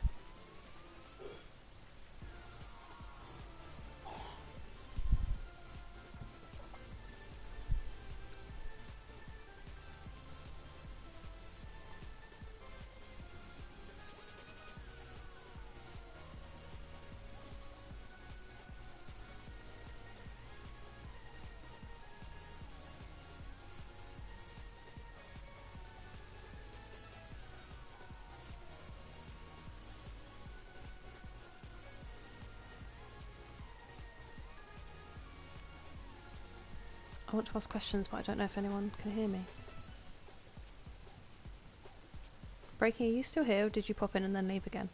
I want to ask questions, but I don't know if anyone can hear me. Breaking, are you still here, or did you pop in and then leave again?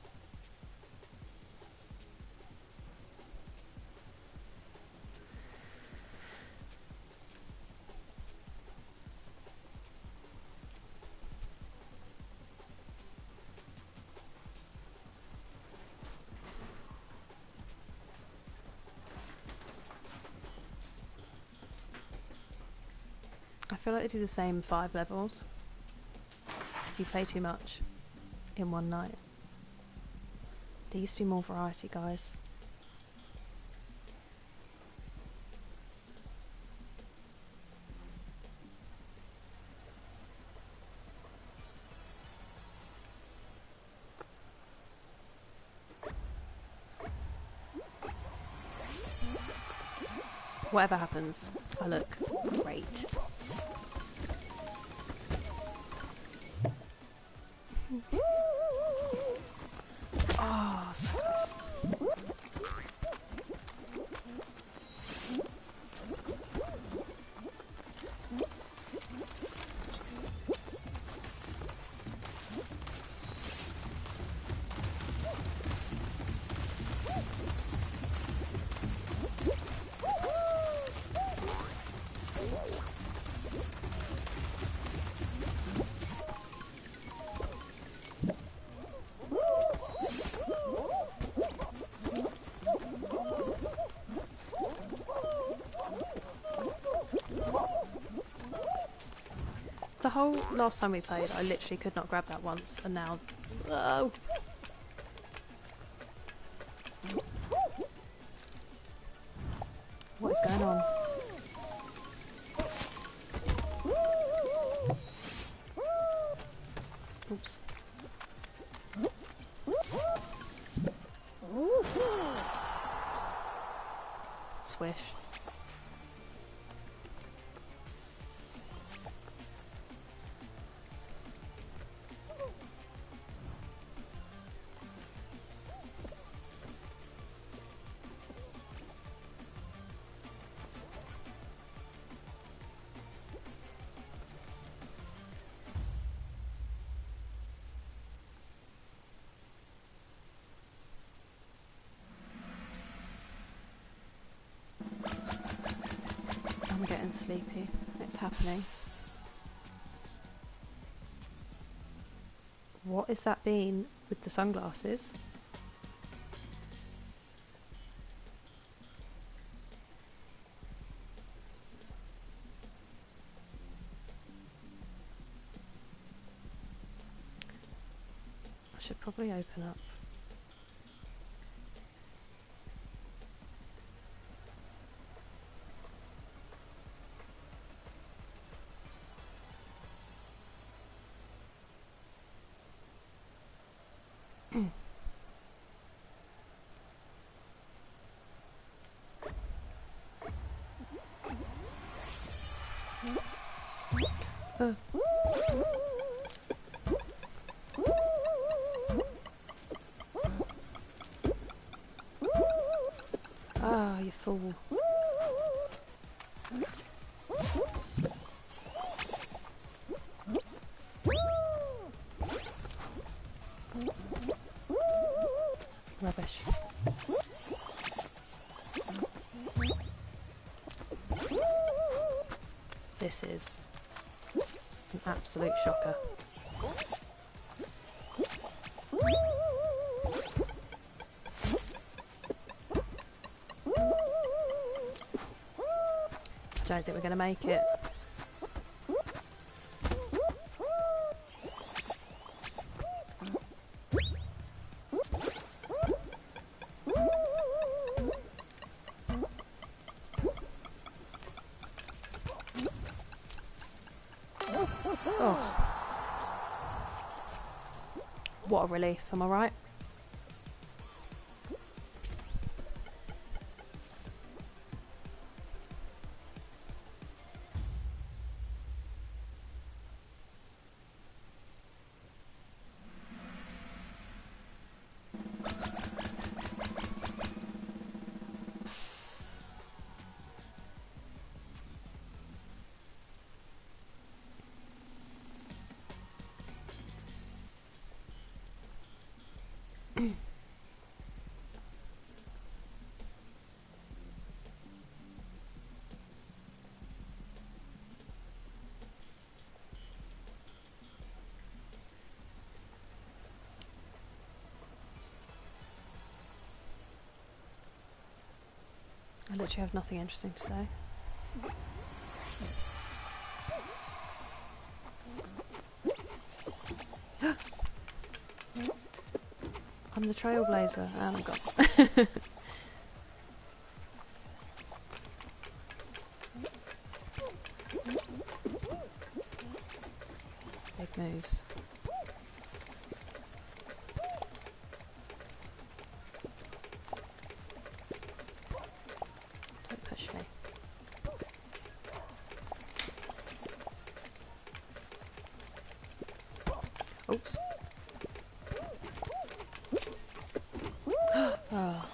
I feel like they do the same 5 levels if you play too much in one night. There used to be more variety, guys. Whatever happens, I look great. Oh, so close. The whole last time we played, I literally could not grab that once, and now... Oh! What is going on? Oops. Swish. I'm getting sleepy. It's happening. What is that bean with the sunglasses? should probably open up. Ah, you fool. Rubbish. This is an absolute shocker. I don't think we're going to make it. Oh. What a relief, am I right? I literally have nothing interesting to say. I'm the trailblazer, and I'm gone. Big moves. Don't push me. Oops. Oh.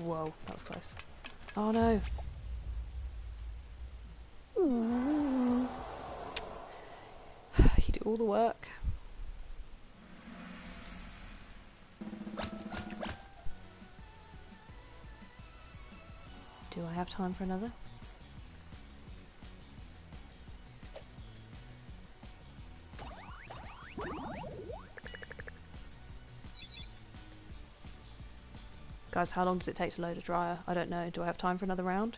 Whoa, that was close. Oh no. You do all the work. Do I have time for another? Guys, how long does it take to load a dryer? I don't know. Do I have time for another round?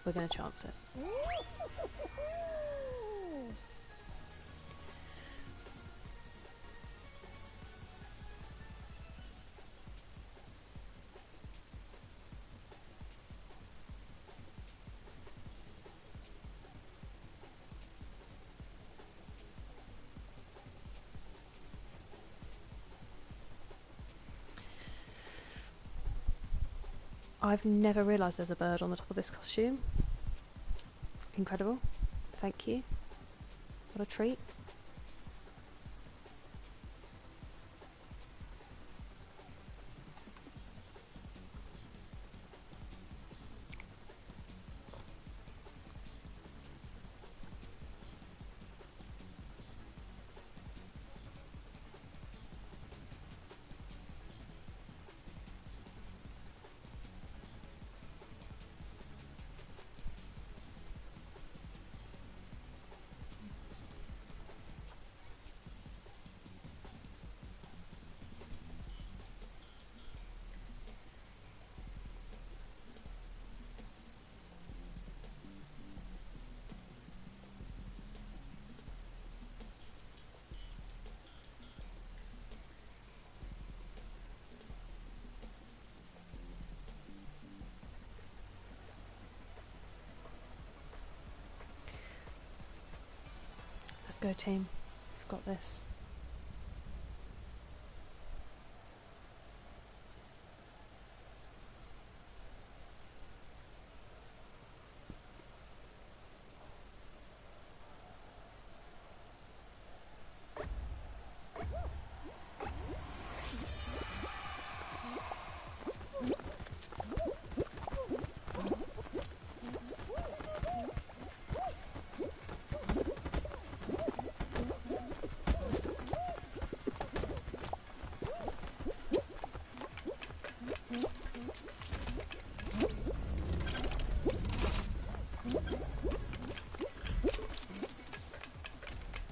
We're going to chance it. I've never realised there's a bird on the top of this costume. Incredible. Thank you. What a treat. Let's go, team. We've got this.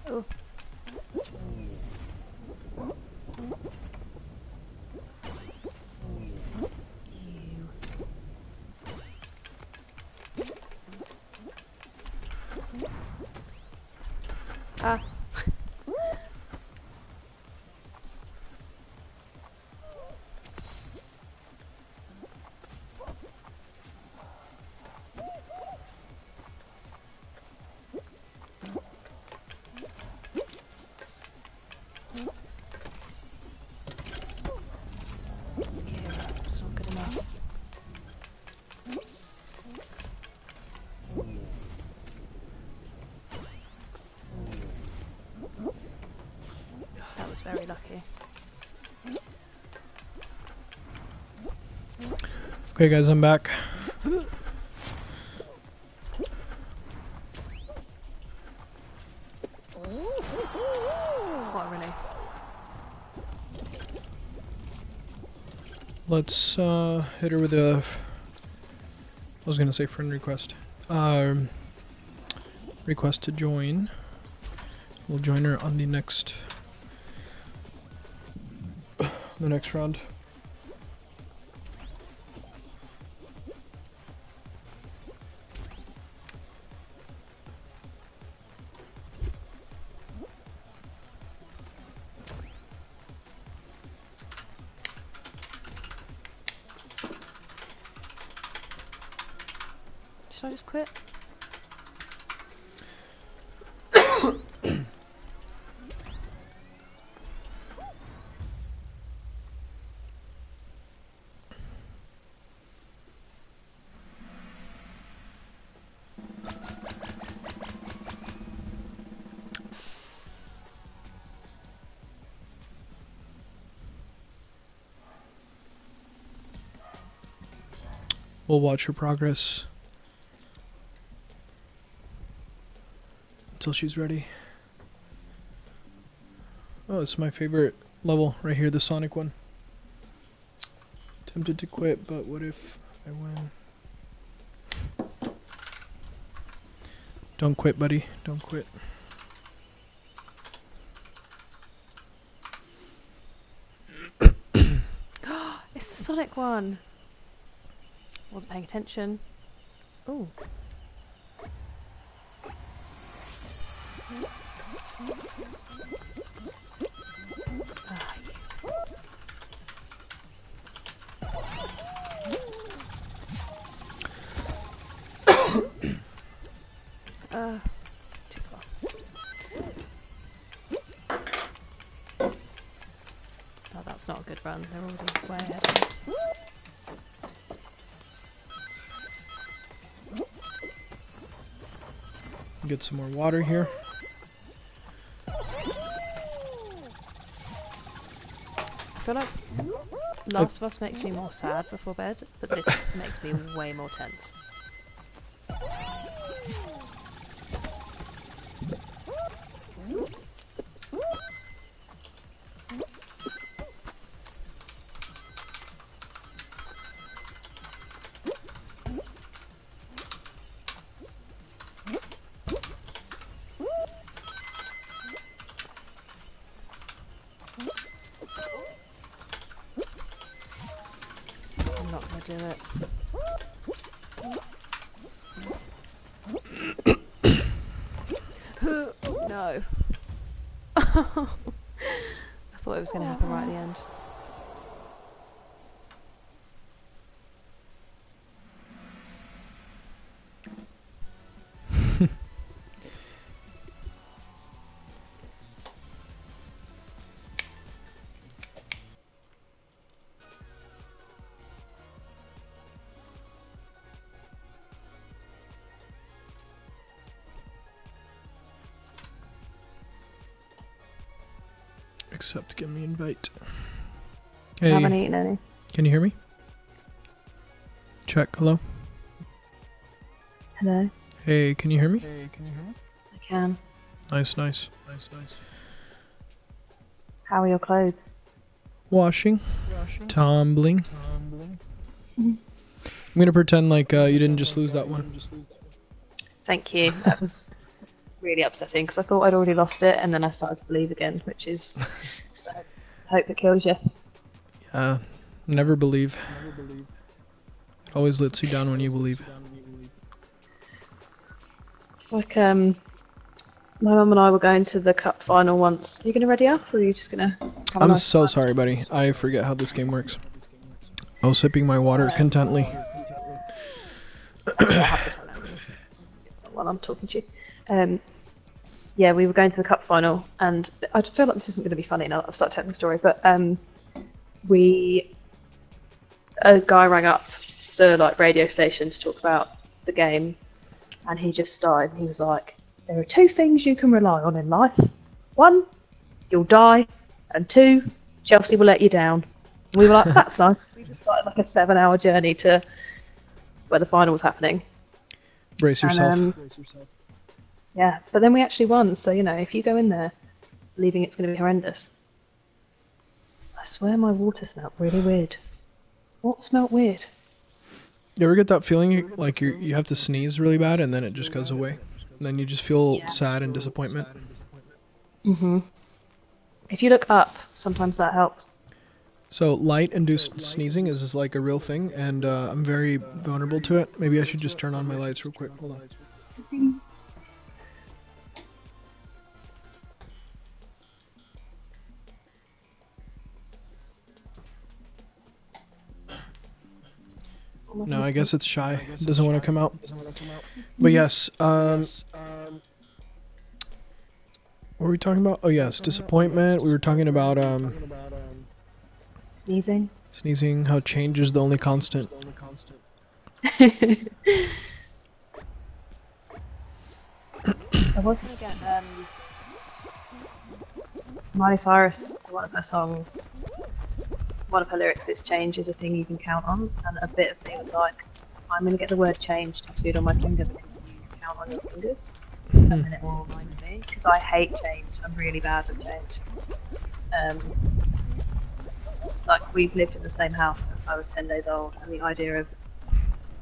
Oh. You. Ah. It's not good enough. That was very lucky. Okay, guys, I'm back. What a relief. Let's hit her with a. I was gonna say friend request. Request to join. We'll join her on the next round. Should I just quit? We'll watch her progress until she's ready. Oh, it's my favorite level right here, the Sonic one. Tempted to quit, but what if I win? Don't quit, buddy. Don't quit. It's the Sonic one. Wasn't paying attention. Ooh. Ah, too far. Oh, that's not a good run. They're already way ahead of me. Get some more water here. I feel like Last of Us makes me more sad before bed, but this makes me way more tense. I'm not gonna do it. No. I thought it was gonna happen right at the end. accept. Give me invite. I haven't Hey, eaten any. can you hear me? Check. Hello. Hello. Hey, can you hear me? I can. Nice, nice. How are your clothes? Washing. Tumbling. I'm gonna pretend like you didn't just lose that one. Thank you. That was really upsetting because I thought I'd already lost it, and then I started to believe again, which is so. I hope it kills you. Yeah. Never believe. It always lets you down when you believe. It's like my mum and I were going to the cup final once. Are you gonna ready up, or are you just gonna? Have a I'm nice so time? sorry, buddy. I forget how this game works. I was sipping my water contently. I have to find out. It's not while I'm talking to you. Yeah, we were going to the cup final, and I feel like this isn't going to be funny now that I've started telling the story, but a guy rang up the like radio station to talk about the game, and he just started. He was like, "There are two things you can rely on in life. One, you'll die, and two, Chelsea will let you down." And we were like, "That's nice." We just started like a 7-hour journey to where the final was happening. Brace yourself. And, yeah, but then we actually won. So you know, if you go in there believing it's going to be horrendous, I swear my water smelled really weird. What smelled weird? You ever get that feeling like you have to sneeze really bad and then it just goes away? And then you just feel sad and disappointment? Mm-hmm. If you look up, sometimes that helps. So light-induced sneezing is just like a real thing, and I'm very vulnerable to it. Maybe I should just turn on my lights real quick. Hold on. No, I guess it's shy. It doesn't want to come out. But yes, what were we talking about? Oh yes, disappointment. We were talking about Sneezing. sneezing, how change is the only constant. I was going to get Miley Cyrus, one of her songs, one of her lyrics is "change is a thing you can count on," and a bit of me was like, I'm going to get the word change tattooed on my finger because you count on your fingers, and then it will remind me, because I hate change. I'm really bad with change. Like, we've lived in the same house since I was 10 days old, and the idea of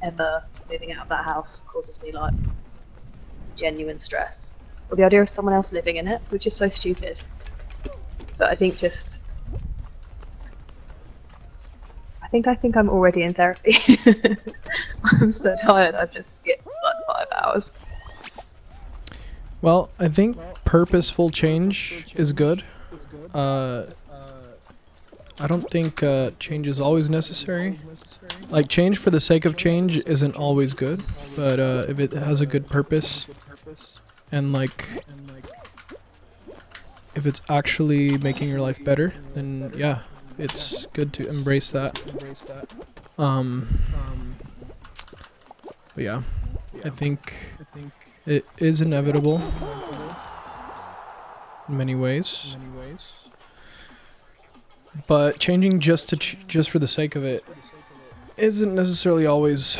ever moving out of that house causes me like genuine stress. Or the idea of someone else living in it, which is so stupid. But I think just I think I'm already in therapy. I'm so tired. I've just skipped like 5 hours. Well, I think purposeful change is good. I don't think change is always necessary. Like, change for the sake of change isn't always good, but if it has a good purpose and like if it's actually making your life better, then yeah, it's good to embrace that. But yeah, I think it is inevitable in many ways. But changing just to just for the sake of it isn't necessarily always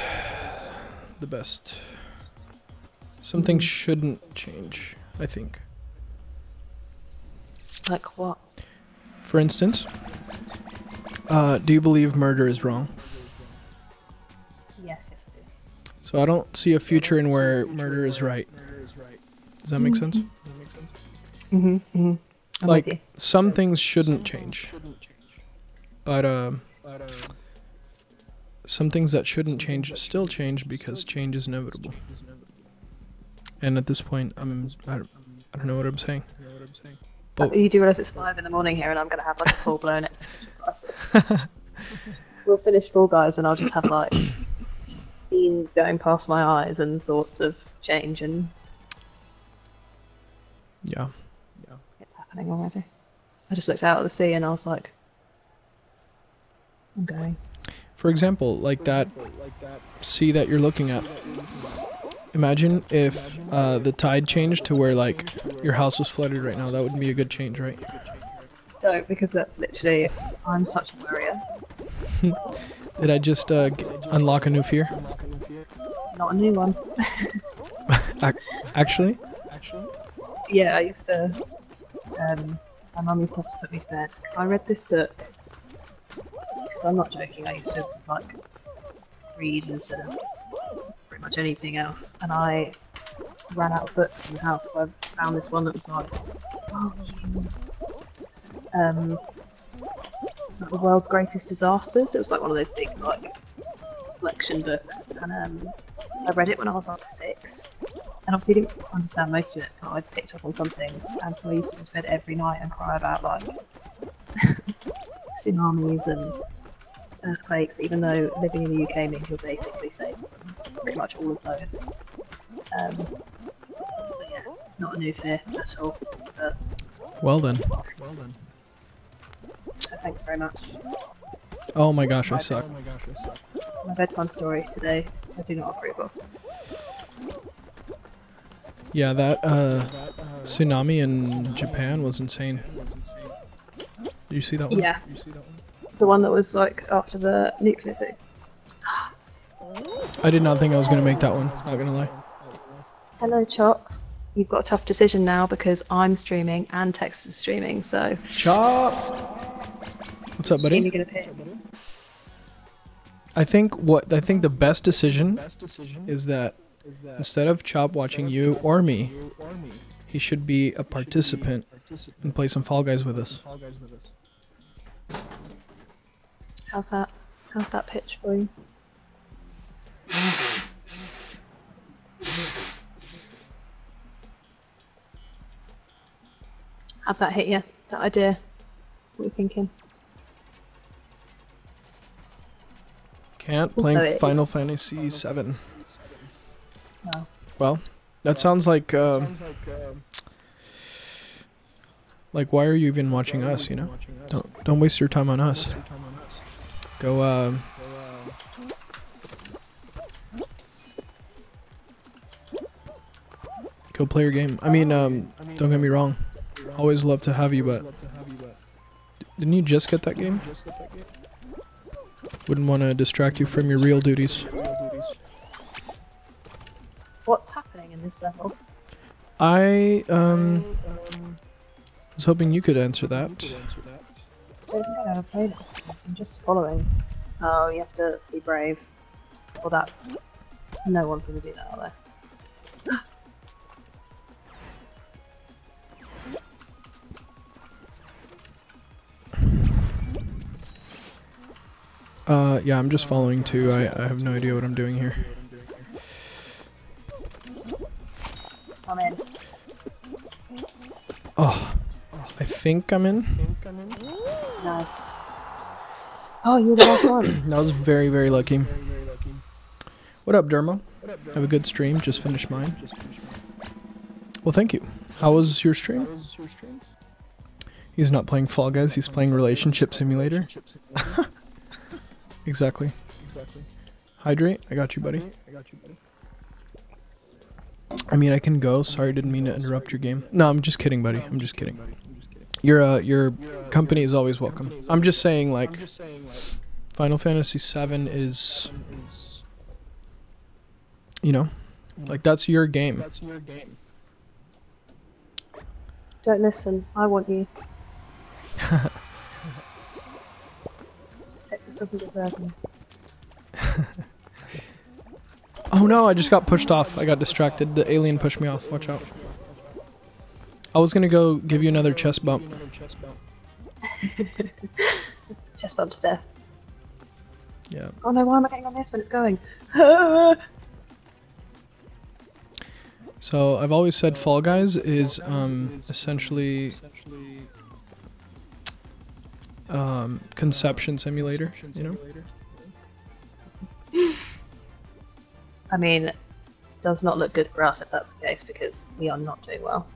the best. Some things shouldn't change, I think. Like what? For instance, do you believe murder is wrong? Yes, I do. So I don't see a future in where murder is right. Does that make sense? Mm-hmm. I'm with you. Like, some things shouldn't change. But some things that shouldn't change still change because change is inevitable. And at this point, I don't know what I'm saying. But You do realize it's 5 in the morning here, and I'm gonna have like a full-blown existential crisis. We'll finish Fall Guys, and I'll just have like scenes going past my eyes and thoughts of change, and yeah. it's happening already. I just looked out at the sea, and I was like, I'm going. For example, like that sea that you're looking at. Imagine if the tide changed to where like your house was flooded right now. That would be a good change, right? Don't, because that's literally, I'm such a warrior. Did I just unlock a new fear? Not a new one. Actually? Yeah, I used to, my mum used to have to put me to bed, because I read this book, because I'm not joking, I used to, like, read instead of pretty much anything else, and I ran out of books in the house, so I found this one that was like, like the world's greatest disasters. It was like one of those big like collection books, and I read it when I was like 6, and obviously didn't understand most of it, but I picked up on some things, and so I used to go to bed every night and cry about like tsunamis and earthquakes, even though living in the UK means you're basically safe from pretty much all of those. So yeah, not a new fear at all. So, Well done. so thanks very much. Oh my gosh, I suck. My bedtime story today, I do not approve of. Yeah, that tsunami in Japan was insane. Did you see that one? Yeah. The one that was like after the nuclear thing. I did not think I was gonna make that one. Not gonna lie. Hello, Chop. You've got a tough decision now because I'm streaming and Texas is streaming, so. Chop. What's up, Which team buddy? you gonna pick? I think the best decision is that instead of Chop watching you or me, he should be a participant and play some Fall Guys with us. How's that? How's that pitch for you? How's that hit you? That idea? What are you thinking? Can't Also, playing Final Fantasy VII. No. Well, that sounds like why are you even watching us? You know, don't waste your time on us. Go go play your game. I mean, don't get me wrong. Always love to have you, but didn't you just get that game? Wouldn't want to distract you from your real duties. What's happening in this level? I was hoping you could answer that. I don't think I've ever played it. I'm just following. Oh, you have to be brave. Well, that's... No one's gonna do that, are they? Yeah, I'm just following too. I have no idea what I'm doing here. I'm in. Oh, I think I'm in. Nice. Oh, you're the last one. That was very, very lucky. What up, Dermo? Have a good stream. Just finished mine. Well, thank you. How was your stream? He's not playing Fall Guys. He's playing Relationship Simulator. Exactly. Hydrate. I got you, buddy. I mean, I can go. Sorry, didn't mean to interrupt your game. No, I'm just kidding, buddy. I'm just kidding. Your company is always welcome. I'm just saying, like, Final Fantasy VII is, you know, like, that's your game. Don't listen. I want you. Texas doesn't deserve me. Oh no, I just got pushed off. I got distracted. The alien pushed me off. Watch out. I was gonna go give you another chest bump. Chest bump to death. Yeah. Oh no, why am I getting on this when it's going? So I've always said Fall Guys is essentially conception simulator, you know? I mean, does not look good for us if that's the case, because we are not doing well.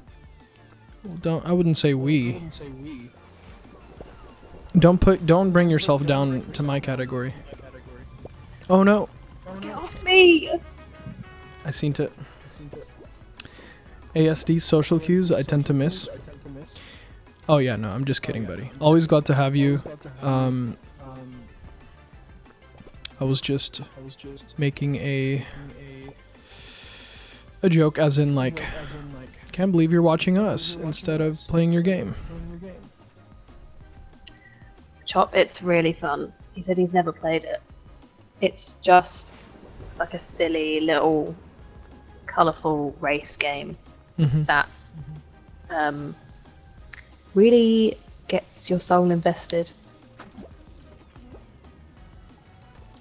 I wouldn't say we. Don't bring yourself down to my category. Oh no. Get off me! I seen it. ASD social cues I tend to miss. Oh yeah, no, I'm just kidding, buddy. Always glad to have you. I was just making a joke, as in like, can't believe you're watching us instead of playing your game. Chop, it's really fun. He said he's never played it. It's just like a silly little colourful race game that really gets your soul invested.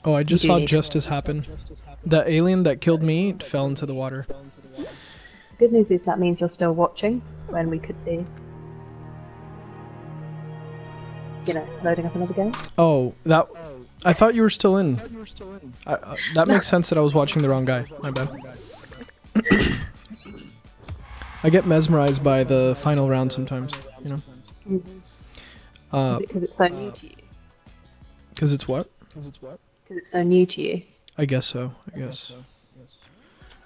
Oh, I just saw justice happen. The alien that killed me fell into the water. Good news is that means you're still watching when we could be, you know, loading up another game. Oh, that... I thought you were still in. That makes sense that I was watching the wrong guy. My bad. I get mesmerized by the final round sometimes, you know? Is it because it's so new to you? Because it's what? Because it's so new to you. I guess so, I guess.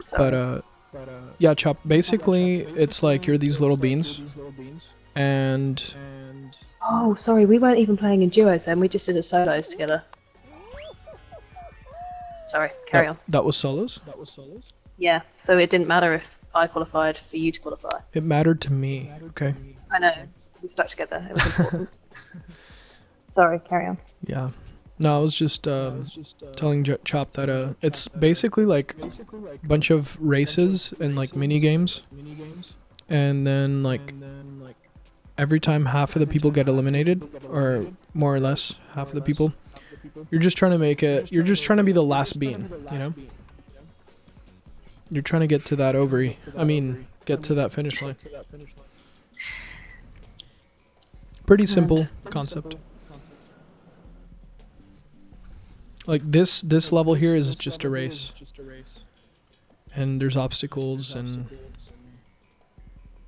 Sorry. But, yeah, Chop, basically, it's like you're these little beans, and... Oh, sorry, we weren't even playing in duos then, we just did a solos together. Sorry, carry on. That was solos? Yeah, so it didn't matter if I qualified for you to qualify. It mattered to me, okay. I know, we stuck together, it was important. Sorry, carry on. Yeah. No, I was just telling Chop that it's basically like a bunch of races and like mini games, and then like every time half of the people get eliminated, or more or less half of the people, you're just trying to make it. You're just trying to be the last bean, you know. You're trying to get to that ovary. I mean, get to that finish line. Pretty simple concept. Like this level here is just a race, and there's obstacles, and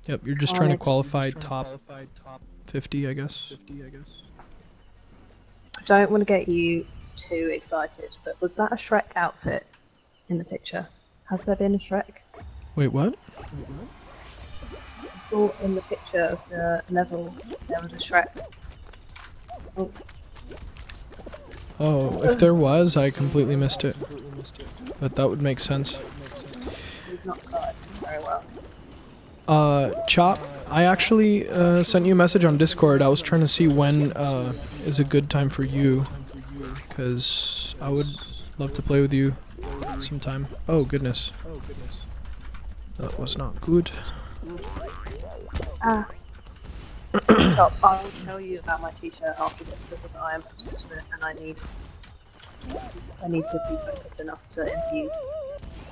yep, you're just trying to qualify top 50, I guess. I don't want to get you too excited, but was that a Shrek outfit in the picture? Has there been a Shrek? Wait, what? I thought in the picture of the level there was a Shrek. Oh. Oh, if there was, I completely missed it. But that would make sense. We've not started this very well. Chop, I actually sent you a message on Discord. I was trying to see when is a good time for you, because I would love to play with you sometime. Oh, goodness. That was not good. Ah. Stop. I will tell you about my t-shirt after this because I am obsessed with it and I need to be focused enough to infuse.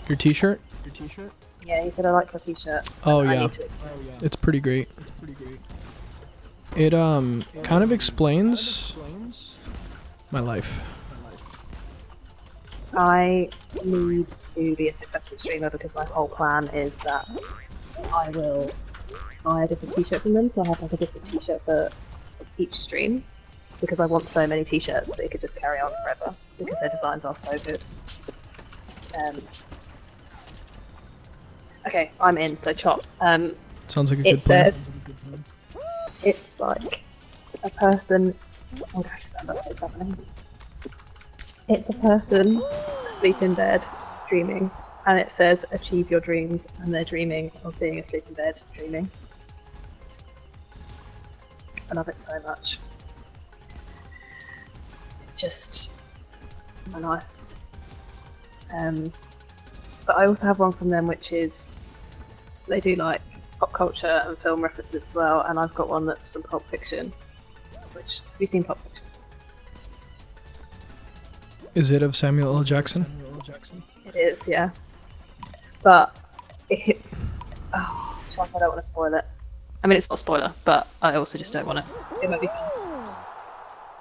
Your t-shirt? Yeah, he said I like your t-shirt. Oh yeah. It's pretty great. It kind of explains my life. I need to be a successful streamer because my whole plan is that I will buy a different t-shirt from them, so I have like a different t-shirt for each stream because I want so many t-shirts they could just carry on forever because their designs are so good. Okay, I'm in, so Chop. Sounds like a good plan. It says it's like a person. I'm going to stand up. What's happening? It's a person asleep in bed, dreaming, and it says achieve your dreams, and they're dreaming of being asleep in bed, dreaming. I love it so much. It's just my life. But I also have one from them which is, so they do like pop culture and film references as well, and I've got one that's from Pulp Fiction. Which, have you seen Pulp Fiction? Is it of Samuel L. Jackson? It is, yeah. But it's, oh, I don't want to spoil it. I mean, it's not a spoiler, but I also just don't want to. It might be fun.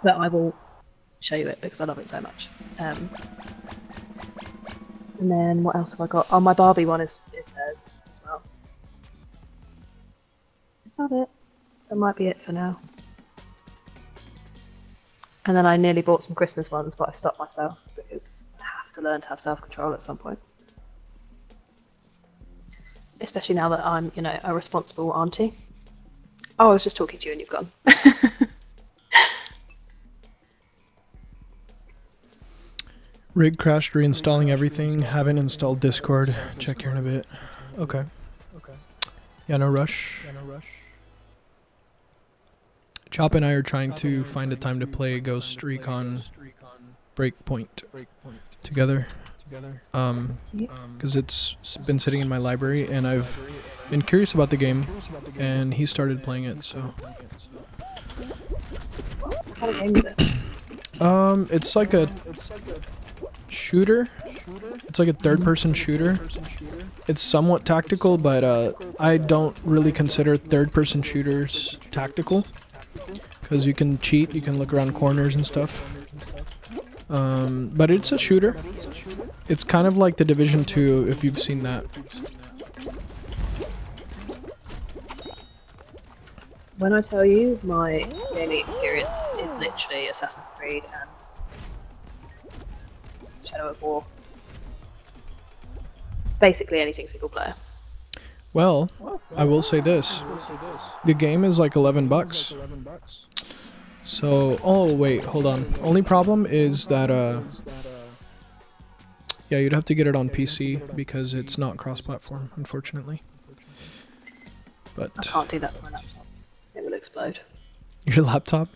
But I will show you it because I love it so much. And then what else have I got? Oh, my Barbie one is theirs as well. Is that it? That might be it for now. And then I nearly bought some Christmas ones, but I stopped myself because I have to learn to have self-control at some point. Especially now that I'm, you know, a responsible auntie. Oh, I was just talking to you and you've gone. Rig crashed, reinstalling everything. Haven't installed Discord. Check here in a bit. Okay. Yeah, no rush. Chop and I are trying to find a time to play Ghost Recon Breakpoint together. Because it's been sitting in my library and I've been curious about the game, and he started playing it, so. What kind of game is it? It's like a shooter. It's like a third-person shooter. It's somewhat tactical, but I don't really consider third-person shooters tactical, because you can cheat, you can look around corners and stuff. But it's a shooter. It's kind of like The Division 2, if you've seen that. When I tell you, my gaming experience is literally Assassin's Creed and Shadow of War. Basically anything single player. Well, I will say this. The game is like $11. So, oh wait, hold on. Only problem is that, yeah, you'd have to get it on PC because it's not cross-platform, unfortunately. But I can't do that to my laptop. It will explode. Your laptop?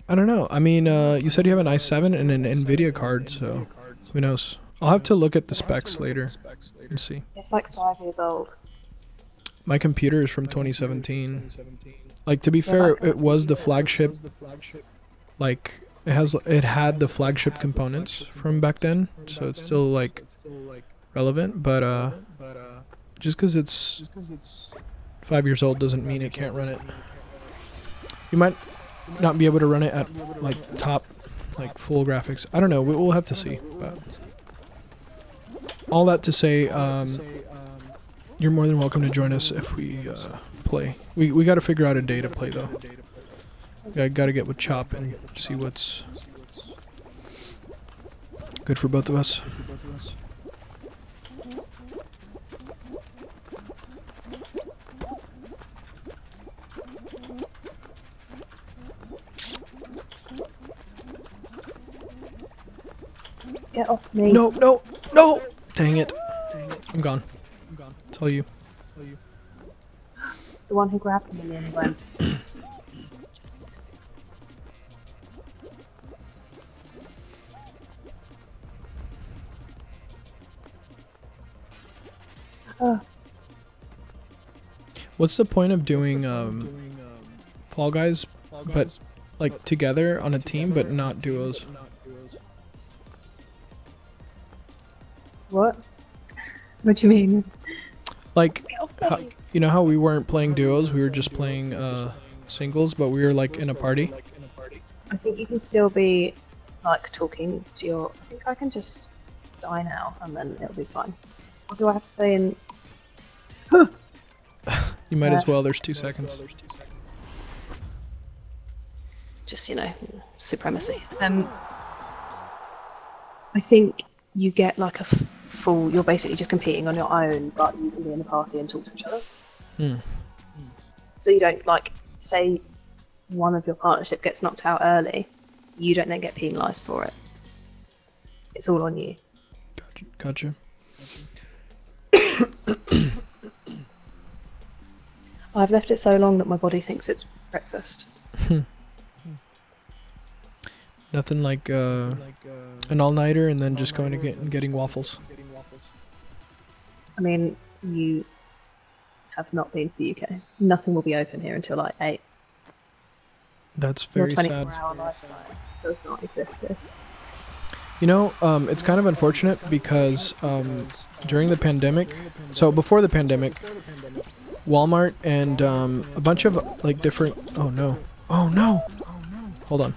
I don't know. I mean, you said you have an i7 and an NVIDIA card, so who knows? I'll have to look at the specs later and see. It's like 5 years old. My computer is from 2017. Like, to be fair, it was the flagship. Like, it had the flagship components from back then, so it's still like relevant. But just because it's 5 years old doesn't mean it can't run it. You might not be able to run it at like top, like full graphics. I don't know. We'll have to see. But all that to say, you're more than welcome to join us if we play. We got to figure out a day to play though. I got to get with Chop and see what's good for both of us. Get off me. No, no, no! Dang it. I'm gone. It's all you. The one who grabbed me and went. Justice. What's the point of doing Fall Guys, but like together on a team, but not duos? What? What do you mean? Like, you know how we weren't playing duos, we were just playing singles, but we were like in a party? I think you can still be like talking to your. I think I can just die now and then it'll be fine. Or do I have to stay in? You might as well, there's 2 seconds. Just, you know, supremacy. I think you get like a full. You're basically just competing on your own, but you can be in a party and talk to each other. So you don't like say one of your partnership gets knocked out early, you don't then get penalised for it. It's all on you. Gotcha. I've left it so long that my body thinks it's breakfast. Nothing like an all-nighter and then just going to getting waffles. I mean, you have not been to the UK. Nothing will be open here until like 8. That's very sad. 24-hour lifestyle does not exist here. You know, it's kind of unfortunate because during the pandemic, so before the pandemic, Walmart and a bunch of like different. Oh no! Oh no! Hold on.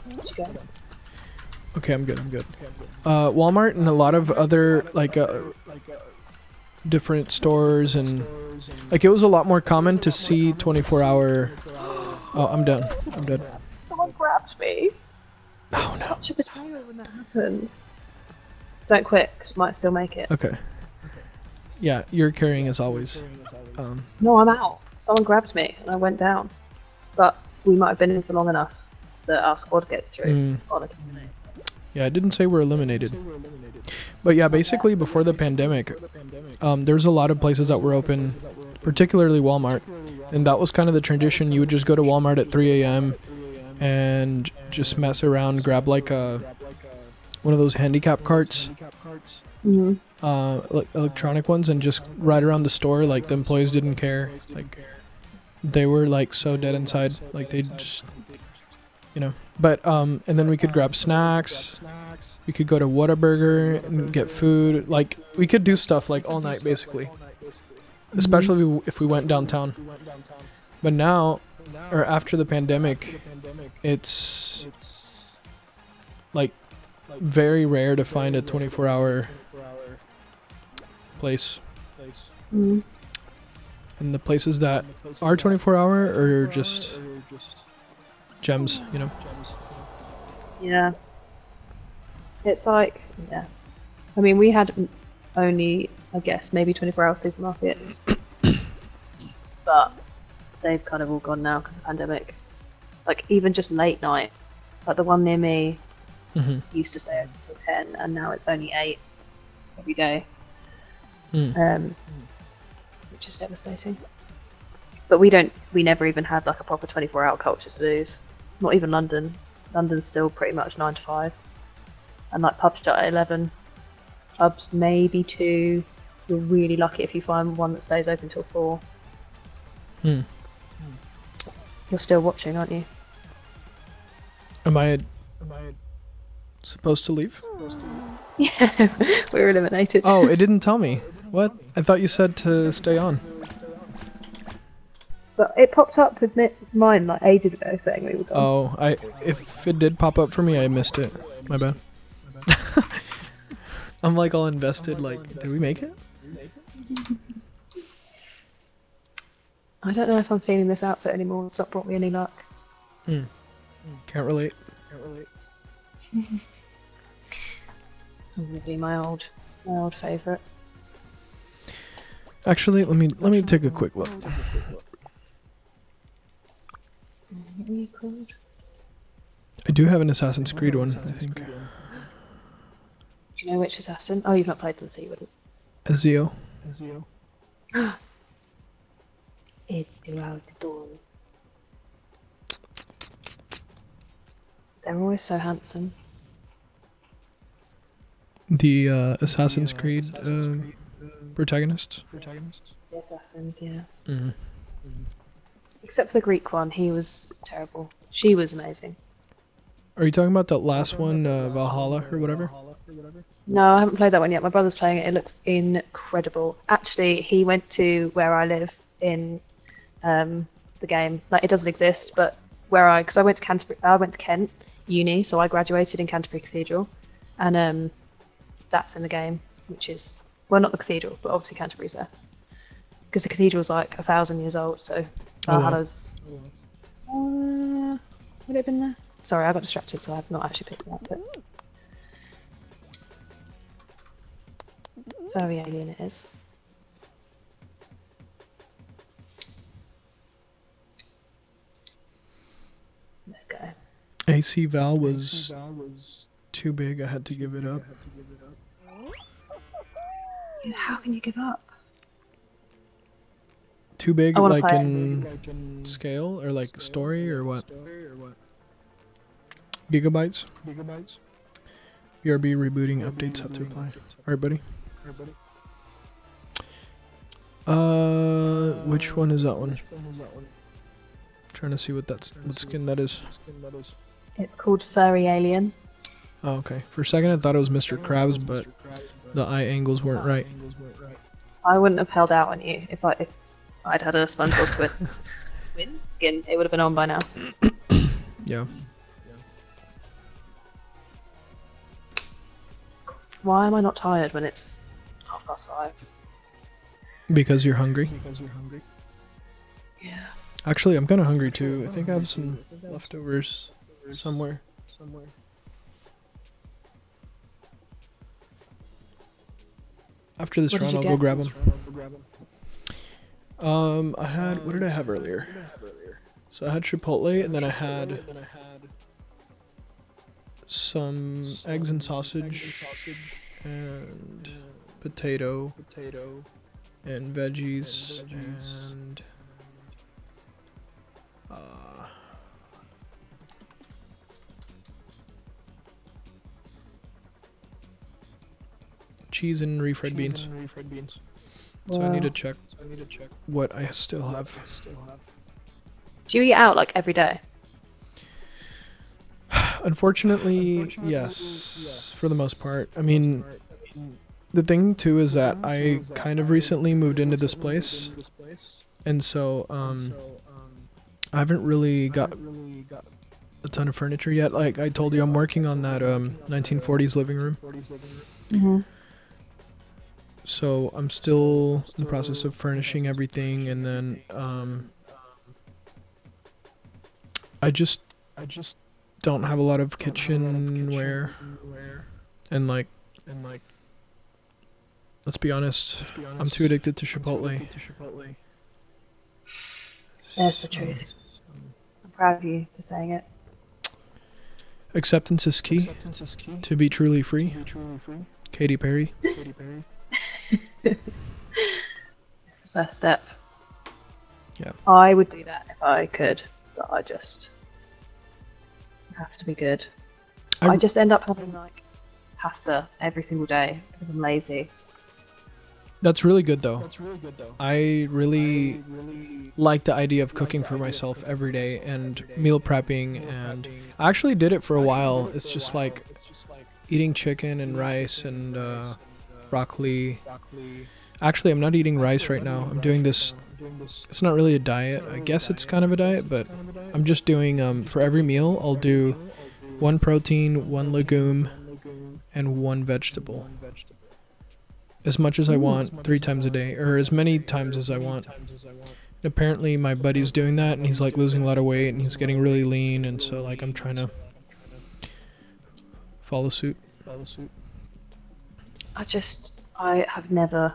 Okay, I'm good. Walmart and a lot of other like different stores and like it was a lot more common to see 24-hour. Oh, I'm done. I'm dead. Someone grabbed me. Oh no! Such a betrayal when that happens. Don't quit. 'Cause you might still make it. Okay. Yeah, you're carrying as always. No, I'm out. Someone grabbed me and I went down. But we might have been in for long enough that our squad gets through on a Q&A. Yeah, it didn't say we're eliminated. But yeah, basically before the pandemic, there's a lot of places that were open, particularly Walmart. And that was kind of the tradition. You would just go to Walmart at 3 a.m. and just mess around, grab like one of those handicap carts, electronic ones, and just ride around the store. Like the employees didn't care. Like they were like so dead inside. Like they just, you know. But and then we could grab snacks. We could go to Whataburger and get food. Like we could do stuff like all night basically. Especially if we went downtown. But now, or after the pandemic, it's like very rare to find a 24-hour place. And the places that are 24-hour are just gems, you know? Yeah. It's like, yeah. I mean, we had only, I guess, maybe 24-hour supermarkets. But they've kind of all gone now because of the pandemic. Like, even just late night. Like, the one near me used to stay open until 10, and now it's only 8 every day. Which is devastating. But we never even had, like, a proper 24-hour culture to lose. Not even London. London's still pretty much 9 to 5. And, like, pubs shut at 11. Pubs maybe 2. You're really lucky if you find one that stays open till 4. You're still watching, aren't you? Am I supposed to leave? Yeah, we were eliminated. Oh, it didn't tell me. What? I thought you said to stay on. But it popped up with mine like ages ago saying we were gone. Oh, if it did pop up for me, I missed it. My bad. I'm like all invested, like, did we make it? I don't know if I'm feeling this outfit anymore. It's not brought me any luck. Can't relate. I'm gonna be my old favourite. Actually, let me take a quick look. What are you called? I do have an Assassin's Creed one, I think. Do you know which assassin? Oh, you've not played them, so you wouldn't. Ezio. It's around the dawn. They're always so handsome. The Assassin's Creed protagonists. The assassins, yeah. Mm-hmm. Except for the Greek one, he was terrible. She was amazing. Are you talking about that last one, Valhalla or whatever? No, I haven't played that one yet. My brother's playing it. It looks incredible. Actually, he went to where I live in the game. Like, it doesn't exist, but because I went to Canterbury, I went to Kent uni, so I graduated in Canterbury Cathedral, and that's in the game, which is, well, not the cathedral, but obviously Canterbury's there, because the cathedral's like 1,000 years old. So Valhalla's. Would it have been there? Sorry, I got distracted, so I've not actually picked it up. But very alien it is. Let's go. AC Val was too big. I had to give it up. How can you give up? Too big, I wanna like play in scale or like story or what? Gigabytes? BRB rebooting updates have to apply. Alright, buddy. Which one is that one? Trying to see what skin that is. It's called Furry Alien. Oh, okay. For a second I thought it was Mr. Krabs, but the eye angles weren't right. I wouldn't have held out on you if I'd had a SpongeBob skin. It would have been on by now. Yeah. Why am I not tired when it's 5:30? Because you're hungry. Yeah. Actually, I'm kind of hungry too. I think I have some leftovers somewhere. After this What did round, you I'll go get? grab them. I had, what did I have earlier? So I had Chipotle, and then I had some eggs and sausage, and potato, and veggies, and cheese and refried beans. So I need to check what I still have. Do you eat out like every day? Unfortunately, yes, for the most part. I mean, the thing too is that I kind of recently moved into this place, and so I haven't really got a ton of furniture yet. Like I told you, I'm working on that 1940s living room. Mm-hmm. So I'm still in the process of furnishing everything, and then I just don't have a lot of kitchenware, and like let's be honest, I'm too addicted to Chipotle. There's the truth. I'm proud of you for saying it. Acceptance is key to be truly free. Katy Perry. It's the first step. Yeah. I would do that if I could, but I just have to be good. I just end up having like pasta every single day because I'm lazy. That's really good though. I really like the idea of cooking for myself every day and meal prepping, and I actually did it for a while. It's just like eating chicken and rice and broccoli. Actually, I'm not eating rice right now. I'm doing this. It's not really a diet. I guess it's kind of a diet, but I'm just doing for every meal I'll do 1 protein, 1 legume, and 1 vegetable. As much as I want, 3 times a day, or as many times as I want. And apparently my buddy's doing that, and he's like losing a lot of weight, and he's getting really lean, and so like I'm trying to follow suit. I have never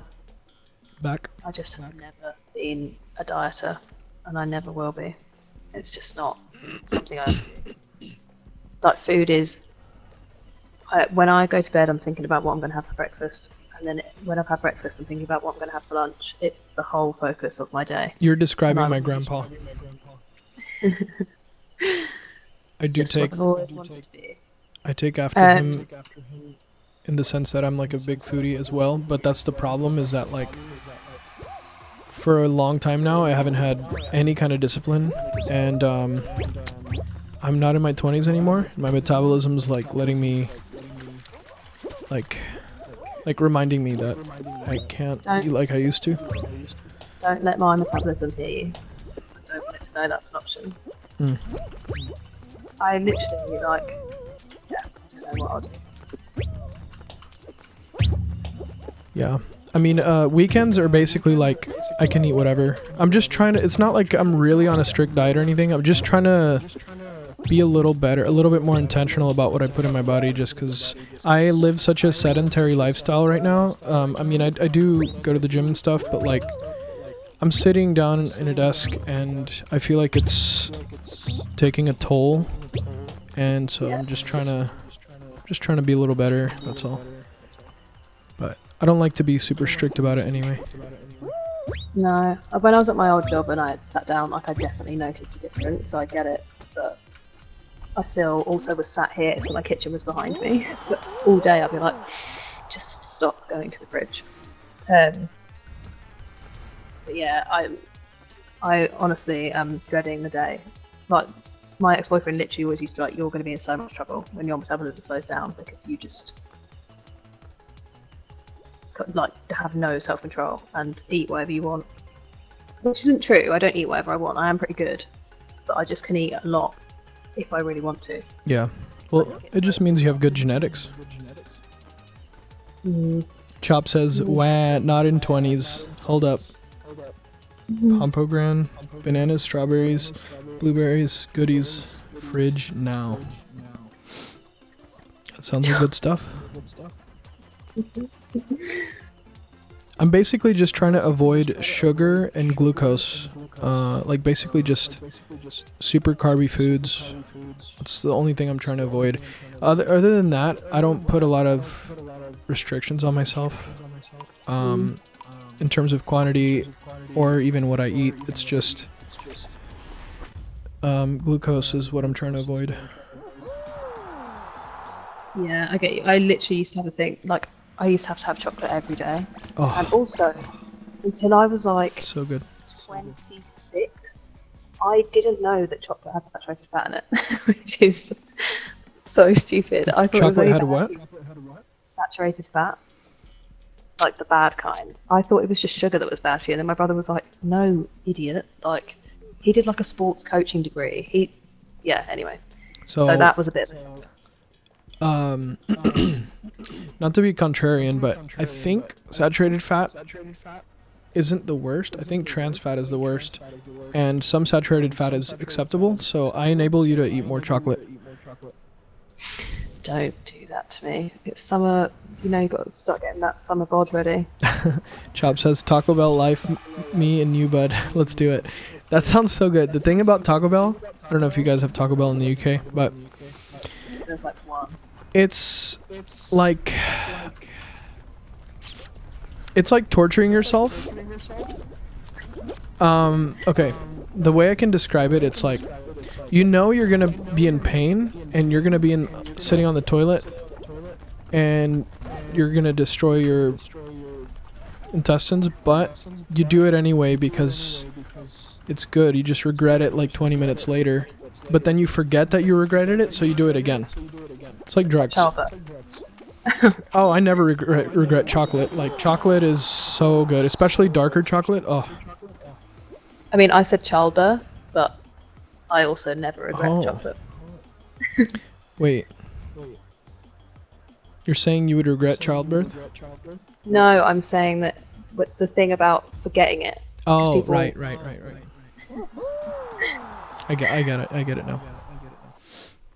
Back. I just have never been a dieter, and I never will be. It's just not something I do. Like food is. When I go to bed, I'm thinking about what I'm going to have for breakfast, and then when I've had breakfast, I'm thinking about what I'm going to have for lunch. It's the whole focus of my day. You're describing my grandpa. I do take. I've always wanted to be. I take after him in the sense that I'm like a big foodie as well, but that's the problem, is that like for a long time now I haven't had any kind of discipline, and I'm not in my 20s anymore. My metabolism's like letting me like reminding me that I can't eat like I used to. Don't let my metabolism hear you. I don't want it to know that's an option. I literally like, yeah, I don't know what I'll do. Yeah. I mean, weekends are basically like, I can eat whatever. I'm just trying to, it's not like I'm really on a strict diet or anything. I'm just trying to be a little better, a little bit more intentional about what I put in my body, just because I live such a sedentary lifestyle right now. I mean, I do go to the gym and stuff, but like, I'm sitting down in a desk and I feel like it's taking a toll. And so I'm just trying to be a little better, that's all. But I don't like to be super strict about it anyway. No, when I was at my old job and I had sat down, like I definitely noticed a difference, so I get it. But I still also was sat here, so my kitchen was behind me. So all day I'd be like, just stop going to the fridge. But yeah, I honestly am dreading the day. Like my ex-boyfriend literally always used to be like, you're going to be in so much trouble when your metabolism slows down because you just like have no self-control and eat whatever you want, which isn't true. I don't eat whatever I want. I am pretty good, but I just can eat a lot if I really want to. Yeah, well, it just means you have good genetics. Chop says, wah, not in 20s. Hold up. Pomegranate, bananas, strawberries, blueberries, goodies, fridge now. That sounds like good stuff. I'm basically just trying to avoid sugar and glucose. Like basically just super carby foods. It's the only thing I'm trying to avoid. Other than that, I don't put a lot of restrictions on myself. In terms of quantity or even what I eat, it's just glucose is what I'm trying to avoid. Yeah, I get you. I literally used to have a thing, like, I used to have chocolate every day. Oh, And also, until I was like so good. 26, I didn't know that chocolate had saturated fat in it, which is so stupid. I thought Chocolate it had was what? saturated fat, like the bad kind. I thought it was just sugar that was bad for you. And then my brother was like, "No, idiot!" Like, he did like a sports coaching degree. Yeah. Anyway, so that was a bit of a not to be contrarian, but I think saturated fat isn't the worst. I think trans fat is the worst, and some saturated fat is acceptable. So I enable you to eat more chocolate. Don't do that to me. It's summer. You know, you got to start getting that summer bod ready. Chop says Taco Bell life, me and you, bud. Let's do it. That sounds so good. The thing about Taco Bell, I don't know if you guys have Taco Bell in the UK, but There's like one. it's like torturing yourself. Okay, the way I can describe it, it's like, you know, you're gonna be in pain and you're gonna be sitting on the toilet and you're gonna destroy your intestines, but you do it anyway because it's good. You just regret it like 20 minutes later, but then you forget that you regretted it, so you do it again. It's like drugs. Oh, I never regret chocolate. Like, chocolate is so good, especially darker chocolate. Oh. I mean, I said childbirth, but I also never regret chocolate. Wait. You're saying you would regret childbirth? No, I'm saying that the thing about forgetting it. Oh, right. I get it now.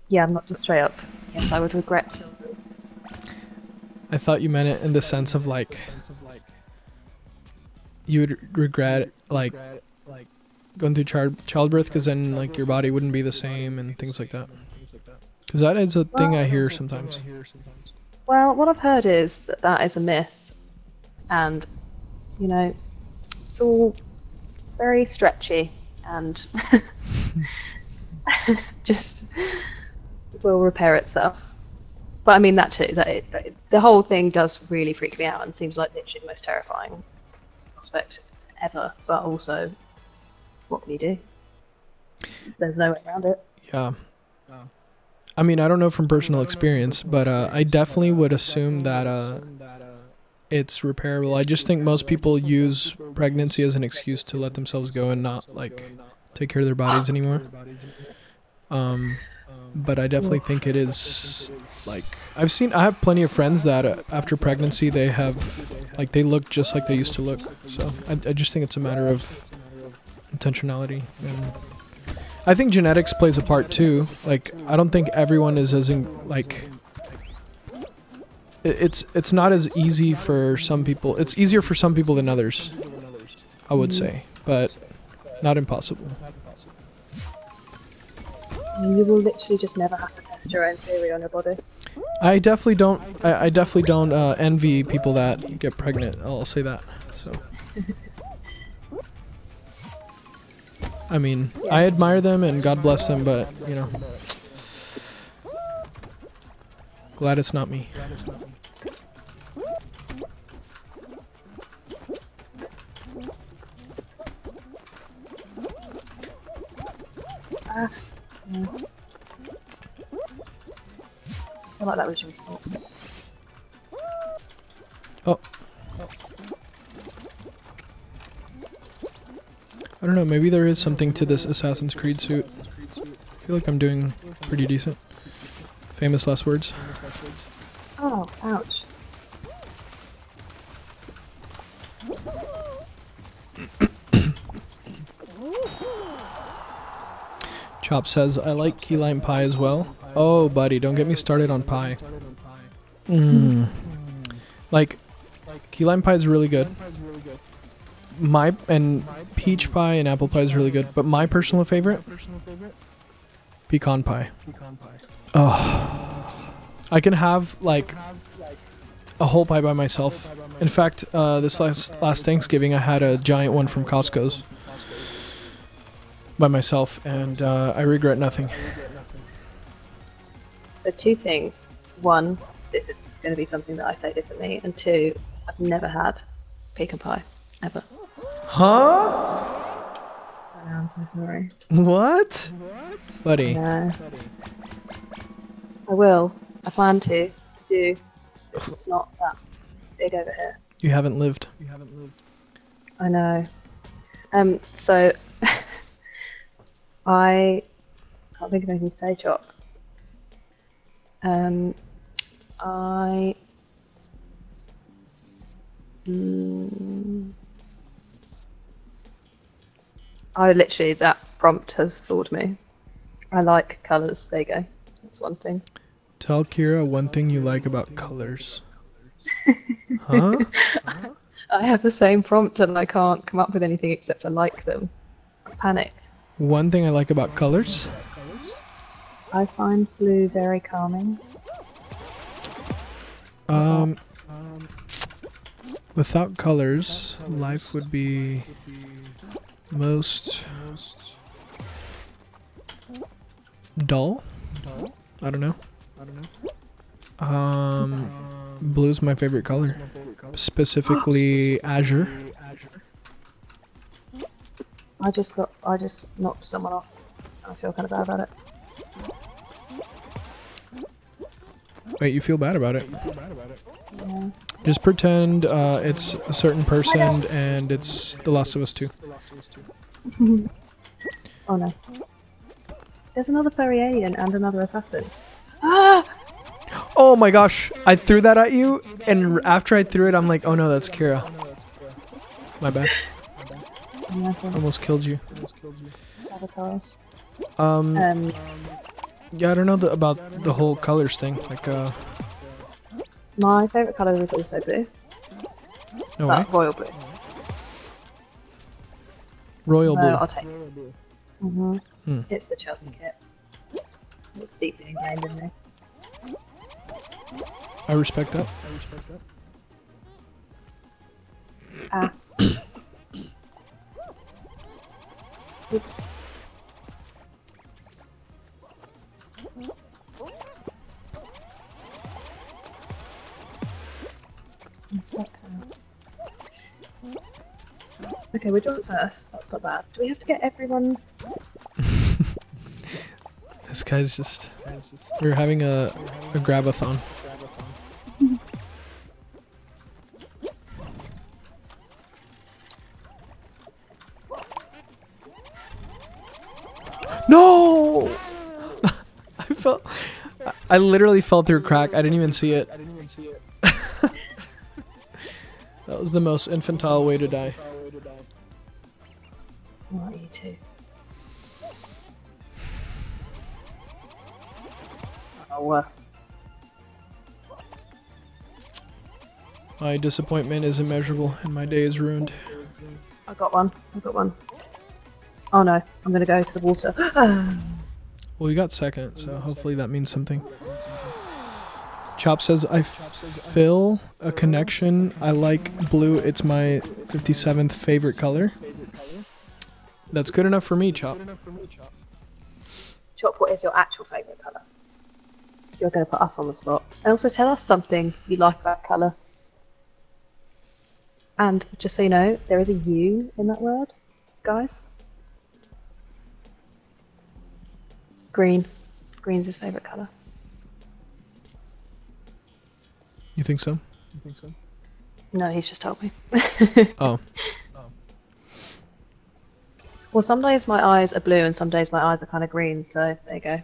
Yeah, I'm not just straight up. Yes, I would regret children. I thought you meant it in the sense of like, you would regret like going through childbirth, because then like your body wouldn't be the same and things like that. Because that is a thing I hear sometimes. Well, what I've heard is that is a myth, and you know, it's very stretchy and just will repair itself. But I mean that too. The whole thing does really freak me out and seems like literally the most terrifying prospect ever. But also, what can you do? There's no way around it. Yeah. I mean, I don't know from personal experience, but I definitely would assume that it's repairable. I just think most people use pregnancy as an excuse to let themselves go and not like take care of their bodies anymore. But I definitely think it is, like, I have plenty of friends that after pregnancy they look just like they used to look. So I just think it's a matter of intentionality. And I think genetics plays a part too. Like, I don't think everyone is it's not as easy for some people. It's easier for some people than others, I would say, but not impossible. You will literally just never have to test your own theory on your body. I definitely don't. I definitely don't envy people that get pregnant. I'll say that. So, I mean, I admire them and God bless them, but you know, glad it's not me. Yeah. I like that was your fault. Oh. I don't know, maybe there is something to this Assassin's Creed suit. I feel like I'm doing pretty decent. Famous last words. Oh, ouch. Chop says, I like key lime pie as well. Oh, buddy, don't get me started on pie. Like, Key lime pie is really good. And peach pie and apple pie is really good. But my personal favorite, pecan pie. Oh, I can have like a whole pie by myself. In fact, this last Thanksgiving, I had a giant one from Costco's by myself, and I regret nothing. So 2 things. 1, this is going to be something that I say differently, and 2, I've never had pecan pie ever. Huh? I know, I'm so sorry. What? Buddy. No. I will. I plan to do. It's just not that big over here. You haven't lived. I know. So I can't think of anything to say, Chop. I literally, that prompt has floored me. I like colours. There you go. That's one thing. Tell Kira one thing you like about colors. Huh? I have the same prompt and I can't come up with anything except I like them. I'm panicked. One thing I like about colors? I find blue very calming. Without colors, life would be most dull. I don't know. Blue's my favorite color, specifically azure. I just knocked someone off. I feel kind of bad about it. Wait, you feel bad about it? Yeah. Just pretend it's a certain person and it's The Last of Us 2. Oh no. There's another furry alien and another assassin. Ah! Oh my gosh, I threw that at you, and after I threw it, I'm like, oh no, that's Kira. My bad. Almost killed you. Sabotage. Yeah, I don't know about the whole colors thing. Like, my favourite colour is also blue. No way. Royal blue. Royal blue. I'll take it. It's the Chelsea kit. It's deeply ingrained in me. I respect that. Ah. Oops. Okay, we're doing first. That's not bad. Do we have to get everyone? This guy's just... We're having a grab-a-thon. No! I literally fell through a crack. I didn't even see it. That was the most infantile way to die. What are you two? Oh, My disappointment is immeasurable and my day is ruined. I got one. Oh no, I'm gonna go to the water. Well, you got second, so hopefully that means something. Chop says, I feel a connection. I like blue. It's my 57th favorite color. That's good enough for me, Chop. Chop, what is your actual favourite colour? You're going to put us on the spot. And also tell us something you like about colour. And just so you know, there is a U in that word, guys. Green. Green's his favourite colour. You think so? No, he's just told me. Oh. Well, some days my eyes are blue and some days my eyes are kind of green, so there you go.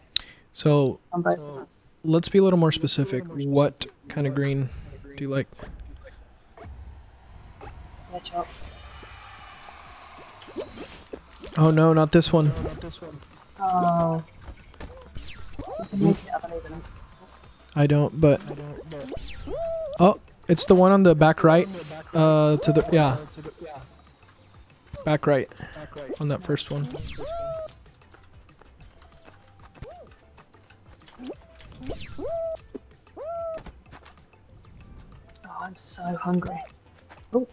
So, On both of us. let's be a little more specific. What kind of green do you like? Yeah, Chop. Oh no, not this one. Oh. You can make it, I believe in us. I don't, but... Oh, It's the one on the back right. To the yeah. Back right. On that first one. Oh, I'm so hungry. Oh.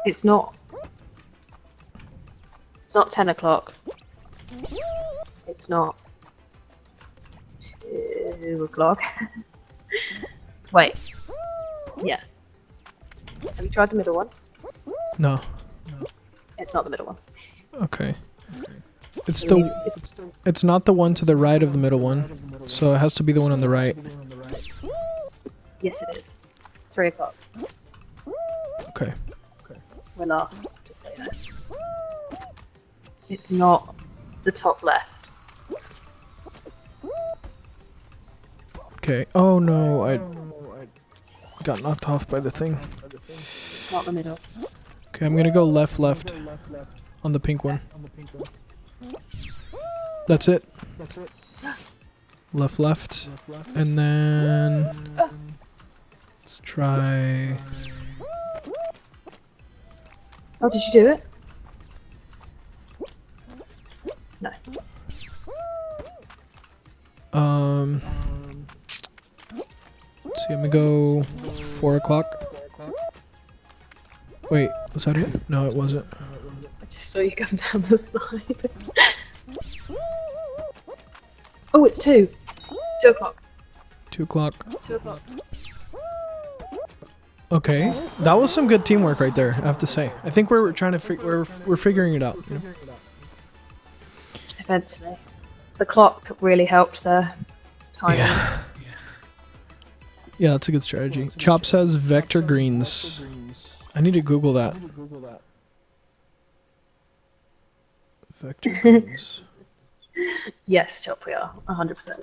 It's not 10 o'clock. It's not 2 o'clock. Wait. Yeah. Have you tried the middle one? No. It's not the middle one. Okay. It's not the one to the right of the middle one. So it has to be the one on the right. Yes, it is. 3 o'clock. Okay. We're last, just so you know. It's not the top left. Okay. Oh no, I got knocked off by the thing. It's not the middle. Okay, I'm gonna go left on the pink one. That's it. Left, and then let's try. Oh, did you do it? No. Let's see, I'm gonna go 4 o'clock. Wait, was that it? No, it wasn't. I just saw you come down the side. Oh, it's 2. 2 o'clock. 2 o'clock. 2 o'clock. Okay, that was some good teamwork right there, I have to say. I think we're trying to we're figuring it out. You know? Eventually. The clock really helped the timing. Yeah. Yeah, that's a good strategy. Chop says vector greens. I need to Google that. Vector greens. Yes, Chop, we are. 100%.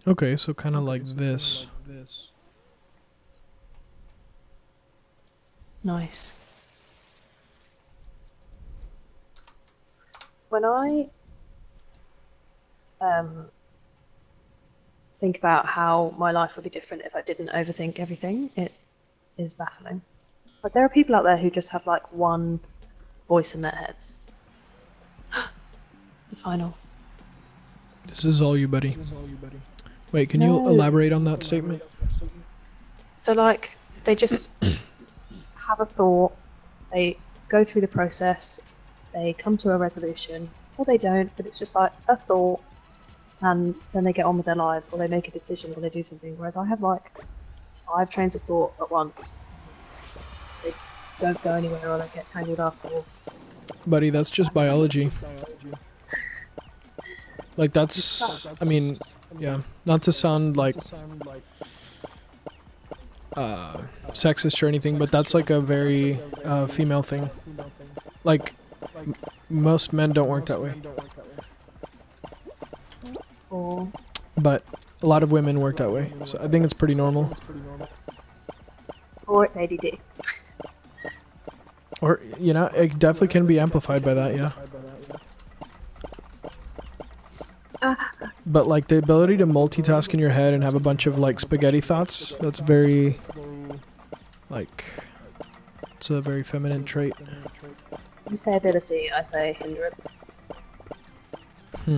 Okay, so kind of like this. Nice. When I think about how my life would be different if I didn't overthink everything, it is baffling. But there are people out there who just have like one voice in their heads. The final. This is all you, buddy. Wait, can you elaborate on that statement? So like, they just have a thought, they go through the process, they come to a resolution, or they don't, but it's just like a thought, and then they get on with their lives, or they make a decision, or they do something, whereas I have like 5 trains of thought at once. They don't go anywhere, or they get tangled up, or... Buddy, that's just biology. Like that's, I mean, yeah, not to sound like sexist or anything, but that's like a very female thing. Like most men don't work that way, but a lot of women work that way, so I think it's pretty normal. Or it's ADD. Or, you know, it definitely can be amplified by that, yeah. But like the ability to multitask in your head and have a bunch of like spaghetti thoughts, that's very, like, it's a very feminine trait. You say ability, I say hindrance.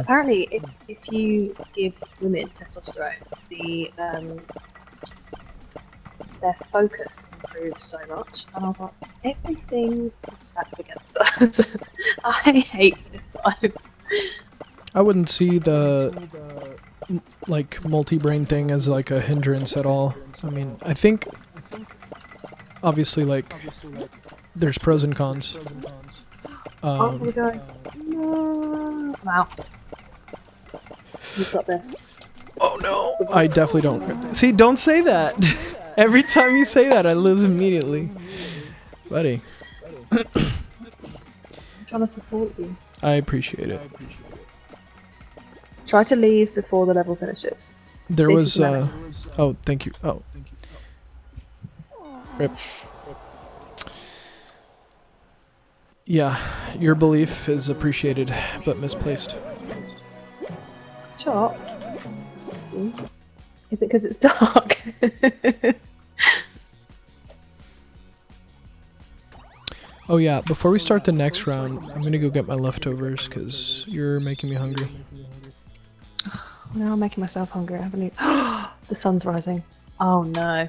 Apparently, if you give women testosterone, their focus improves so much. And I was like, everything is stacked against us. I hate this life. I wouldn't see the like multi-brain thing as like a hindrance at all. I mean, I think obviously like there's pros and cons. Oh my god. No. I'm out. You've got this. Oh no! I definitely don't. See, don't say that. Every time you say that, I lose immediately. Buddy. I'm trying to support you. I appreciate it. Try to leave before the level finishes. There was, oh, thank you. Oh. Rip. Yeah, Your belief is appreciated, but misplaced. Chop. Is it because it's dark? Oh yeah, before we start the next round, I'm gonna go get my leftovers because you're making me hungry. Now I'm making myself hungry. I haven't eaten. The sun's rising. Oh no.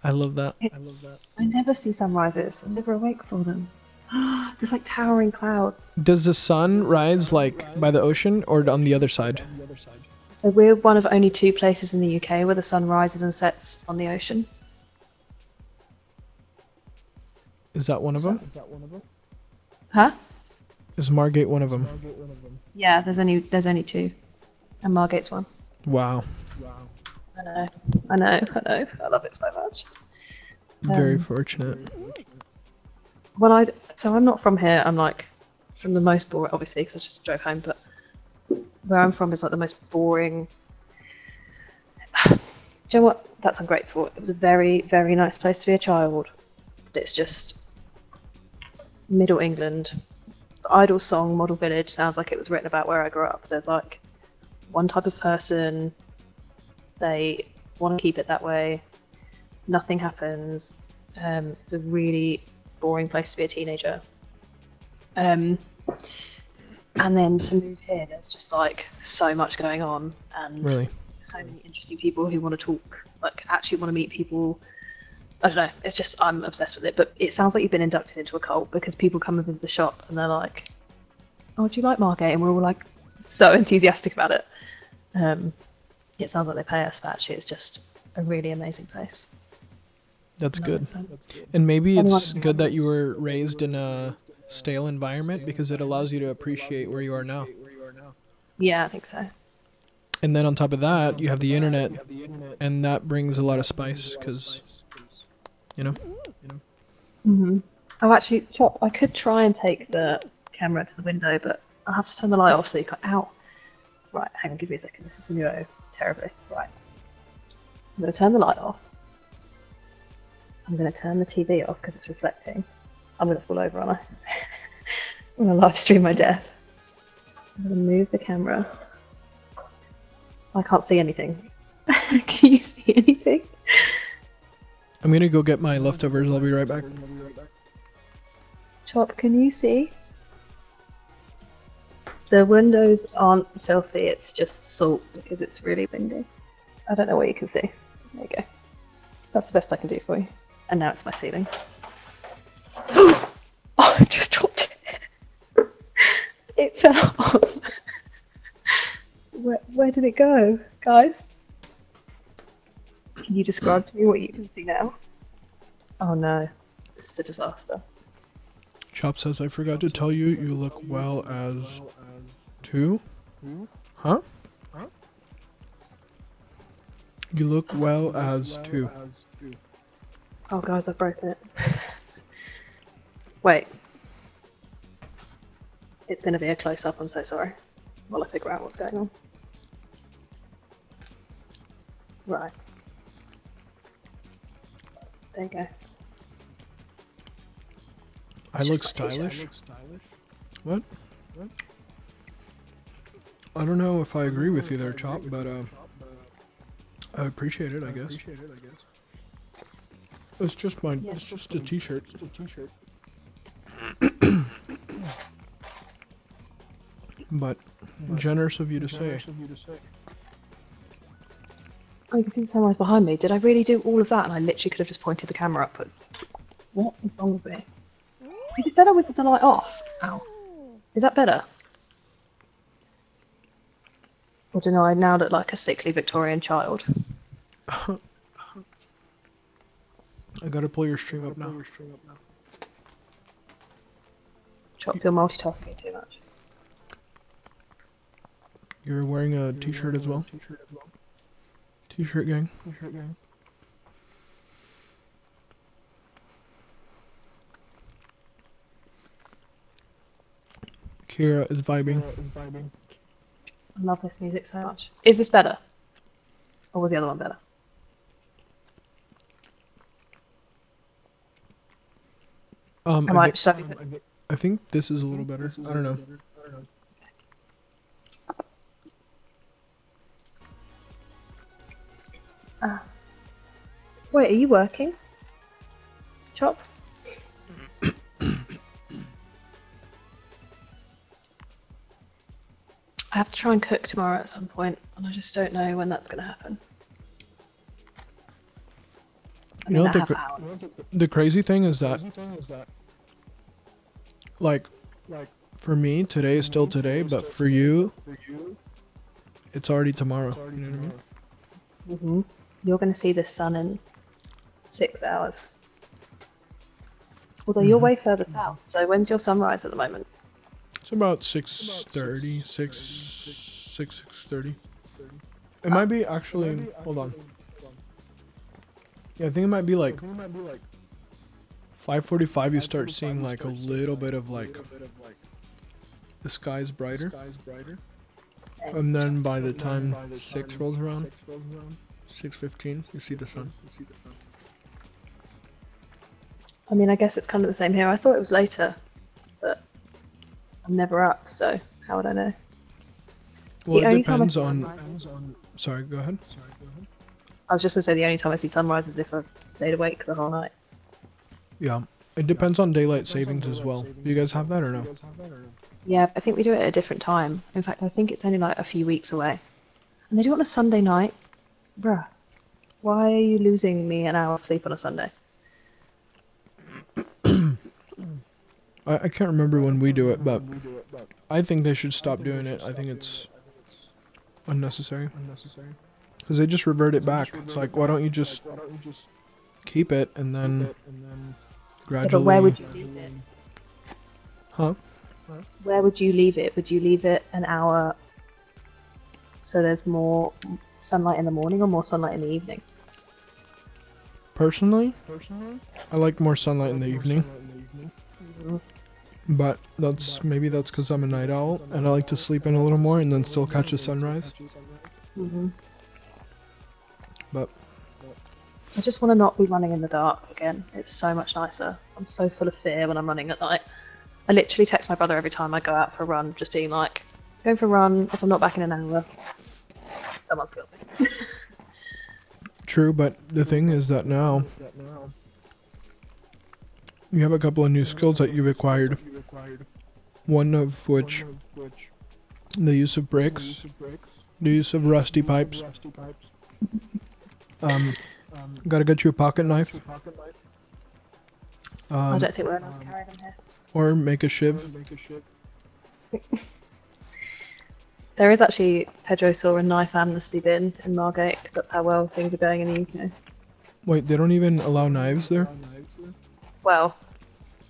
I love that. I never see sunrises. I'm never awake for them. There's like towering clouds. Does the sun rise like by the ocean or on the other side? So we're one of only 2 places in the UK where the sun rises and sets on the ocean. Is that one of them? Huh? Is Margate one of them? Yeah, there's only 2, and Margate's one. Wow. I know. I love it so much. Very fortunate. So I'm not from here. I'm like from the most boring, obviously, because I just drove home. But where I'm from is like the most boring. Do you know what? That's ungrateful. It was a very, very nice place to be a child. But it's just Middle England. The Idle song Model Village sounds like it was written about where I grew up. There's like one type of person. They want to keep it that way. Nothing happens. It's a really boring place to be a teenager. And then to move here, there's just like so much going on, and Really? so many interesting people who want to talk, like actually want to meet people. I don't know. It's just I'm obsessed with it. But it sounds like you've been inducted into a cult because people come and visit the shop and they're like, "Oh, do you like Margate?" And we're all like so enthusiastic about it. It sounds like they pay us, but actually it's just a really amazing place. That's good. And maybe it's good that you were raised in a stale environment because it allows you to appreciate where you are now. Yeah, I think so. And then on top of that, you have the internet, and that brings a lot of spice because, you know. Mm-hmm. Oh, actually, Chop, I could try and take the camera to the window, but I'll have to turn the light off so you can't. Ow. Right, hang on, give me a second. This is going to go terribly. Right. I'm going to turn the light off. I'm going to turn the TV off because it's reflecting. I'm going to fall over, aren't I? I'm going to live stream my death. I'm going to move the camera. I can't see anything. Can you see anything? I'm going to go get my leftovers. I'll be right back. Chop, can you see? The windows aren't filthy, it's just salt because it's really windy. I don't know what you can see. There you go. That's the best I can do for you. And now it's my ceiling. Oh, I just dropped it. It fell off. Where did it go, guys? Can you describe to me what you can see now? Oh no, this is a disaster. Chop says, I forgot to tell you, you look well as 2? Huh? You look well as 2. Oh guys, I've broken it. Wait. It's going to be a close-up, I'm so sorry. While I figure out what's going on. Right. There you go. I look stylish? What? I don't know if I agree with you there, Chop, but I appreciate it, I guess. It's just mine. It's just a t-shirt. But generous of you to say. Oh, you can see the sunrise behind me. Did I really do all of that? And I literally could have just pointed the camera upwards. What is wrong with me? Is it better with the light off? Ow. Is that better? Or do I now look like a sickly Victorian child? I gotta pull your stream up now. Chop, you're multitasking too much. You're wearing a t-shirt as well? T-shirt gang. Kira is vibing. I love this music so much. Is this better? Or was the other one better? I I might think show you. I think this is a little better. I don't know. Wait, are you working? Chop? I have to try and cook tomorrow at some point, and I just don't know when that's going to happen. You know I what have hours. the crazy thing is that like for me today is still today, but for you it's already tomorrow. You know what I mean? You're going to see the sun in 6 hours. Although you're way further south, so when's your sunrise at the moment? It's about 6:30, 6:30. It might be actually, hold on. Yeah, I think it might be like 5:45 you start seeing like a little bit of like the sky's brighter. Same. And then by the time 6 rolls around, 6:15, you see the sun. I mean, I guess it's kind of the same here. I thought it was later, but I'm never up, so how would I know? Well, The it only time I depends see on. sunrises- Sorry, go ahead. I was just going to say the only time I see sunrise is if I've stayed awake the whole night. Yeah, it depends on daylight savings as well. Do you guys have that or no? Yeah, I think we do it at a different time. In fact, I think it's only like a few weeks away. And they do it on a Sunday night. Bruh, why are you losing me an hour's sleep on a Sunday? I can't remember when we do it, but I think they should stop doing it. I think it's unnecessary. Because they just revert it back. It's like, why don't you just keep it and then Yeah, gradually... but where would you leave it? Huh? Where would you leave it? Would you leave it an hour so there's more sunlight in the morning or more sunlight in the evening? Personally, I like more sunlight in the evening. But maybe that's because I'm a night owl and I like to sleep in a little more and then still catch a sunrise. But I just want to not be running in the dark again. It's so much nicer. I'm so full of fear when I'm running at night. I literally text my brother every time I go out for a run, just being like, going for a run, if I'm not back in an hour, someone's killed me. true, but the thing is that now you have a couple of new skills that you've acquired. One of which, the use of bricks, the use of rusty pipes. Gotta get you a pocket knife. I don't think we're allowed to carry them here. Or make a shiv. There is actually, Pedro saw a knife amnesty bin in Margate, because that's how well things are going in the UK. Wait, they don't even allow knives there? Well,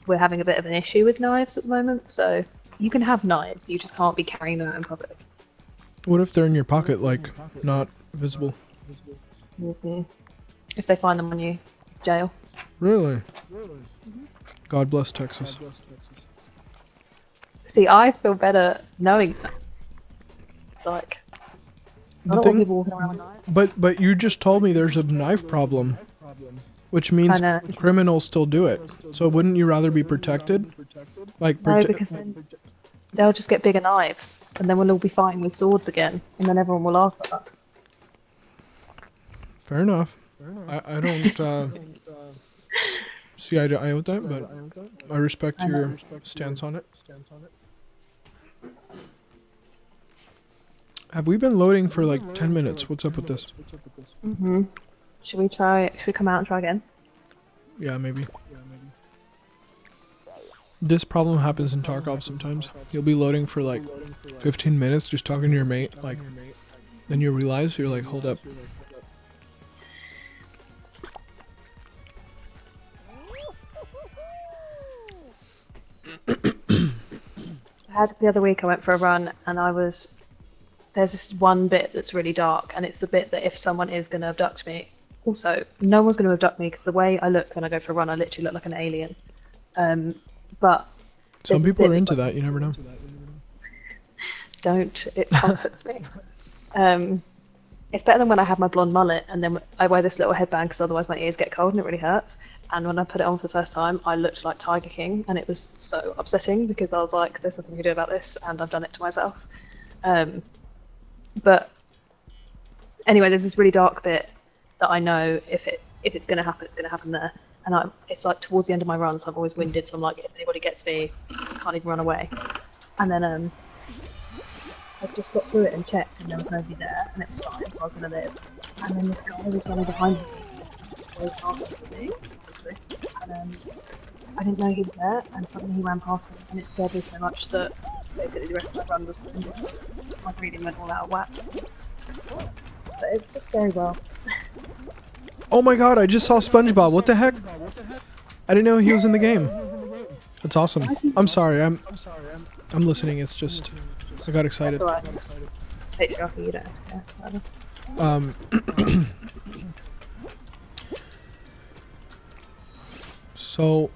we're having a bit of an issue with knives at the moment, so you can have knives, you just can't be carrying them out in public. What if they're in your pocket, like, not visible? If they find them on you, it's jail. Really? God bless Texas. See, I feel better knowing that. Like, The not all thing- people walking around with knives. But you just told me there's a knife problem, which means I know. criminals still do it. So wouldn't you rather be protected? Like, No, because then they'll just get bigger knives, and then we'll all be fighting with swords again, and then everyone will laugh at us. fair enough. I don't see eye to eye with that, but I respect your stance on it. Have we been loading for like 10 minutes? What's up with this? Should we come out and try again? Yeah, maybe. This problem happens in Tarkov sometimes. You'll be loading for like 15 minutes just talking to your mate, like, then you realize you're like, hold up. The other week I went for a run, and there's this one bit that's really dark, and it's the bit that if someone is going to abduct me, also, no one's going to abduct me because the way I look when I go for a run, I literally look like an alien. But Some there's this people bit are that's into like, that, you never know. Don't, it comforts me. It's better than when I have my blonde mullet and then I wear this little headband because otherwise my ears get cold and it really hurts. And when I put it on for the first time, I looked like Tiger King, and it was so upsetting because I was like, "There's nothing you can do about this," and I've done it to myself. But anyway, there's this really dark bit that I know if it's going to happen, it's going to happen there. And it's like towards the end of my run, so I'm always winded. So I'm like, if anybody gets me, I can't even run away. And then I just got through it and checked, and there was nobody there, and it was fine, so I was going to live. And then this guy was running behind me, way past me, obviously. And I didn't know he was there, and suddenly he ran past me, and it scared me so much that basically the rest of my run was winded. So my breathing went all out of whack. But it's a scary world. Oh my god, I just saw SpongeBob. What the heck? I didn't know he was in the game. That's awesome. I'm sorry. I'm listening. It's just I got excited. That's alright. Patriarchy, you don't have to care. So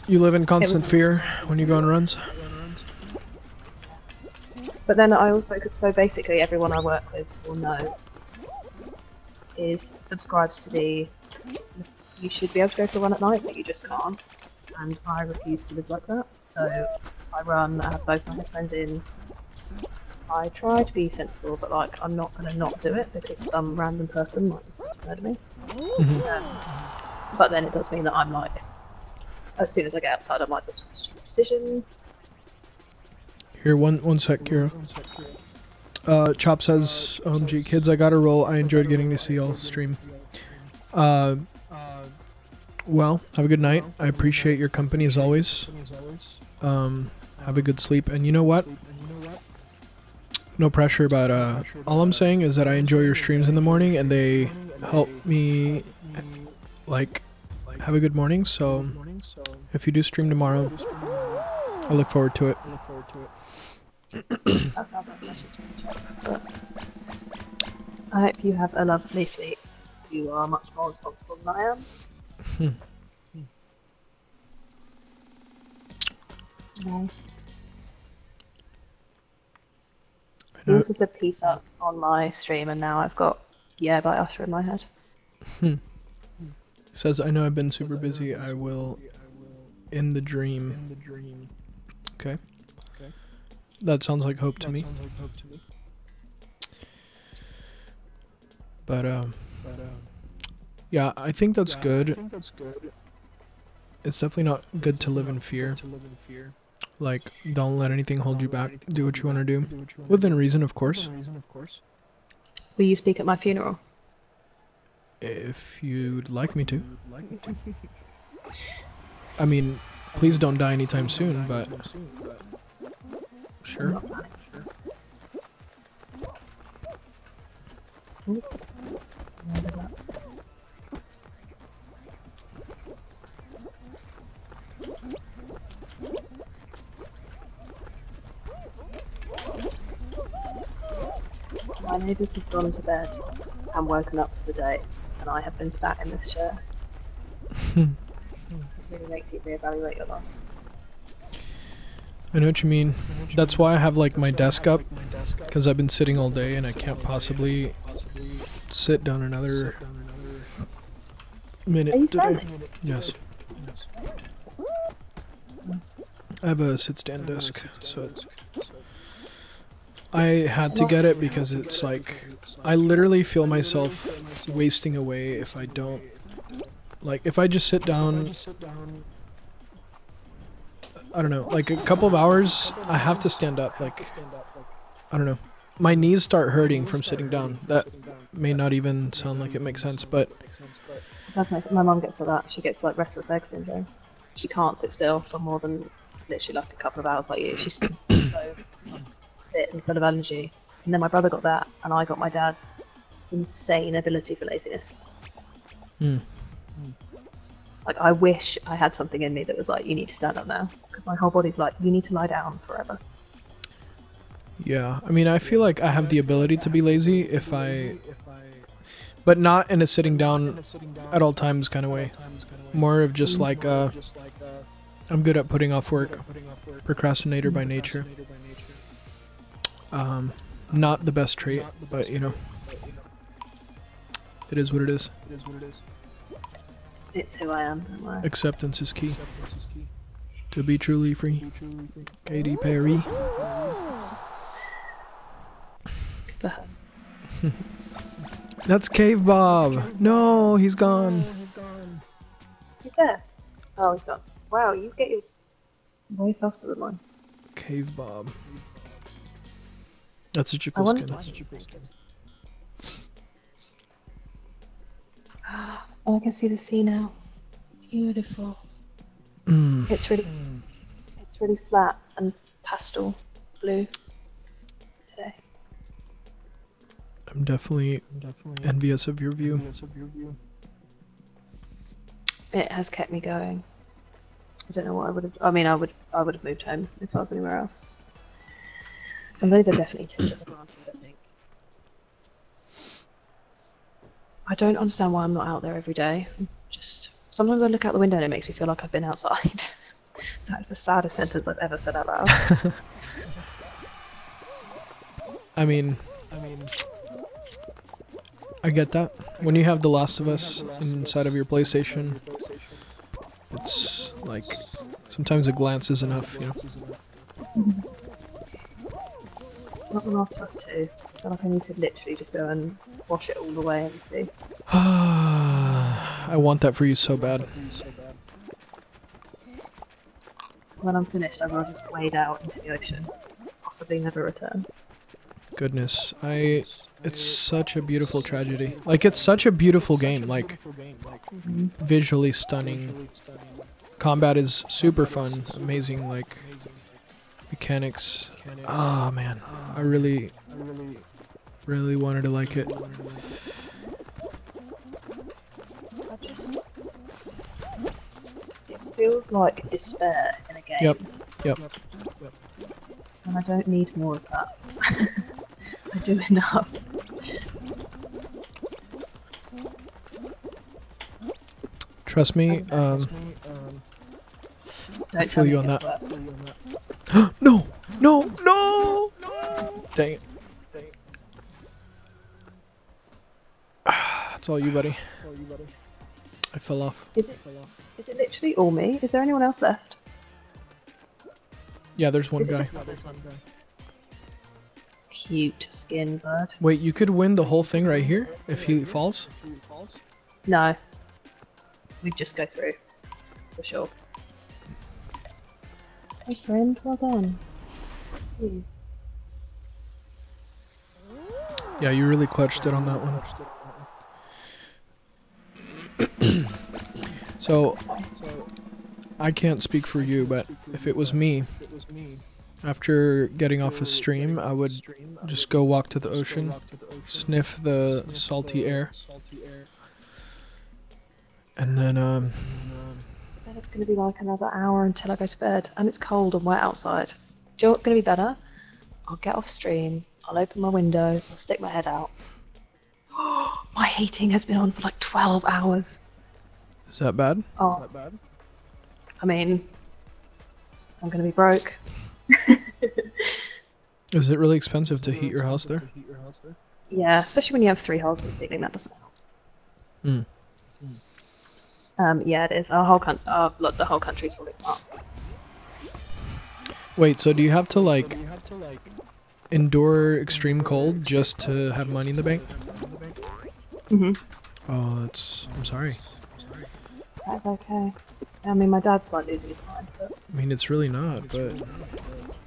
you live in constant fear when you go on runs? But then I also, so basically everyone I work with will know, is subscribes to the, you should be able to go for a run at night, but you just can't. And I refuse to live like that. So I run, I have both my headphones in. I try to be sensible, but like I'm not going to not do it because some random person might decide to murder me. But then it does mean that I'm like, as soon as I get outside, I'm like, this was a stupid decision. Here, one sec, Kira. Chop says, OMG, kids, I gotta roll. I enjoyed getting to see y'all stream. Well, have a good night. I appreciate your company as always. Have a good sleep. And you know what? No pressure, but all I'm saying is that I enjoy your streams in the morning and they help me, like, have a good morning. So if you do stream tomorrow, I look forward to it. That sounds like I should change it. But I hope you have a lovely sleep. You are much more responsible than I am. No. You also said peace up on my stream, and now I've got Yeah by Usher in my head. Says, I know I've been super busy. I will in the dream. Okay. That sounds like hope to me. But yeah, I think that's good. It's definitely not good to live in fear. Like, don't let anything hold you back. Do what you want to do. Within reason, of course. Will you speak at my funeral? If you'd like me to. I mean, please don't die anytime soon, but sure. What is that? My neighbours have gone to bed and woken up for the day, and I have been sat in this chair. It really makes you reevaluate your life. I know what you mean. That's why I have like my desk up, because I've been sitting all day and I can't possibly sit down another minute Are you today. standing? Yes. I have a sit-stand desk, so I had to get it because it's like I literally feel myself wasting away if I don't, like, if I just sit down. I don't know, like a couple of hours, I have to stand up. Like, I don't know. My knees start hurting from sitting down. That may not even sound like it makes sense, but It does make sense. My mum gets like that. She gets like restless leg syndrome. She can't sit still for more than literally like a couple of hours like you. She's so fit and full of energy. And then my brother got that, and I got my dad's insane ability for laziness. Like, I wish I had something in me that was like, you need to stand up now. Because my whole body's like, you need to lie down forever. yeah. I mean, I feel like I have the ability to be lazy if I, but not in a sitting down at all times kind of way. More of just like, I'm good at putting off work. Procrastinator by nature. Not the best trait, but you know, it is what it is. It's who I am. Don't worry. Acceptance is key. To be truly free. Katy Perry. But That's Cave Bob. No, he's gone. he's there. Oh, he's gone. Wow, you get yours way faster than mine. Cave Bob. That's such a I cool wonder. skin. Oh, I can see the sea now. Beautiful. Mm. It's really flat and pastel blue today. I'm definitely envious of your view. It has kept me going. I don't know what I would have. I mean, I would have moved home if I was anywhere else. Some days I definitely taken for granted. I think. I don't understand why I'm not out there every day. Just sometimes I look out the window and it makes me feel like I've been outside. That's the saddest sentence I've ever said out loud. I mean, I get that. When you have The Last of Us inside of your PlayStation, it's like sometimes a glance is enough, you know. Not The Last of Us 2. I feel like I need to literally just go and watch it all the way and see. I want that for you so bad. When I'm finished, I will just wade out into the ocean, possibly never return. Goodness, it's such a beautiful tragedy. Like, it's such a beautiful game. Like, visually stunning. Combat is super fun, amazing, like, mechanics. Ah, man. I really wanted to like it. I just... It feels like despair in a game. Yep. And I don't need more of that. I do enough. Trust me, Don't I tell feel me you it on gets that. worse. No! Dang it. That's all you, buddy. I fell off. Is it literally all me? Is there anyone else left? Yeah, there's one Is it guy. just not this one? Cute skin bird. Wait, you could win the whole thing right here if he falls? No. We'd just go through. For sure. Hey friend, well done. Ooh. Yeah, you really clutched it on that one. So, I can't speak for you, but if it was me, after getting off a stream, I would just go walk to the ocean, sniff the salty air, and then, Then it's going to be like another hour until I go to bed, and it's cold and wet outside. Do you know what's going to be better? I'll get off stream, I'll open my window, I'll stick my head out. My heating has been on for like 12 hours. is that bad? Oh, I mean, I'm going to be broke. Is it really expensive to heat your house there? Yeah, especially when you have 3 holes in the ceiling, that doesn't help. Yeah, it is. Look, the whole country's falling apart. Wait, so do you have to like endure extreme cold just to have money in the bank? Oh, I'm sorry. That's okay. I mean, my dad's like losing his mind, but... I mean, it's really not, but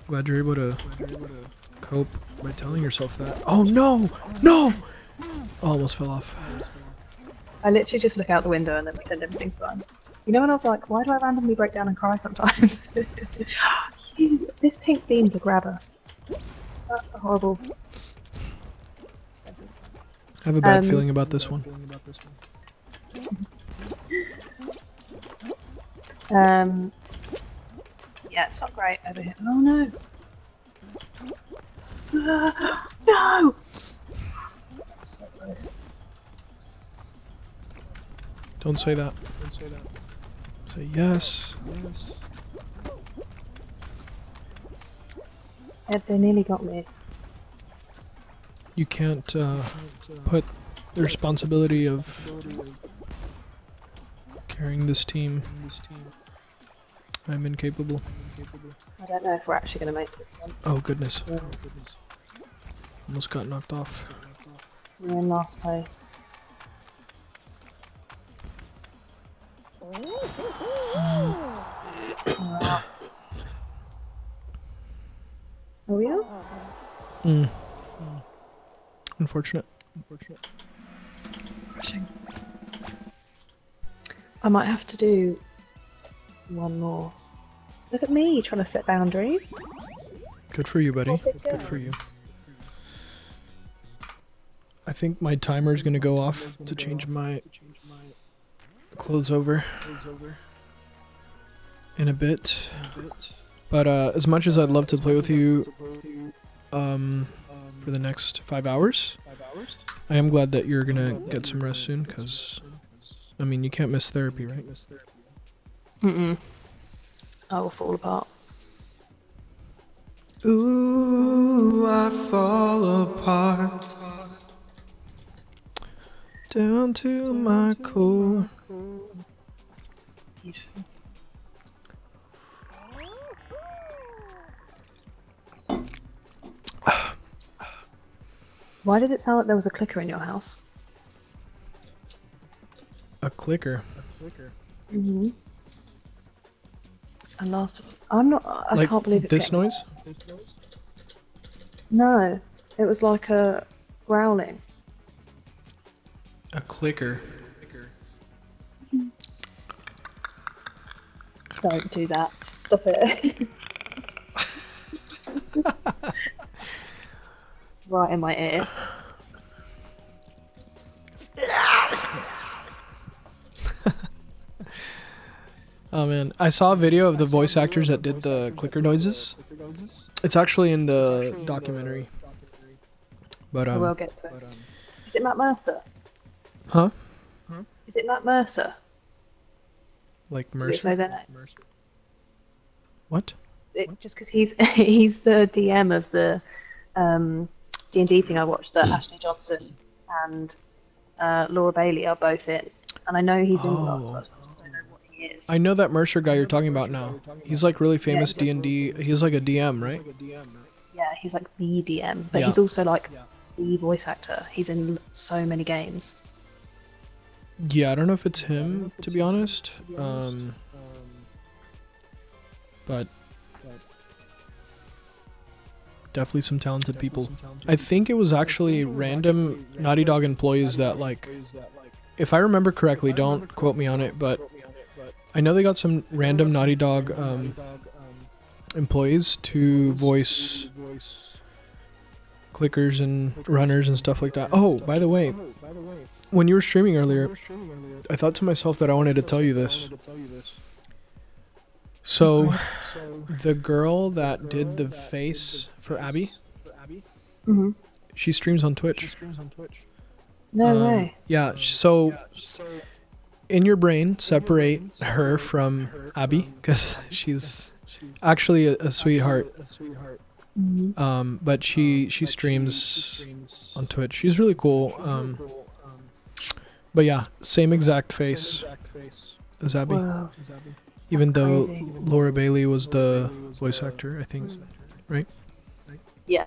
glad you're able to cope by telling yourself that. Oh no! No! Oh, almost fell off. I literally just look out the window and then pretend everything's fine. You know when I was like, why do I randomly break down and cry sometimes? This pink bean's a grabber. That's a horrible sentence. I have a bad feeling about this one. Yeah, it's not great over here. Oh no! No! So close. Don't say that. Say yes. They nearly got me. You can't put the responsibility of carrying this team. I'm incapable. I don't know if we're actually going to make this one. Oh goodness. Almost got knocked off. We're in last place. Are we out? Unfortunate. Crashing. I might have to do one more. Look at me trying to set boundaries. Good for you, buddy. Good for you. I think my timer is gonna go off to change my clothes over in a bit. But as much as I'd love to play with you for the next 5 hours, I am glad that you're gonna get some rest soon, because I mean, you can't miss therapy, right? I will fall apart. Ooh, I fall apart down to my core. Beautiful. Why did it sound like there was a clicker in your house? A clicker. Mm-hmm. And last, I'm not. I Like can't believe it's this getting noise? worse. No, it was like a growling. A clicker. Don't do that. Stop it. Right in my ear. Oh man, I saw a video of the voice actors that did the clicker noises. It's actually in the documentary. But I will get to it. Is it Matt Mercer? huh? Is it Matt Mercer? Like Did you Mercer? say their names? What? Just because he's he's the DM of the D&D thing I watched that Ashley Johnson and Laura Bailey are both in, and I know he's in the last one. I just don't know what he is. I know that Mercer guy you're talking about now. He's like really famous D&D. He's like a DM, right? Yeah, he's like the DM, but Yeah. he's also like the voice actor. He's in so many games. Yeah, I don't know if it's him, to be honest. But definitely some talented people. I think it was actually random Naughty Dog employees that, like, if I remember correctly, don't quote me on it, but I know they got some random Naughty Dog employees to voice clickers and runners and stuff like that. Oh, by the way, when you were streaming earlier, I thought to myself that I wanted to tell you this. So, the girl that did the face for Abby, Mm-hmm. she streams on Twitch. No way. Yeah, so in your brain, separate her from Abby, because she's actually a sweetheart. Mm-hmm. But she streams on Twitch. She's really cool. But yeah, same exact face as Abby. Whoa. Even That's though crazy. Laura Bailey was the voice actor, I think, right? Yeah.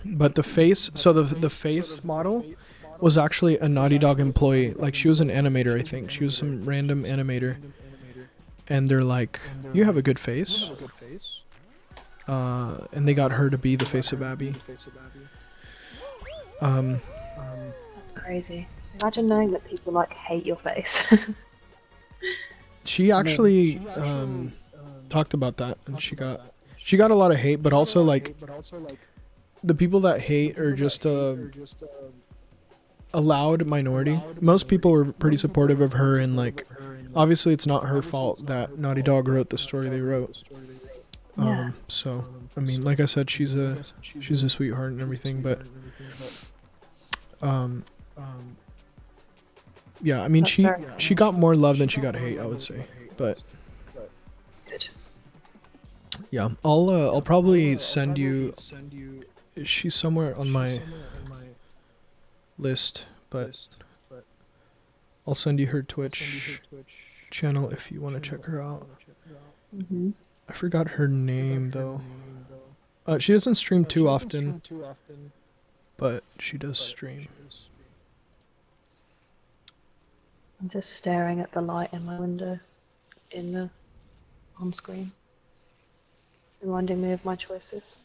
But the face, so the face model was actually a Naughty Dog employee. Like, she was an animator, I think. She was some random animator. And they're like, you have a good face. And they got her to be the face of Abby. That's crazy. Imagine knowing that people like hate your face. She actually talked about that, and she got a lot of hate, but also like the people that hate are just a loud minority. Most people were pretty supportive of her, and like obviously it's not her fault that Naughty Dog wrote the story they wrote. Yeah. So I mean, like I said, she's a sweetheart and everything, but yeah, I mean, That's fair. she got more love than she got hate, I would say. But Good. yeah, I'll probably send you she's somewhere on my list, but I'll send you her Twitch channel if you want to check her out. Mm-hmm. I forgot her name though. She doesn't stream too often, but she does stream. I'm just staring at the light in my window in the on screen, reminding me of my choices.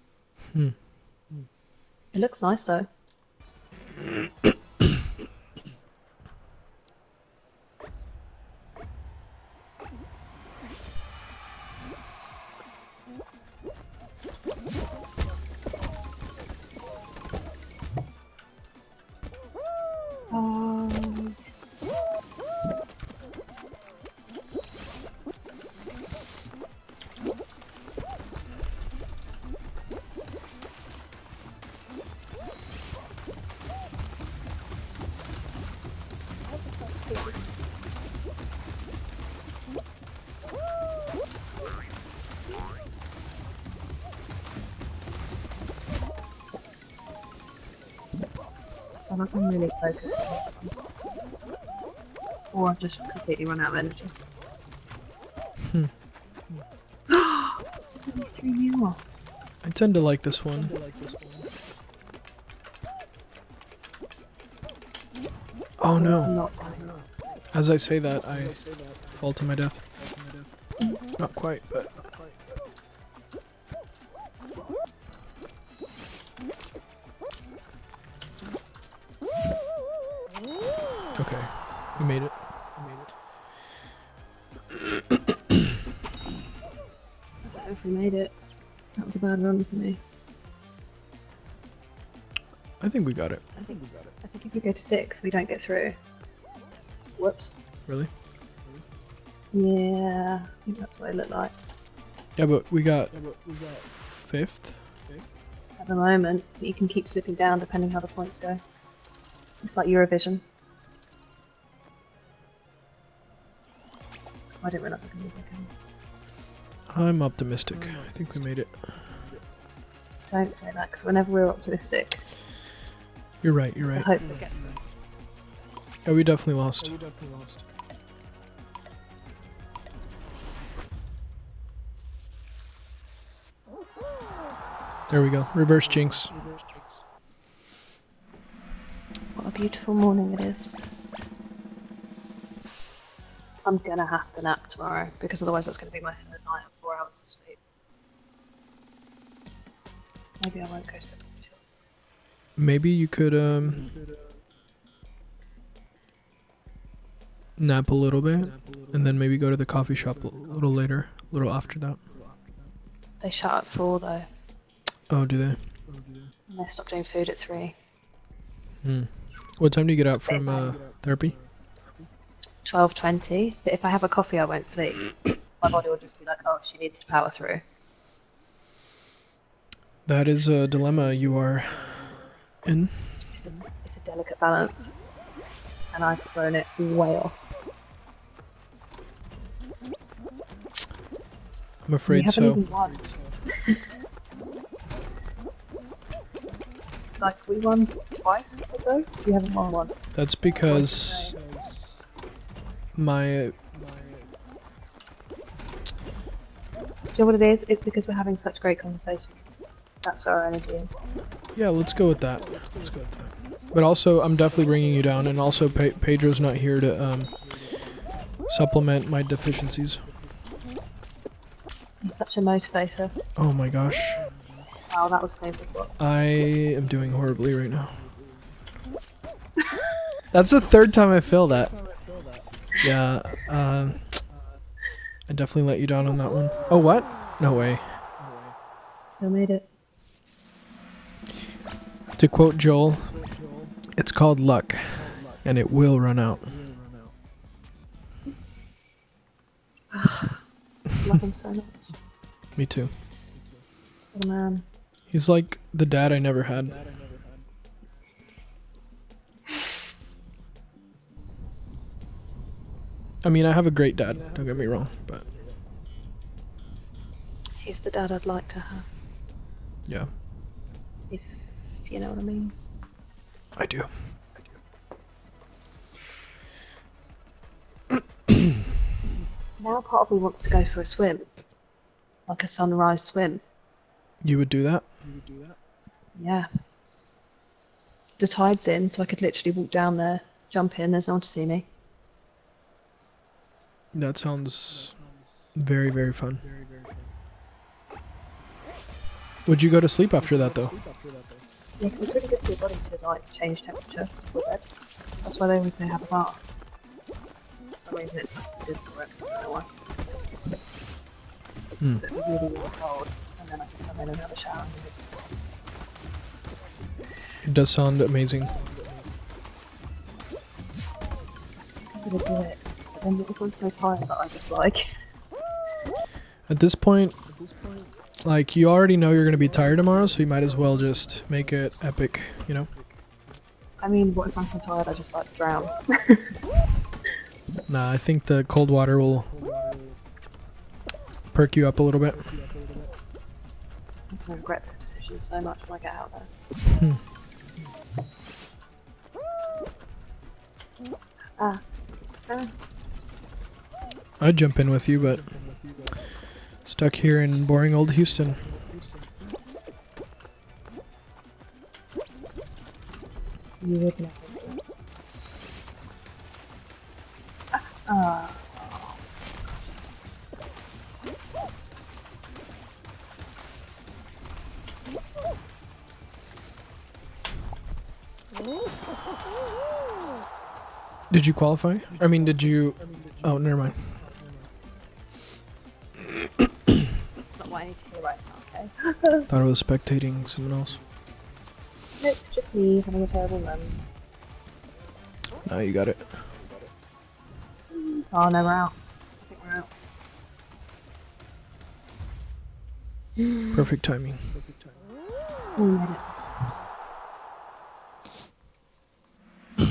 It looks nice though. Yes. That just sounds good. I feel like I'm really focused on this one. Or I've just completely run out of energy. Somebody threw me off. I tend to like this one. Oh no. Not dying. As I say that, I fall to my death. Not quite, but... Okay, we made it. I don't know if we made it. That was a bad run for me. I think we got it. I think if we go to 6, we don't get through. Whoops. Really? Yeah, I think that's what it looked like. Yeah, but we got 5th. At the moment, you can keep slipping down depending how the points go. It's like Eurovision. I didn't realise I could move again. I'm optimistic. I think we made it. Don't say that, because whenever we're optimistic, You're right, you're the right. hope that gets us. Yeah, we definitely lost. There we go. Reverse jinx. What a beautiful morning it is. I'm gonna have to nap tomorrow, because otherwise that's gonna be my third night of 4 hours of sleep. Maybe I won't go to the coffee shop. Maybe you could nap a little bit, and then maybe go to the coffee shop a little later, a little after that. They shut at 4 though, Oh, do they? and they stop doing food at 3. What time do you get out from therapy? 12:20, but if I have a coffee I won't sleep. My body will just be like, oh, she needs to power through. That is a dilemma you are in. It's a delicate balance, and I've thrown it way off. I'm afraid We haven't so. even won. Like, we won twice ago, we haven't won once. That's because my... Do you know what it is? It's because we're having such great conversations. That's where our energy is. Yeah, let's go with that. Let's go with that. But also, I'm definitely bringing you down, and also Pedro's not here to supplement my deficiencies. He's such a motivator. Oh my gosh. Wow, that was painful. I am doing horribly right now. That's the 3rd time I failed that. Yeah, I definitely let you down on that one. Oh, what? No way. Still made it. To quote Joel, it's called luck, and it will run out. Love him so much. Me too. What a man. He's like the dad I never had. I mean, I have a great dad, don't get me wrong, but He's the dad I'd like to have. yeah. If if you know what I mean. I do. Now part of me wants to go for a swim. Like a sunrise swim. You would do that? Yeah. The tide's in, so I could literally walk down there, jump in, there's no one to see me. That sounds very, very fun. Would you go to sleep after that, though? Yeah, because it's really good for your body to like change temperature before bed. That's why they always say have a bath. For some reason it's like good for it. I don't know why. So it'd be really, really cold, and then I can come in and have a shower. It does sound amazing. I'm gonna do it. But then I'm so tired that I just like. At this point, like, you already know you're going to be tired tomorrow, so you might as well just make it epic, you know? I mean, what if I'm so tired I just like drown? Nah, I think the cold water will perk you up a little bit. I'm gonna regret this decision so much when I get out there. I'd jump in with you, but stuck here in boring old Houston. You would never. Did you qualify? I mean, did you... Oh, never mind. That's not what I need to hear right now, okay? Thought I was spectating someone else. Nope, just me having a terrible moment. Now you got it. Oh no, we're out. I think we're out. Perfect timing. We made it.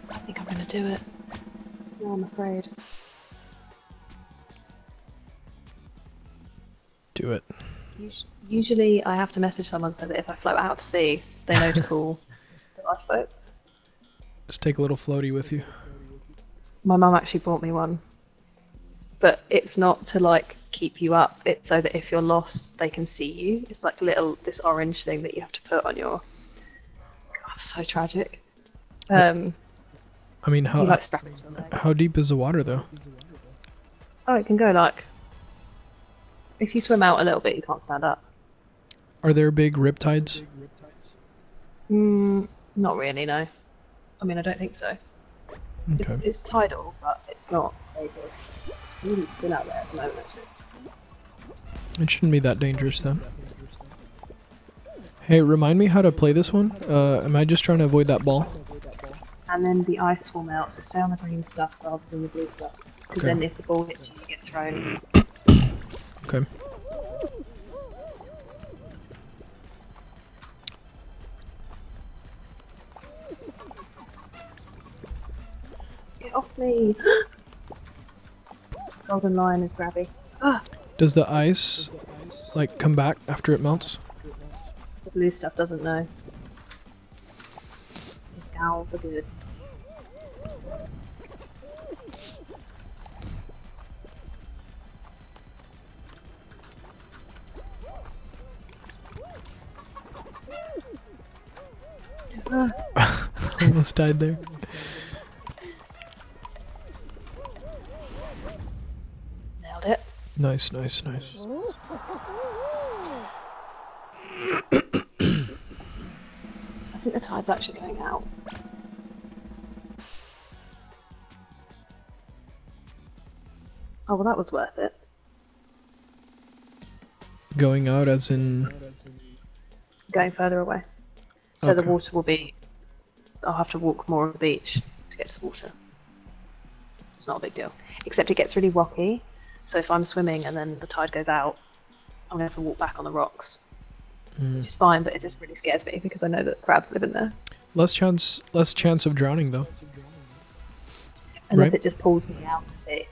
I think I'm gonna do it. No, I'm afraid. Do it. Usually I have to message someone so that if I float out to sea, they know to call the lifeboats. Just take a little floaty with you. My mum actually bought me one. But it's not to like keep you up, it's so that if you're lost they can see you. It's like this orange thing that you have to put on your... God, so tragic. I mean, you like strap it to your leg. how deep is the water, though? Oh, it can go like... If you swim out a little bit, you can't stand up. Are there big riptides? Not really, no. I mean, I don't think so. Okay. It's tidal, but it's not crazy. It's really still out there at the moment, actually. It shouldn't be that dangerous, then. Hey, remind me how to play this one. Am I just trying to avoid that ball? And then the ice will melt, so stay on the green stuff rather than the blue stuff. Because Okay. then if the ball hits you, you get thrown. Okay. Get off me! Golden lion is grabby. Ah! Does the ice, like, come back after it melts? The blue stuff doesn't know. It's down for good. Almost died there. Nailed it. Nice, nice, nice. I think the tide's actually going out. Oh, well that was worth it. Going out as in... Going further away. So the Okay. water will be... I'll have to walk more of the beach to get to the water. It's not a big deal. Except it gets really rocky, so if I'm swimming and then the tide goes out, I'm going to have to walk back on the rocks. Which is fine, but it just really scares me because I know that crabs live in there. Less chance of drowning, though. Unless Right. it just pulls me out to sea.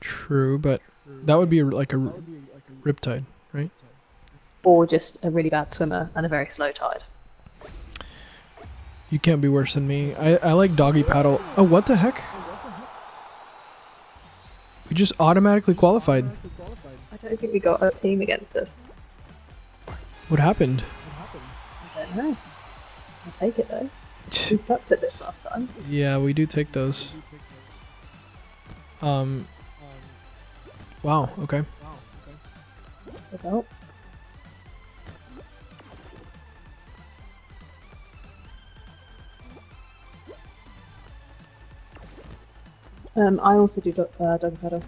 True, but that would be like a riptide, right? Or just a really bad swimmer and a very slow tide. You can't be worse than me. I like doggy paddle. Oh, what the heck? We just automatically qualified. I don't think we got a team against us. What happened? I don't know. I'll take it though. We sucked at this last time. Yeah, we do take those. Wow, okay. Result. I also do doggy paddle.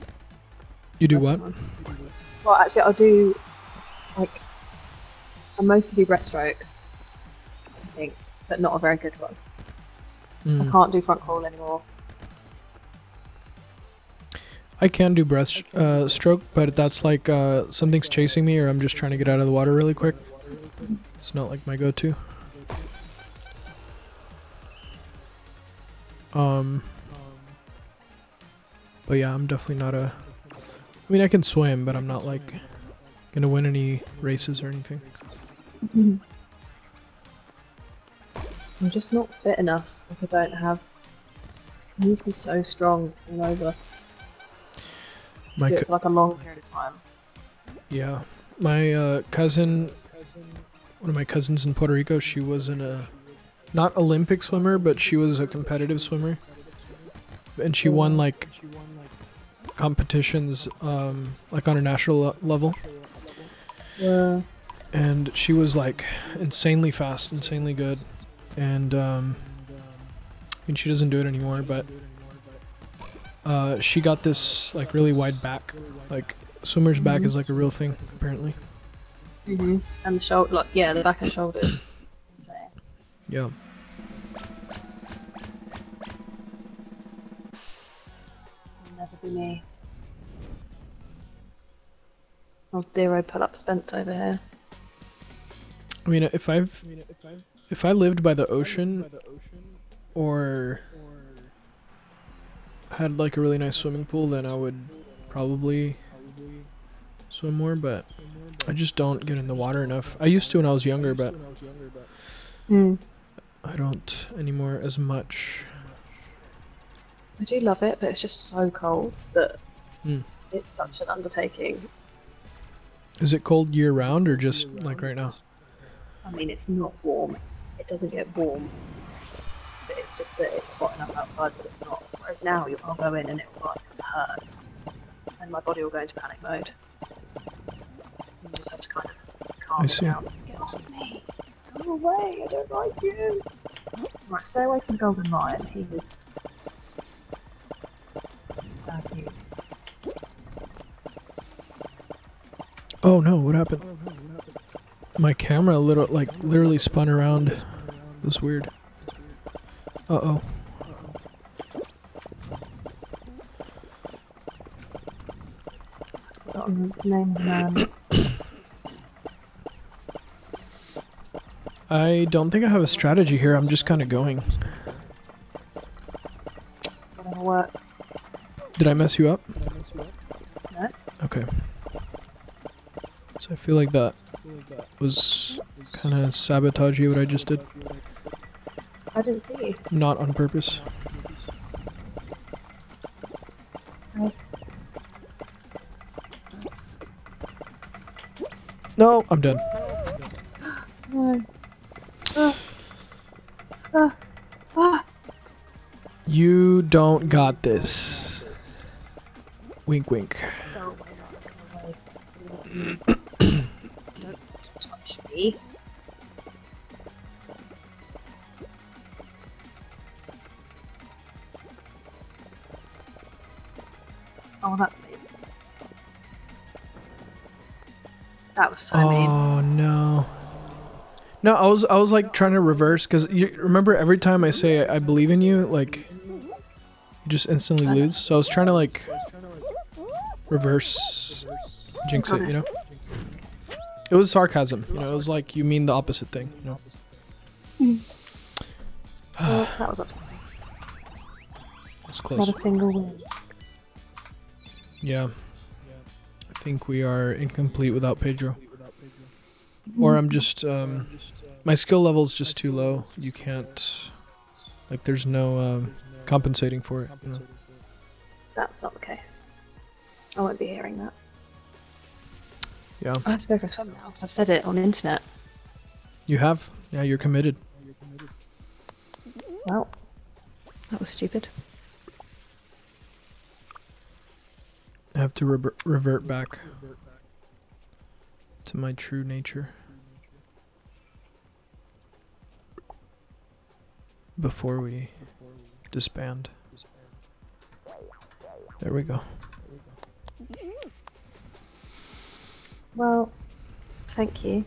You do what? Well, actually, I'll do like I mostly do breaststroke, I think, but not a very good one. I can't do front crawl anymore. I can do breast stroke, but that's like something's chasing me or I'm just trying to get out of the water really quick. It's not like my go-to. But yeah, I'm definitely not a... I mean, I can swim, but I'm not like gonna win any races or anything. I'm just not fit enough. Like I don't have... I need to be so strong all over. My do it for like a long period of time. Yeah, my cousin, one of my cousins in Puerto Rico, she was not Olympic swimmer, but she was a competitive swimmer, and she won like competitions, like on a national level. Yeah. And she was like insanely fast, insanely good, and I mean she doesn't do it anymore, but she got this like really wide back, like swimmer's back is like a real thing apparently. And the shoulder, like yeah, the back and shoulders. Yeah. Never be me. Old zero pull-up Spence over here. I mean, if I lived by the ocean or had like a really nice swimming pool, then I would probably swim more, but I just don't get in the water enough. I used to when I was younger, but I don't anymore as much. I do love it, but it's just so cold that it's such an undertaking. Is it cold year round or just like right now? I mean, it's not warm. It doesn't get warm. But it's just that it's hot enough outside that it's not. Whereas now, I'll go in and it will like hurt. And my body will go into panic mode. You just have to kind of calm it down. Get off me! Go away! I don't like you! Right, stay away from the golden lion. He is bad news. Oh no, what happened? My camera literally spun around. It was weird. Uh-oh. Forgotten the name of the man. I don't think I have a strategy here. I'm just kind of going. Whatever works. Did I mess you up? No. Okay. So I feel like that was kind of sabotagey what I just did. I didn't see you. Not on purpose. Oh. No, I'm dead. No. You don't got this. Wink, wink. Don't touch me. Oh, that's me. That was so mean. Oh no. No, I was like trying to reverse because you remember every time I say I believe in you, like you just instantly lose. So I was trying to like reverse jinx it, you know. It was sarcasm, you know. It was like you mean the opposite thing, you know. Well, that was upsetting. It's close. Not a single win. Yeah. I think we are incomplete without Pedro. Or I'm just my skill level is just too low. You can't, like, there's no compensating for it. You know? That's not the case. I won't be hearing that. Yeah. I have to go for a swim now because I've said it on the internet. You have? Yeah, you're committed. Well, that was stupid. I have to revert back to my true nature before we disband. There we go. Well, thank you.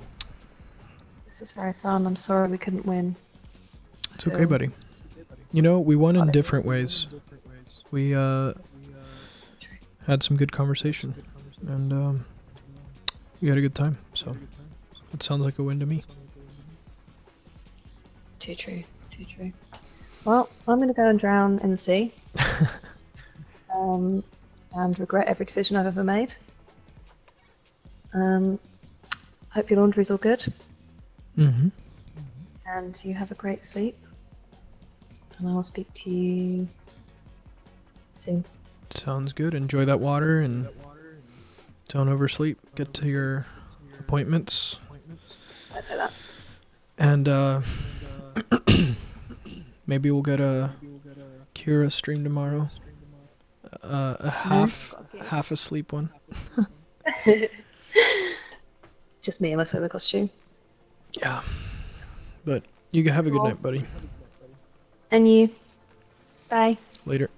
This was very fun. I'm sorry we couldn't win. It's okay, buddy. You know, we won in different ways. We had some good conversation, and we had a good time. So it sounds like a win to me. Too true. Too true. Well, I'm going to go and drown in the sea. And regret every decision I've ever made. Hope your laundry's all good. Mm-hmm. And you have a great sleep. And I'll speak to you soon. Sounds good. Enjoy that water and don't oversleep. Get to your appointments. I'd say that. And maybe we'll get a Kira stream tomorrow. A half asleep one. Just me in my swimmer costume. Yeah. But you have a good night, buddy. And you. Bye. Later.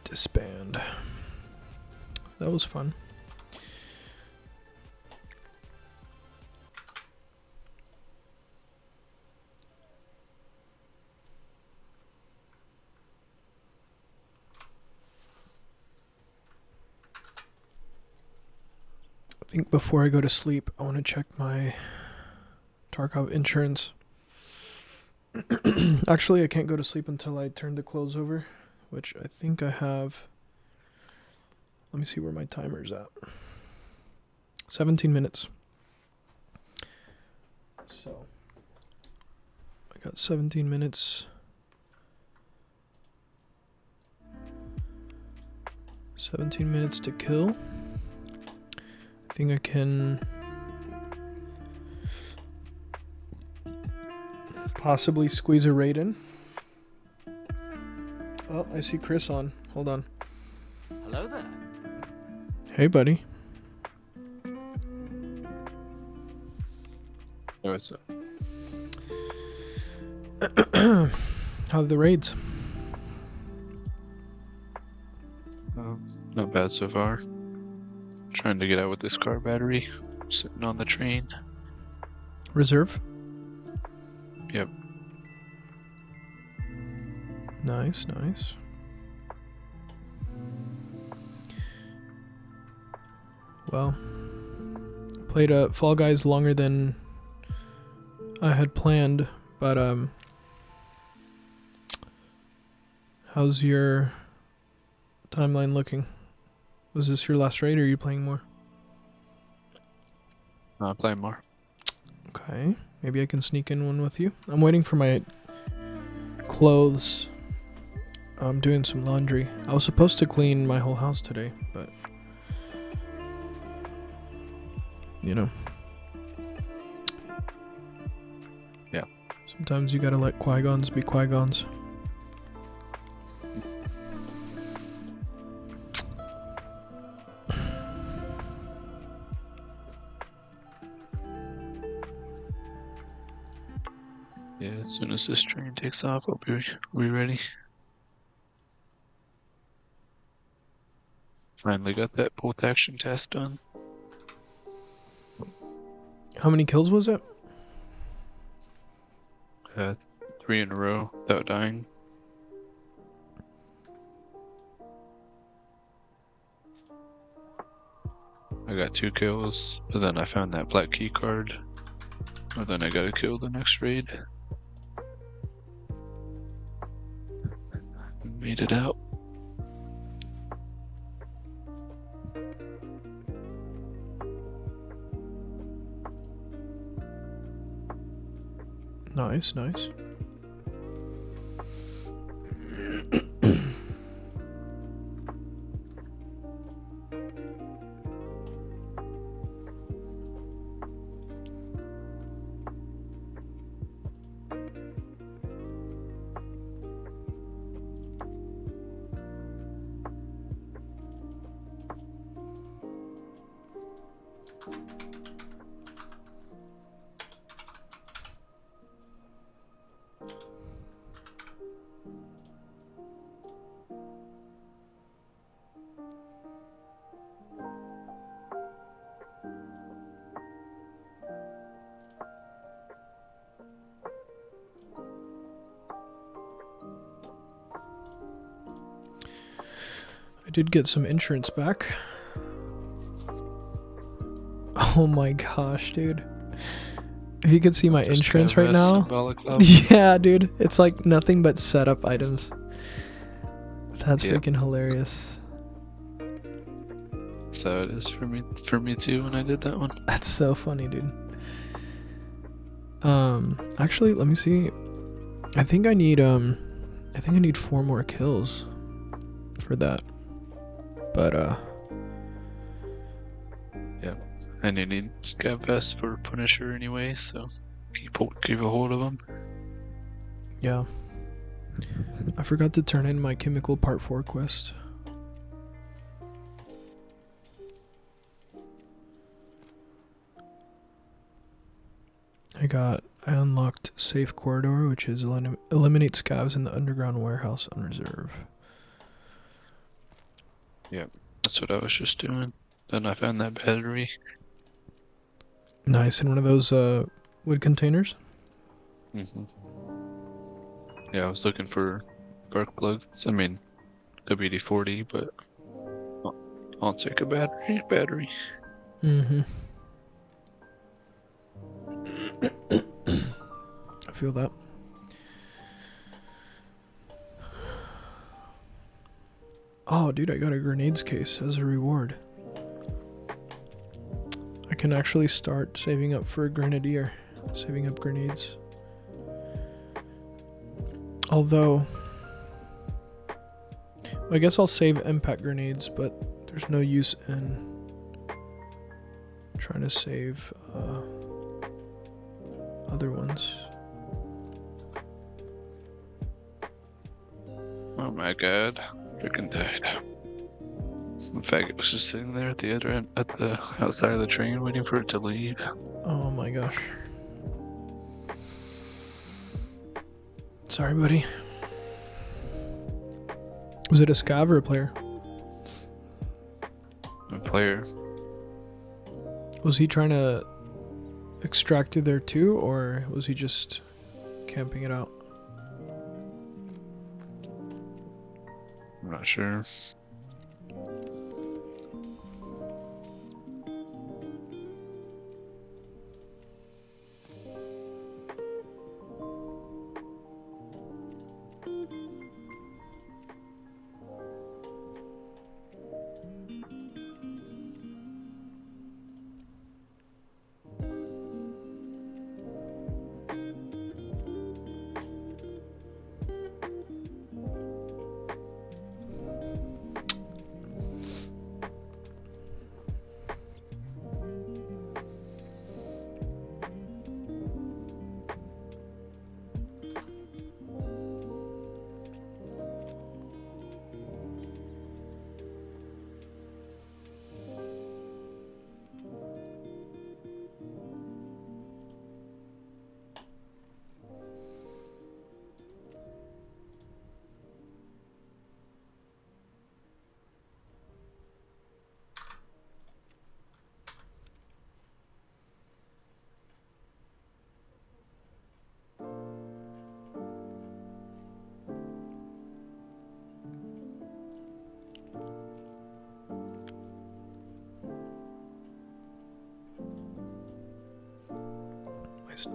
Disband. That was fun. I think before I go to sleep, I want to check my Tarkov insurance. Actually, I can't go to sleep until I turn the clothes over, which I think I have. Let me see where my timer's at. 17 minutes. So, I got 17 minutes. 17 minutes to kill. I think I can possibly squeeze a raid in. Oh, I see Chris on. Hold on. Hello there. Hey, buddy. Hey, what's up? How are the raids? Not bad so far. Trying to get out with this car battery. Sitting on the train. Reserve? Yep. Nice, nice. Well, played Fall Guys longer than I had planned, but how's your timeline looking? Was this your last raid or are you playing more? Playing more. Okay, maybe I can sneak in one with you. I'm waiting for my clothes. I'm doing some laundry. I was supposed to clean my whole house today, but you know. Yeah. Sometimes you gotta let Qui-Gons be Qui-Gons. Yeah, as soon as this train takes off, I'll be ready. Finally got that bolt action test done. How many kills was it? 3 in a row without dying. I got 2 kills, but then I found that black key card. And then I got to kill the next raid. Made it out. Nice, nice. I did get some insurance back. Oh my gosh, dude. If you could see my insurance right now. Yeah, dude. It's like nothing but setup items. That's freaking hilarious. So it is for me too when I did that one. That's so funny, dude. Actually, let me see. I think I need 4 more kills for that. But yeah, and you need Scav Vest for Punisher anyway, so keep a hold of them. Yeah. I forgot to turn in my Chemical Part 4 quest. I unlocked Safe Corridor, which is eliminate scavs in the underground warehouse on reserve. Yeah, that's what I was just doing. Then I found that battery. Nice, in one of those wood containers? Mm-hmm. Yeah, I was looking for Dark Bloods. I mean, WD-40, but I'll take a battery. Mm-hmm. I feel that. Oh, dude, I got a grenades case as a reward. I can actually start saving up for a grenadier, saving up grenades. Although, I guess I'll save impact grenades, but there's no use in trying to save other ones. Oh my god, freaking died. Some faggot was just sitting there at the other end, at the outside of the train, waiting for it to leave. Oh my gosh. Sorry, buddy. Was it a scav or a player? A player. Was he trying to extract through there too, or was he just camping it out? I'm not sure.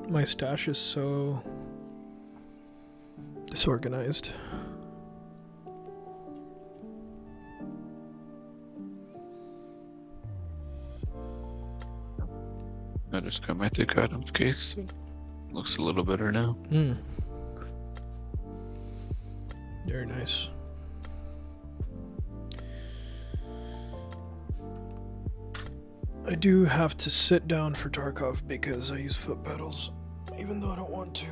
My stash is so disorganized. I just got my thick items case. looks a little better now. Hmm. Very nice. I do have to sit down for Tarkov because I use foot pedals, even though I don't want to.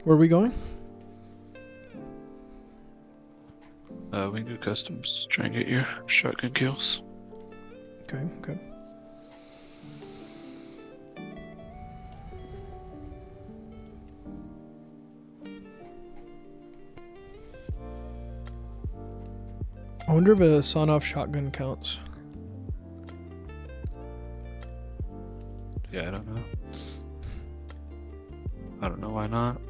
Where are we going? We can do customs. Try and get your shotgun kills. Okay, okay. I wonder if a sawn-off shotgun counts. Yeah, I don't know. I don't know why not.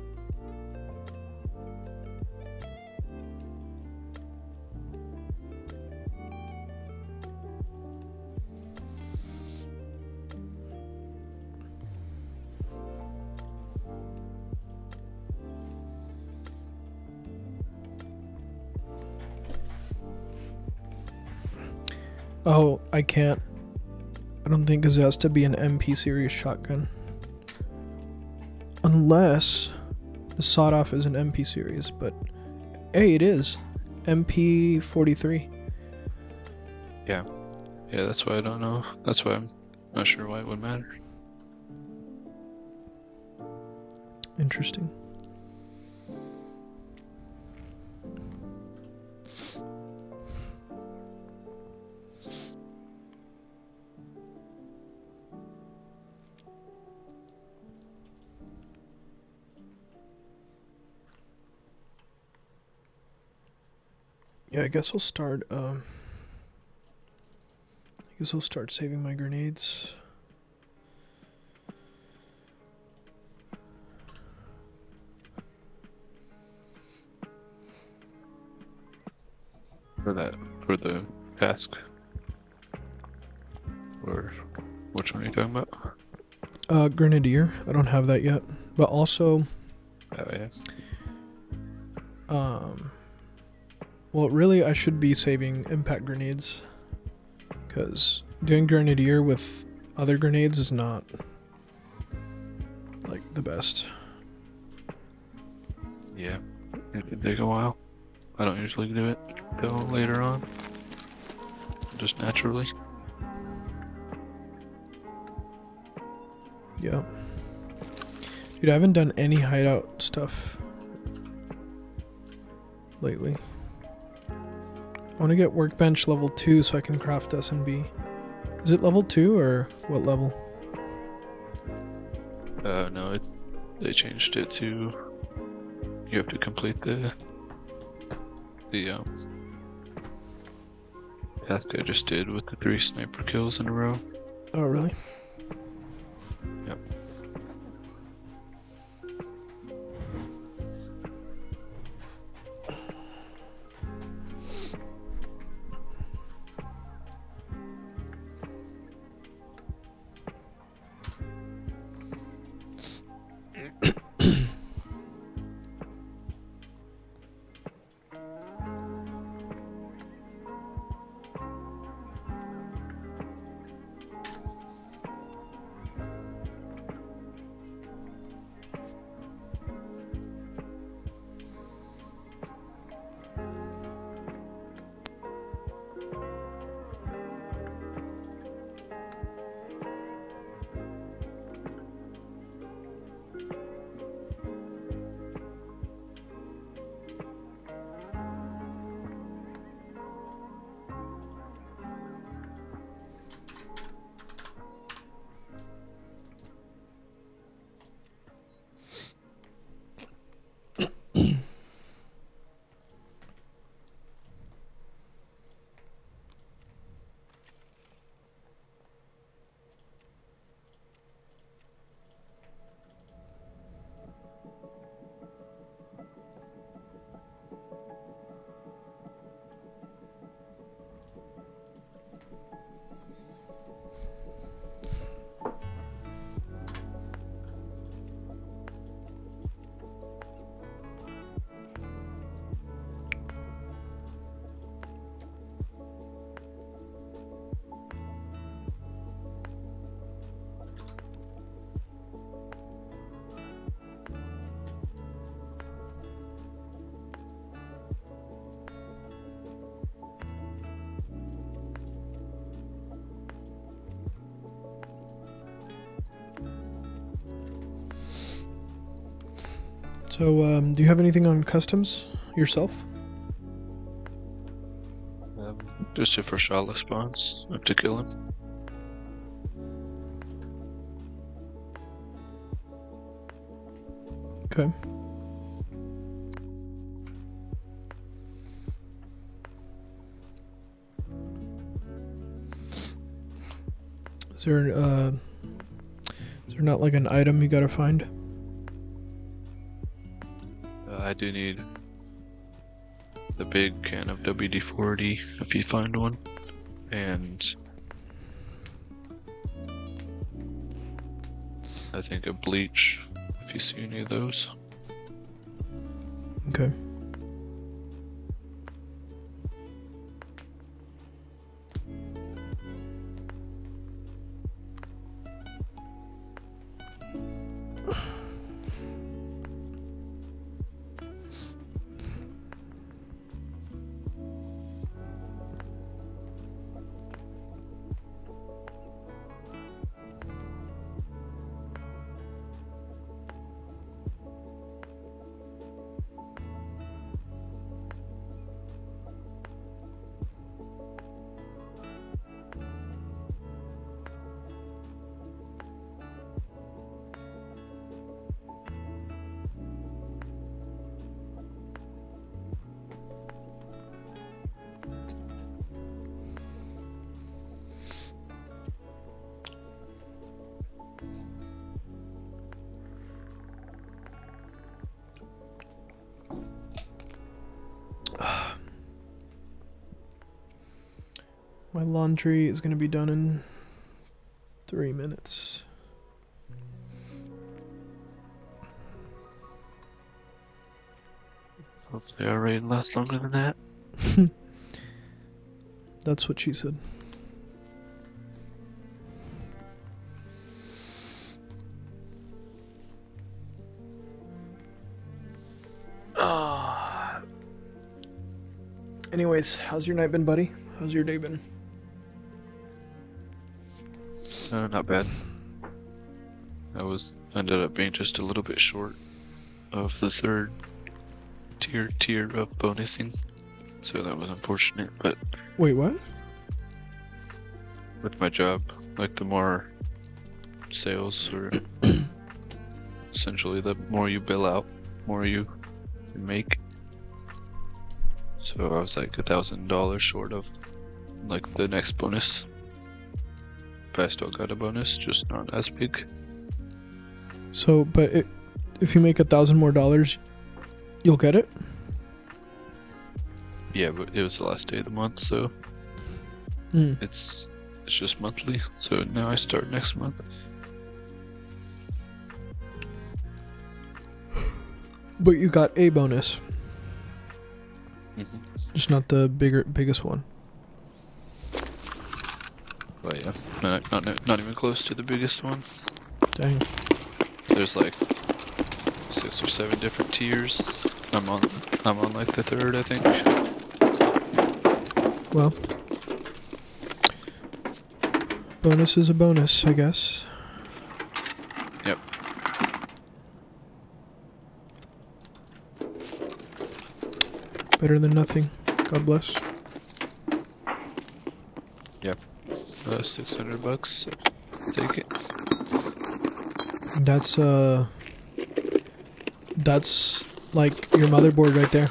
Oh, I can't. I don't think 'cause it has to be an MP series shotgun. Unless the sawed-off is an MP series, but hey, it is. MP43. Yeah, that's why I don't know. That's why I'm not sure why it would matter. Interesting. Yeah, I guess I'll start saving my grenades. For the task. Or which one are you talking about? Grenadier. I don't have that yet. But also, Oh, yes. well, really, I should be saving impact grenades. Because doing Grenadier with other grenades is not, like, the best. Yeah, it could take a while. I don't usually do it till later on. Just naturally. Yeah. Dude, I haven't done any hideout stuff lately. I want to get workbench level 2 so I can craft SMB. Is it level 2 or what level? No, they changed it to you have to complete the task I just did with the 3 sniper kills in a row. Oh, really? Yep. So, do you have anything on customs yourself? Just for Shala spawns. I have to kill him. Okay. Is there not like an item you gotta find? I do need the big can of WD-40 if you find one, and I think a bleach if you see any of those. Okay. My laundry is going to be done in 3 minutes. So let's say our raid lasts longer than that. That's what she said. Anyways, how's your night been, buddy? How's your day been? Not bad. Ended up being just a little bit short of the third tier of bonusing, so that was unfortunate. But Wait, what? with my job, like the more sales, or essentially the more you bill out, more you make. So I was like $1,000 short of like the next bonus. But I still got a bonus, just not as big. So, but if you make $1,000 more, you'll get it? Yeah, but it was the last day of the month, so it's just monthly. So now I start next month. But you got a bonus, Mm-hmm. just not the biggest one. But yeah, not even close to the biggest one. Dang. There's like 6 or 7 different tiers. I'm on like the third, I think. Well, bonus is a bonus, I guess. Yep. Better than nothing. God bless. Yep. $600. So take it. That's like your motherboard right there.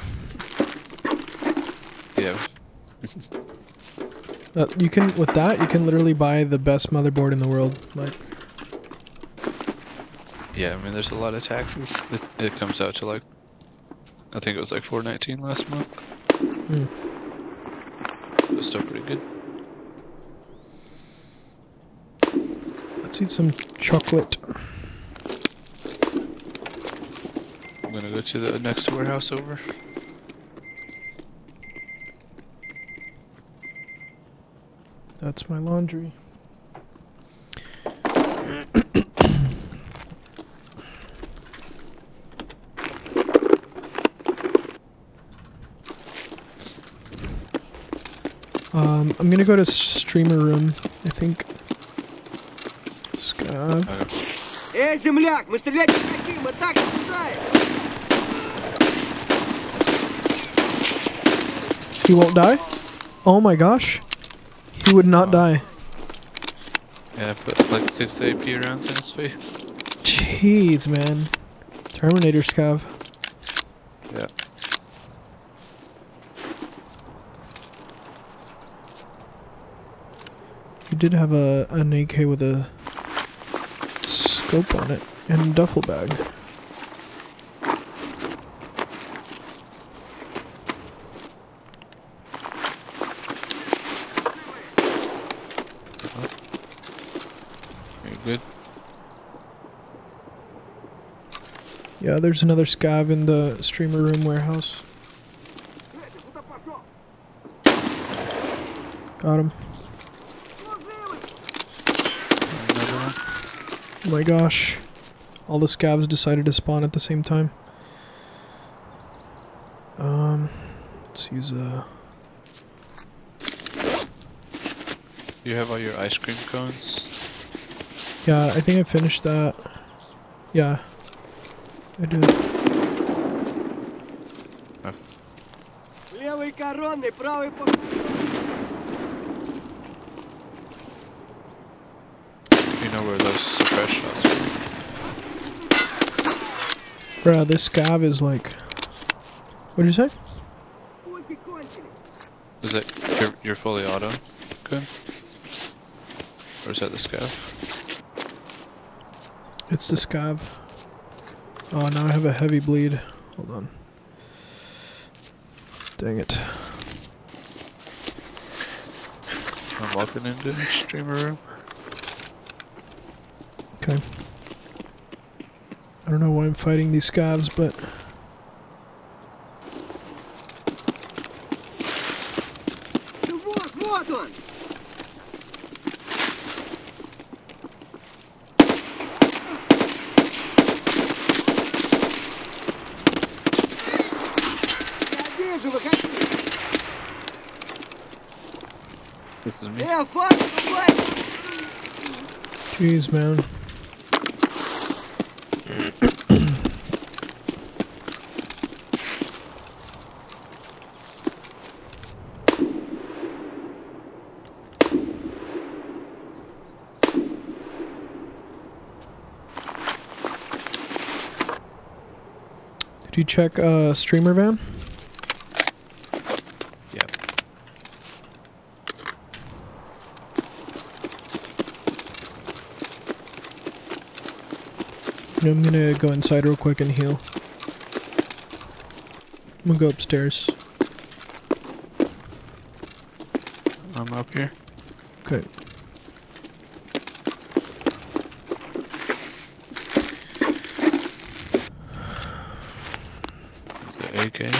Yeah. You can literally buy the best motherboard in the world. Like, Yeah, I mean, there's a lot of taxes. It comes out to like, I think it was like $419 last month. It's still pretty good. let's eat some chocolate. I'm gonna go to the next warehouse over. That's my laundry. I'm gonna go to streamer room, I think. Scav. Эй, земляк, мы стрелять не хотим, мы так спасаем! He won't die? Oh my gosh. He would not die. Yeah, I put like 6 AP rounds in his face. Jeez, man. Terminator scav. Yeah. He did have an AK with a scope on it and a duffel bag. Very good. Yeah, there's another scav in the streamer room warehouse. Got him. Another one. Oh my gosh. All the scavs decided to spawn at the same time. Let's use a... You have all your ice cream cones? Yeah, I think I finished that. Yeah. I did. Левый коронный, правый по... You know where those suppress shots are? Bruh, this scav is like... What'd you say? Is it you're fully auto? Good. Or is that the scav? It's the scav. Oh, now I have a heavy bleed. Hold on. Dang it. I'm walking into the streamer room. Okay. I don't know why I'm fighting these scavs, but... Вот, вот он! Я вижу, выходи! This is me. Фак, давай! Jeez, man. Did you check streamer van? Yep. I'm gonna go inside real quick and heal. I'm gonna go upstairs. I'm up here. Okay. The AK.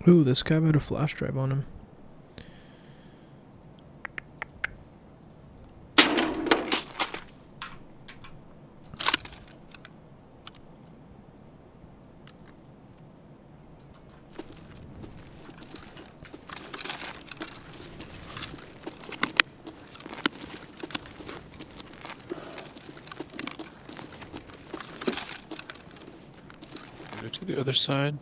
Ooh, this guy had a flash drive on him. Go to the other side.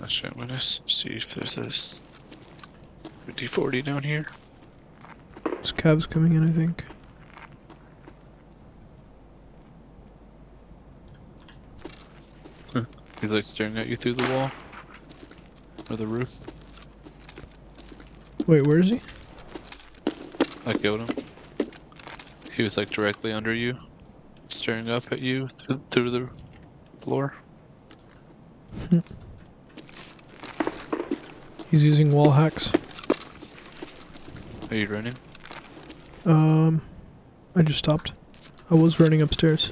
Actually, I'm gonna see if there's this D40 down here. Scav's coming in, I think. He's like staring at you through the wall. Or the roof. Wait, where is he? I killed him. He was like directly under you. Staring up at you through the floor. He's using wall hacks. Are you running? I just stopped. I was running upstairs.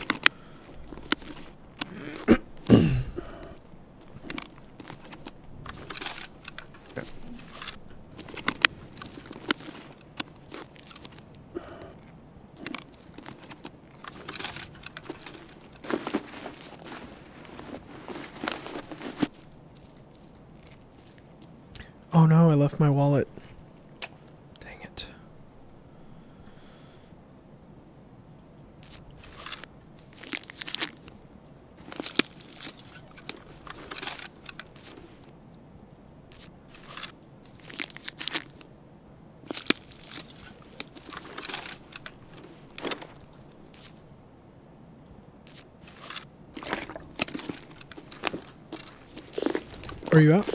Oh no, I left my wallet. Dang it. Are you out?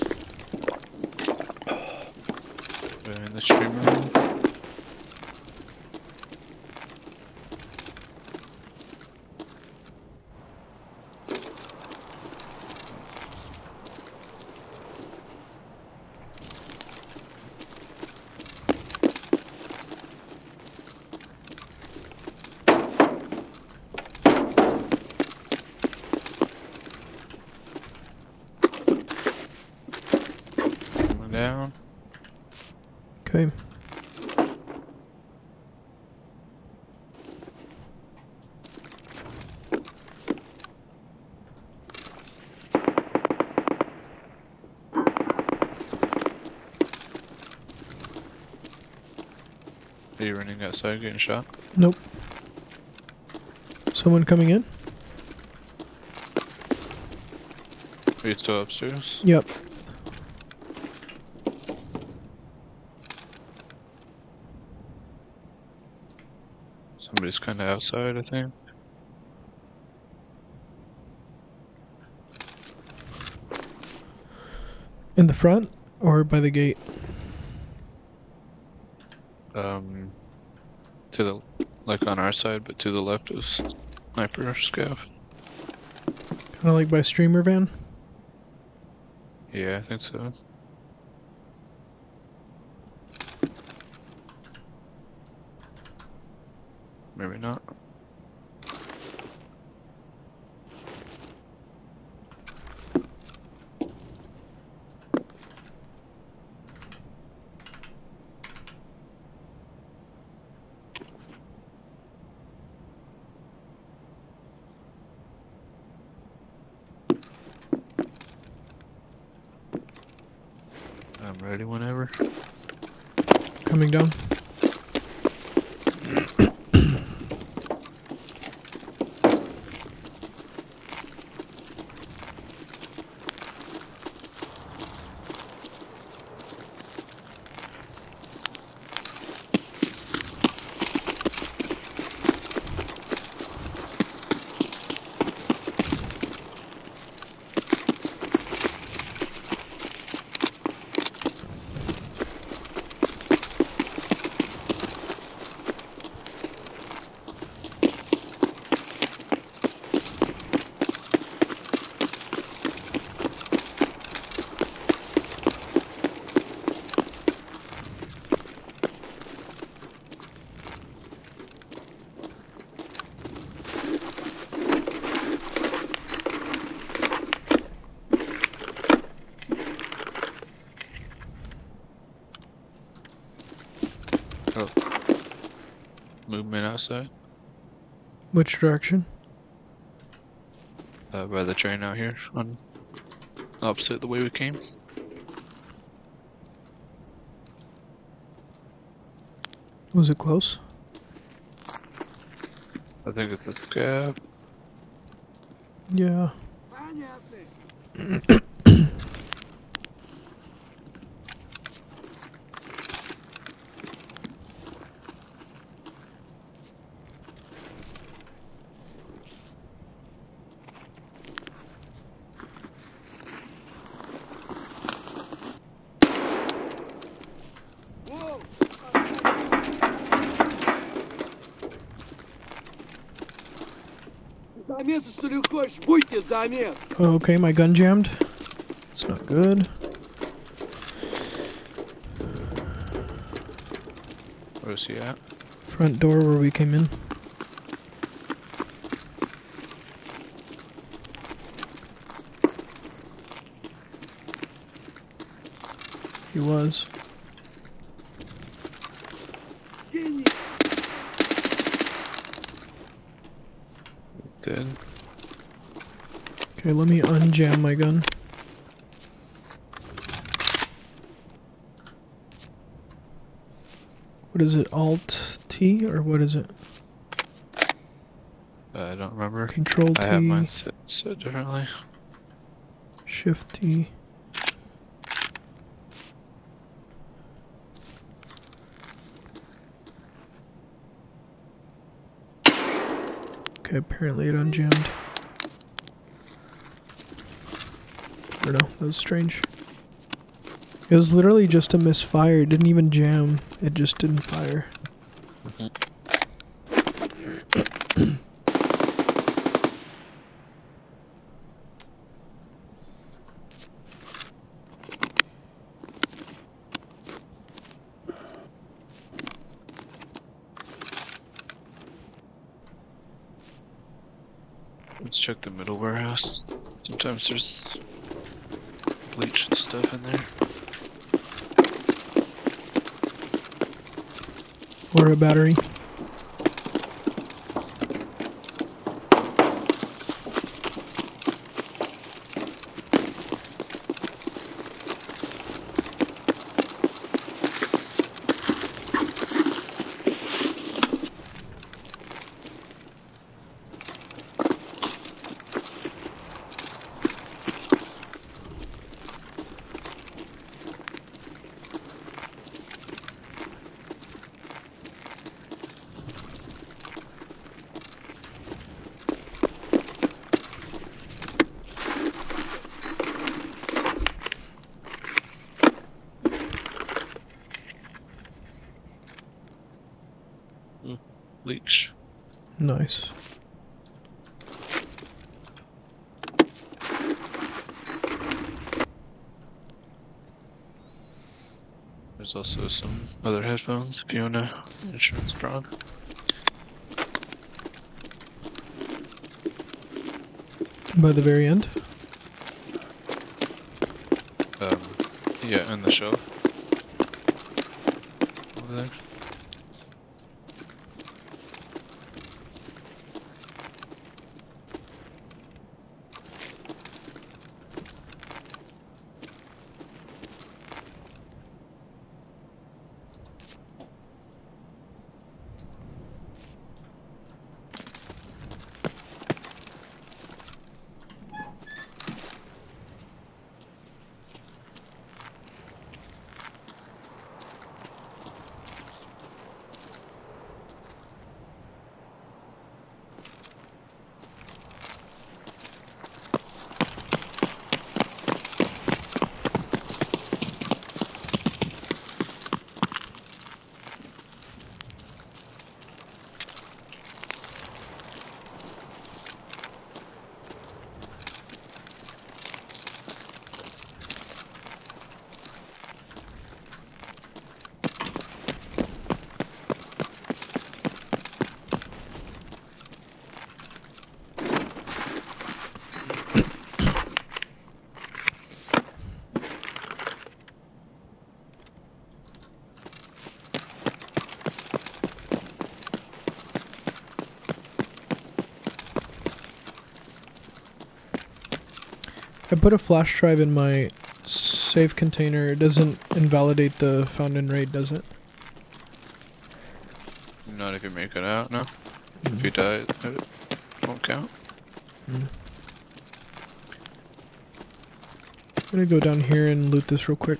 We're in the stream room. Coming down. Okay. Are you running outside getting shot? Nope. Someone coming in? Are you still upstairs? Yep. Somebody's kind of outside, I think. In the front or by the gate? To the, like on our side, but to the left is sniper scav. Kind of like by streamer van? Yeah, I think so. Maybe not. I'm ready whenever. Coming down. Oh. Movement outside. Which direction? By the train out here on opposite the way we came. Was it close? I think it's a scav. Yeah. Понятно. Воу! Замес, что ли, хочешь? Будьте замес! Okay, my gun jammed. It's not good. Where's he at? Front door where we came in. He was. Genius. Good. Okay, let me unjam my gun. What is it? Alt T or what is it? I don't remember. Control T. I have mine set differently. Shift T. Okay, apparently it unjammed. Or no, that was strange. It was literally just a misfire. It didn't even jam. It just didn't fire. Let's check the middle warehouse. Sometimes there's bleach and stuff in there. Or a battery. Bleach. Nice. There's also some other headphones if you want to insurance fraud. By the very end. Yeah, in the shelf. Over there. I put a flash drive in my safe container. It doesn't invalidate the found in raid, does it? Not if you make it out, no. If you die, it won't count. I'm gonna go down here and loot this real quick.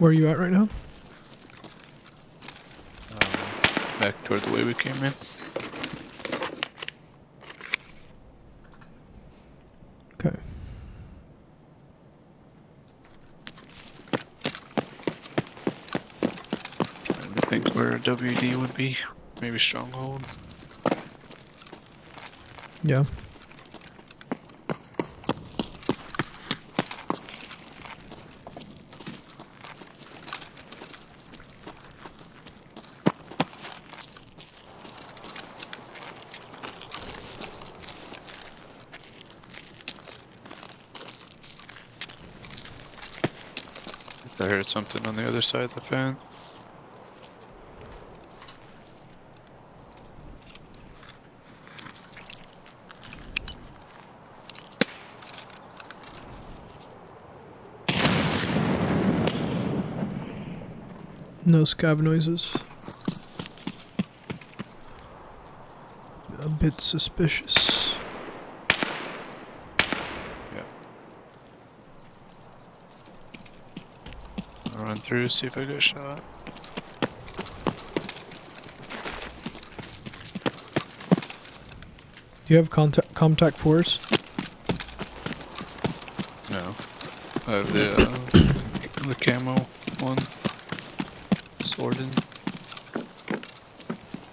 Where are you at right now? Back toward the way we came in. Okay. I think where WD would be. Maybe Stronghold. Yeah. I heard something on the other side of the fan. No scav noises. A bit suspicious. I'll run through, see if I get shot. Do you have contact force? No. I have the camo one. Sword in.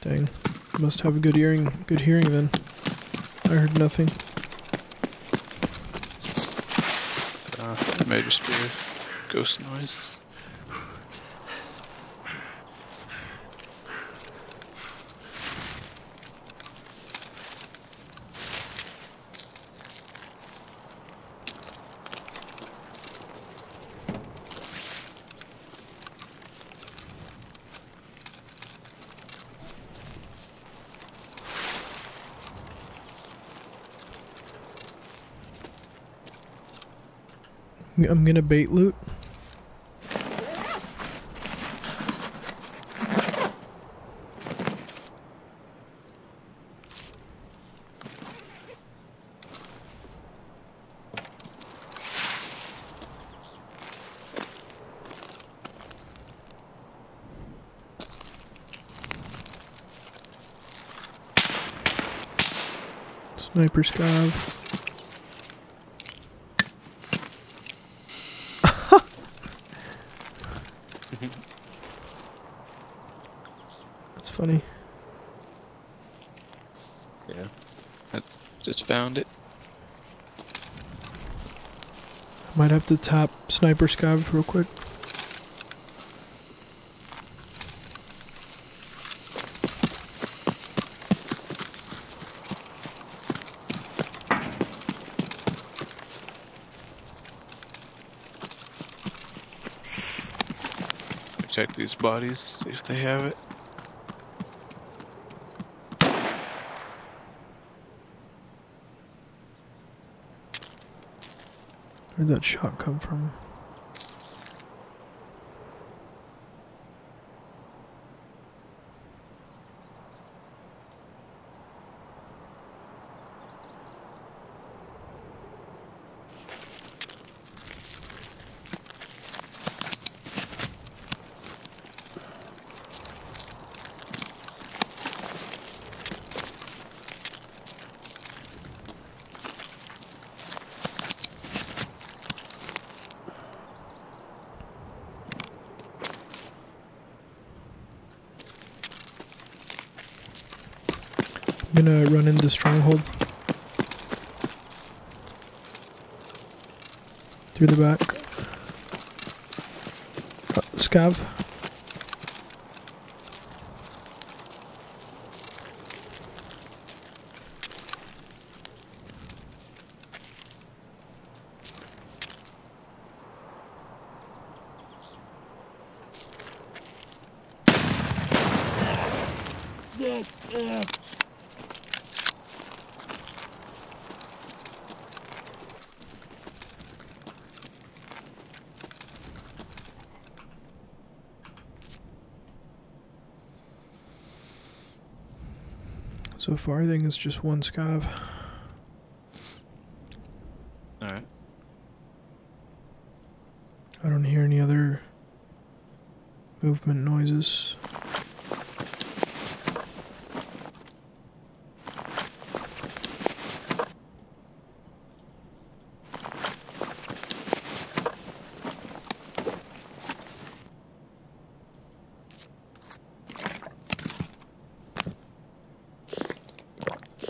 Dang. Must have a good hearing then. I heard nothing. It may just be a ghost noise. I'm gonna bait loot. Sniper scav. That's funny. Yeah. I just found it. Might have to tap sniper scav real quick. Check these bodies, see if they have it. Where'd that shot come from? I'm gonna run into Stronghold. Through the back. Scav. So far, I think it's just one scav. Alright. I don't hear any other Movement noises.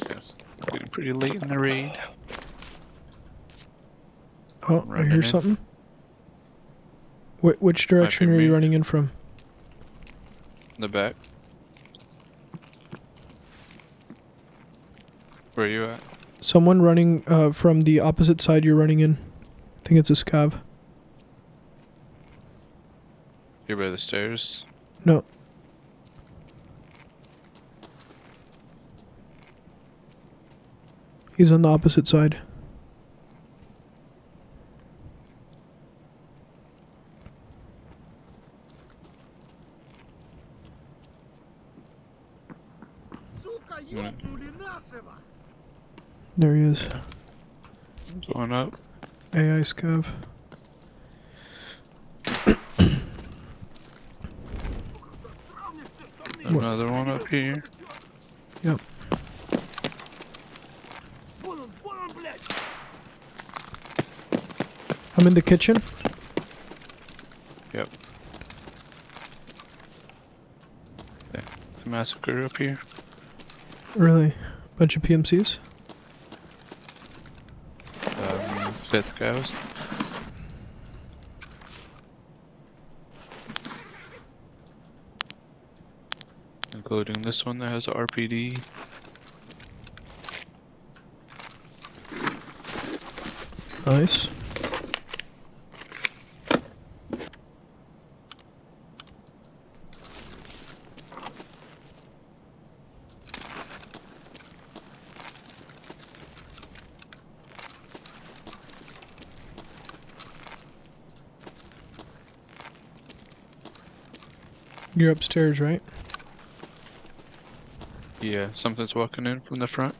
Yes. Getting pretty late in the raid. Oh, I Running hear in. something. Which direction are you me. running in from? In the back. Where are you at? Someone running from the opposite side you're running in. I think it's a scav. Here by the stairs. No. He's on the opposite side. There he is. Going up. AI scav. What? Another one up here. Yep. I'm in the kitchen. Yep. Yeah. The massacre up here. Really? Bunch of PMCs? Death cows. Including this one that has a RPD. Nice. You're upstairs, right? Yeah, something's walking in from the front.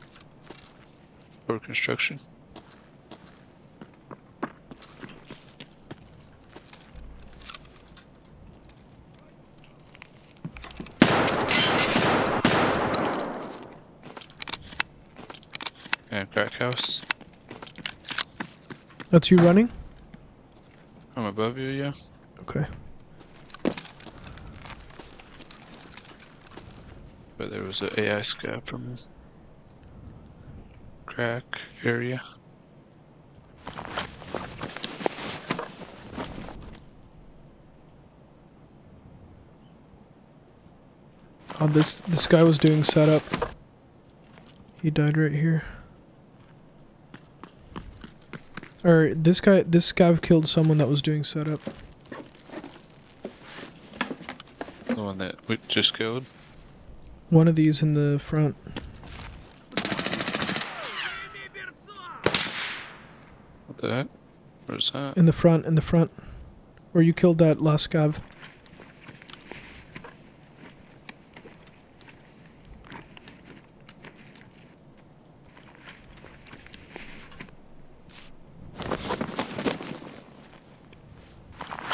For construction. And crack house. That's you running? I'm above you, yeah. Okay. But there was an AI scav from crack area. Oh, this guy was doing setup. He died right here. Or this scav killed someone that was doing setup. The one that we just killed. One of these in the front. What the heck? Where's that? In the front. Where you killed that last scav.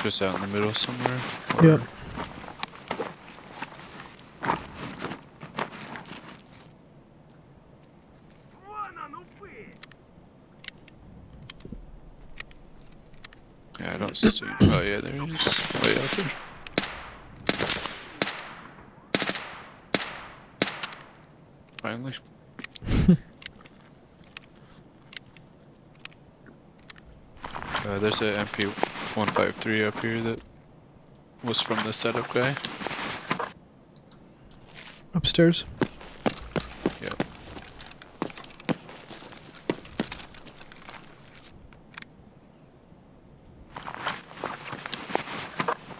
Just out in the middle somewhere? Yep. Yeah, I don't see. Oh yeah, there it is. Way out there. Finally. There's a MP153 up here that was from the setup guy. Upstairs. Yep.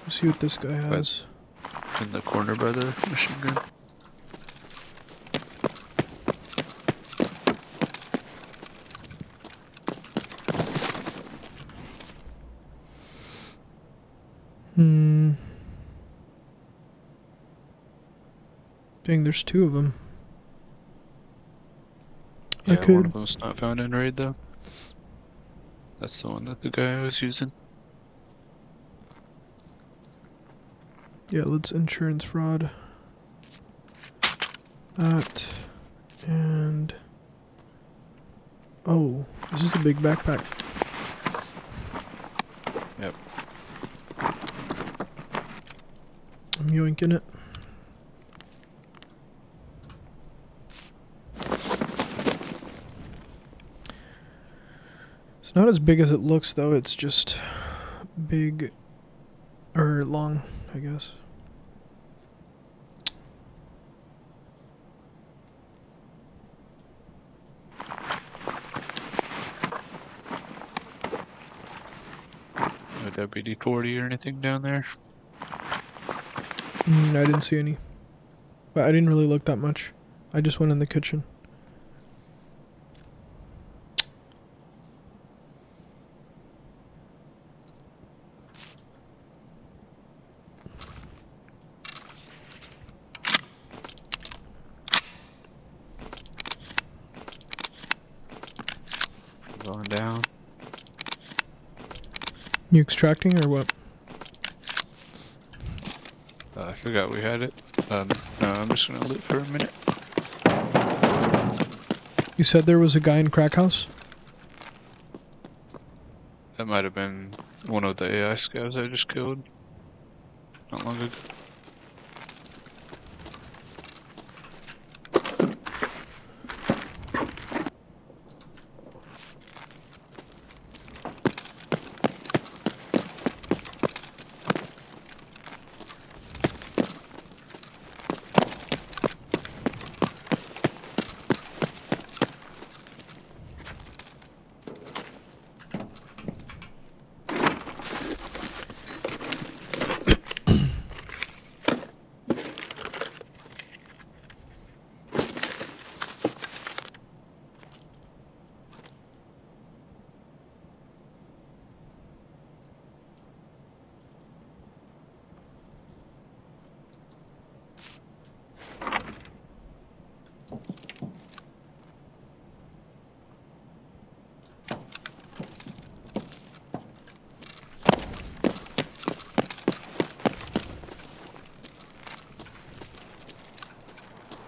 Let's see what this guy has. In the corner by the machine gun. Dang, there's two of them. Yeah, could- one of them's not found in raid though. That's the one that the guy was using. Yeah, let's insurance fraud. That. And. Oh, this is a big backpack. Yep. I'm yoinking it. It's not as big as it looks, though. It's just big, or long, I guess. No WD-40 or anything down there? I didn't see any. But I didn't really look that much. I just went in the kitchen. Going down. You extracting or what? I forgot we had it. No, I'm just gonna loot for a minute. You said there was a guy in Crack House? That might have been one of the AI scavs I just killed not long ago.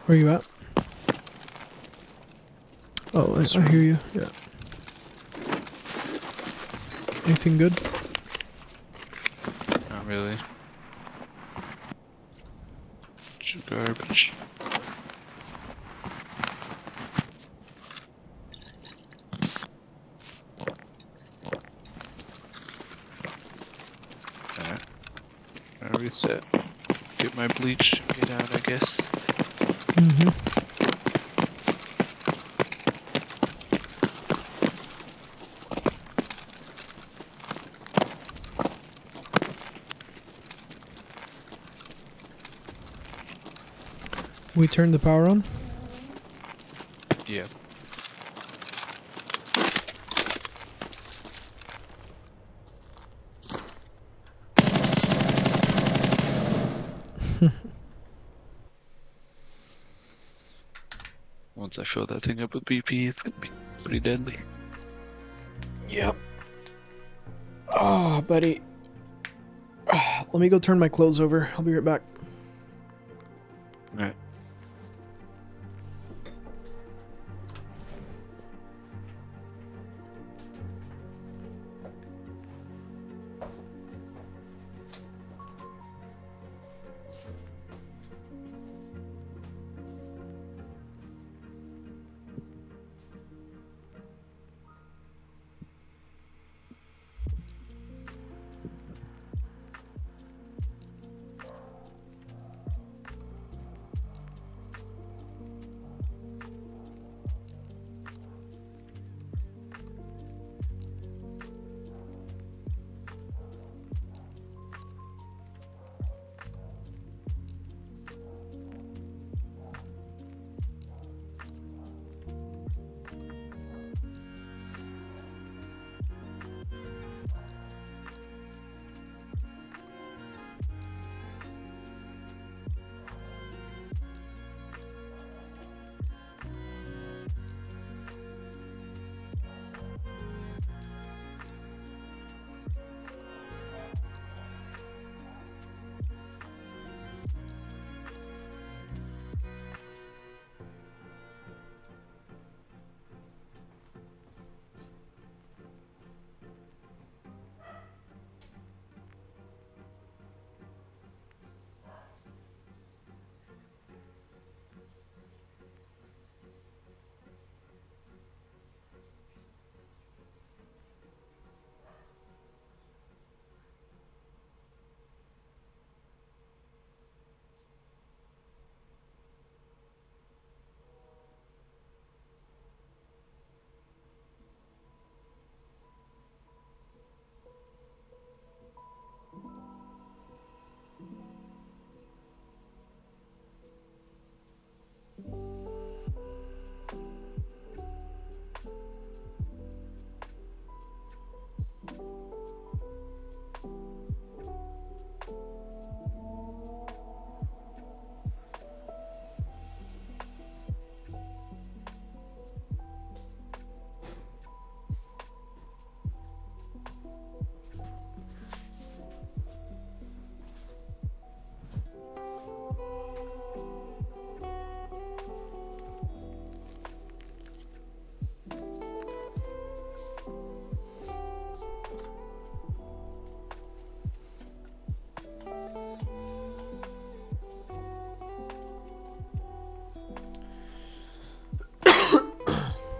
Where you at? Oh, I hear you. Yeah. Anything good? Not really. Bunch of garbage. Alright. I'll reset. Get my bleach, get out, I guess. Mm-hmm. We turned the power on? Yeah. Once I fill that thing up with BP, it's gonna be pretty deadly. Yep. Oh, buddy. Let me go turn my clothes over. I'll be right back. Alright.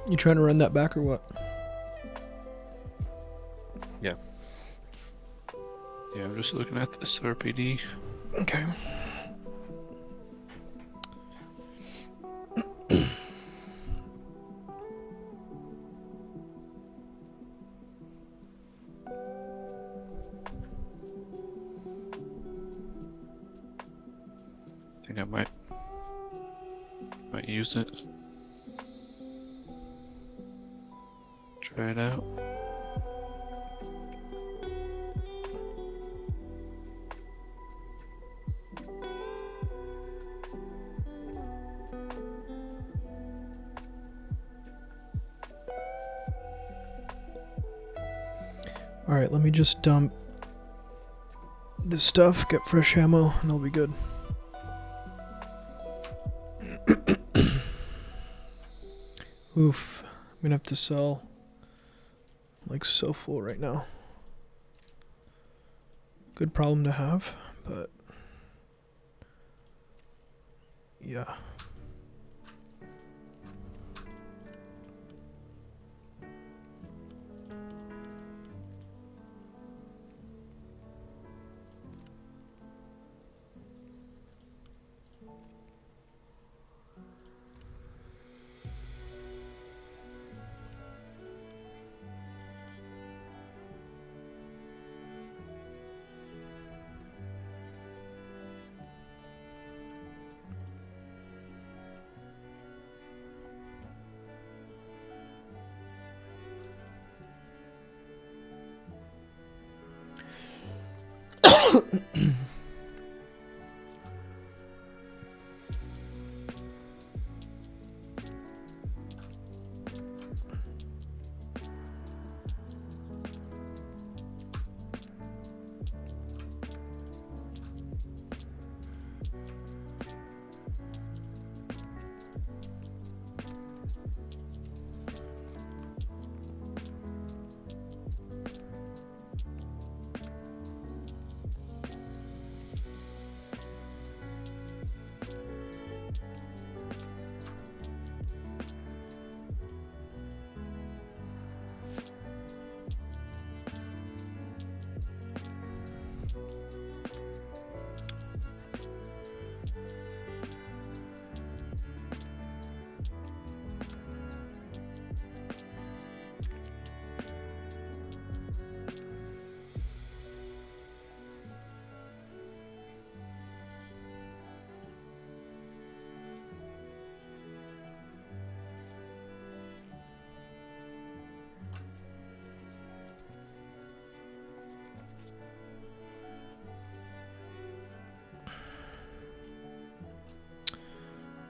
You trying to run that back or what? Yeah, I'm just looking at this RPD. Okay. I think I might use it. Try it out. Alright, let me just dump this stuff, get fresh ammo, and I'll be good. Oof. I'm gonna have to sell. I'm like so full right now. Good problem to have, but yeah.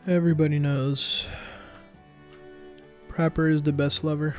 Everybody knows Prapor is the best lover.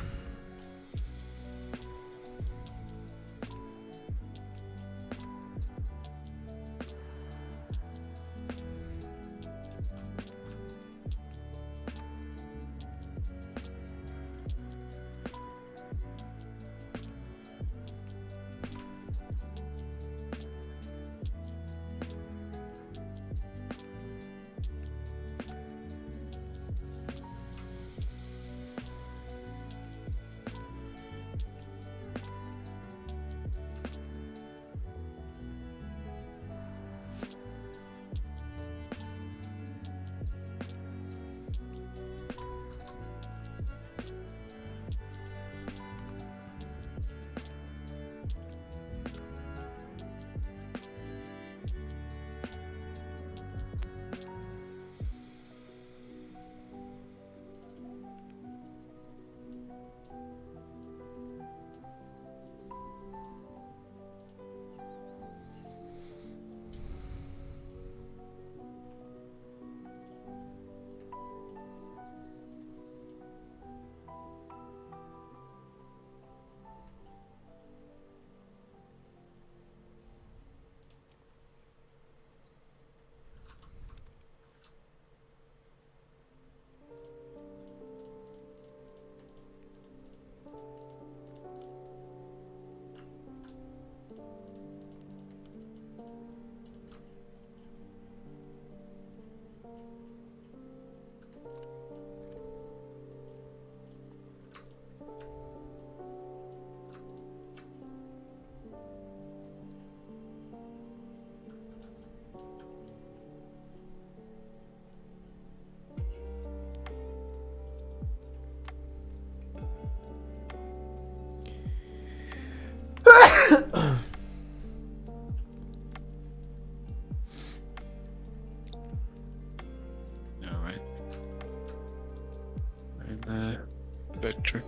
Vector.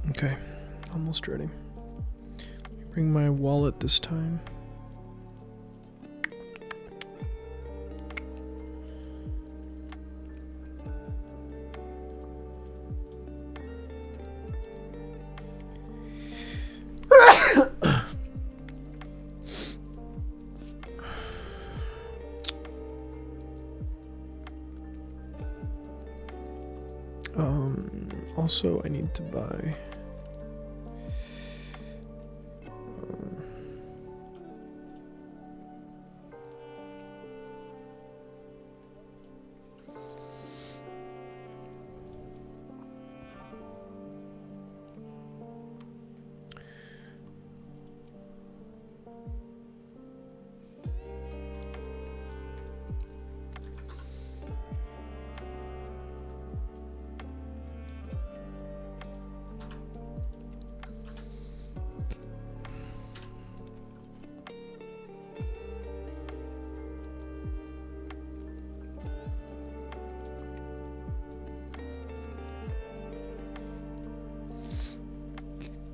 Okay, almost ready. Bring my wallet this time. Also, I need to buy.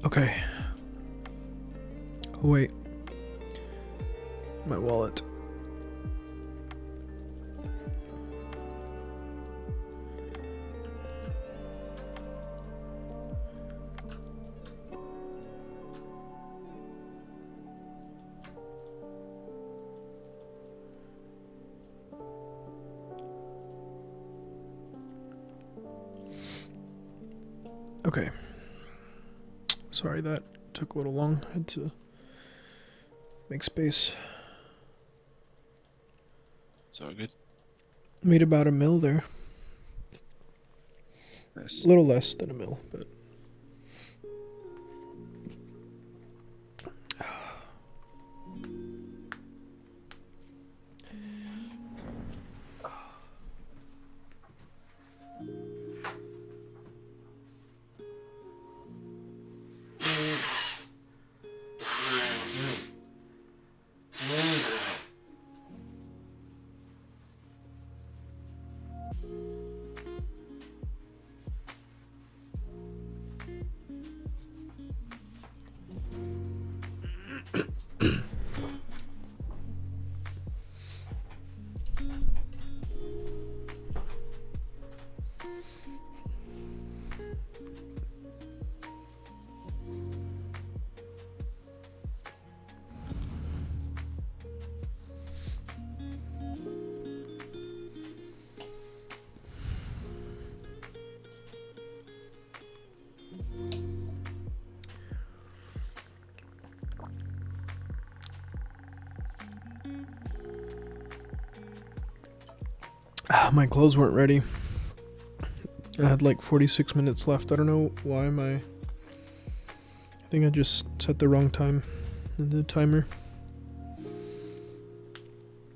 Okay. Oh, wait. My wallet. Okay. Sorry, that took a little long. Had to make space. It's all good. Made about a mil there. Nice. A little less than a mil, but. My clothes weren't ready. I had like 46 minutes left. I don't know why I think I just set the wrong time in the timer.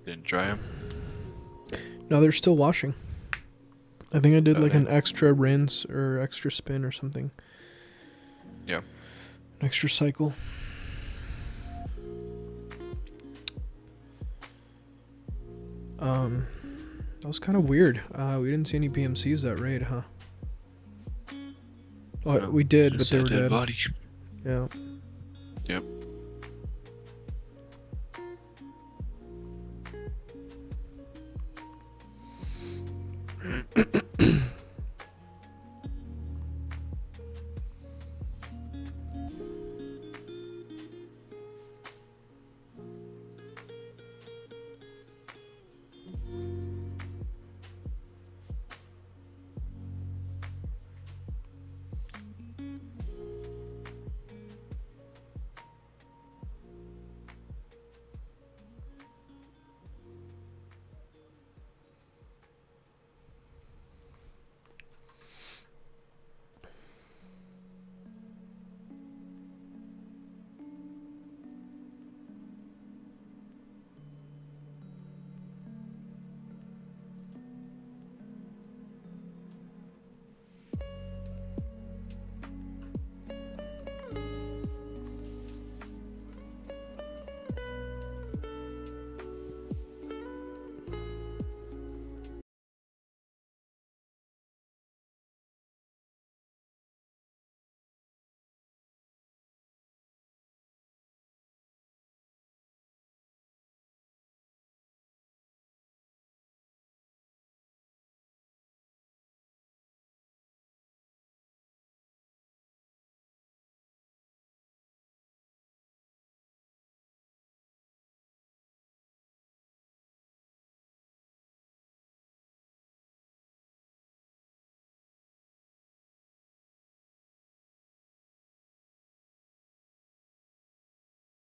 Didn't dry them. No, they're still washing. I think I did like Okay. an extra rinse or extra spin or something. Yeah. An extra cycle. That was kind of weird. We didn't see any PMCs that raid, huh? Oh, No, we did, but just they a were dead dead. body. Yeah. Yep.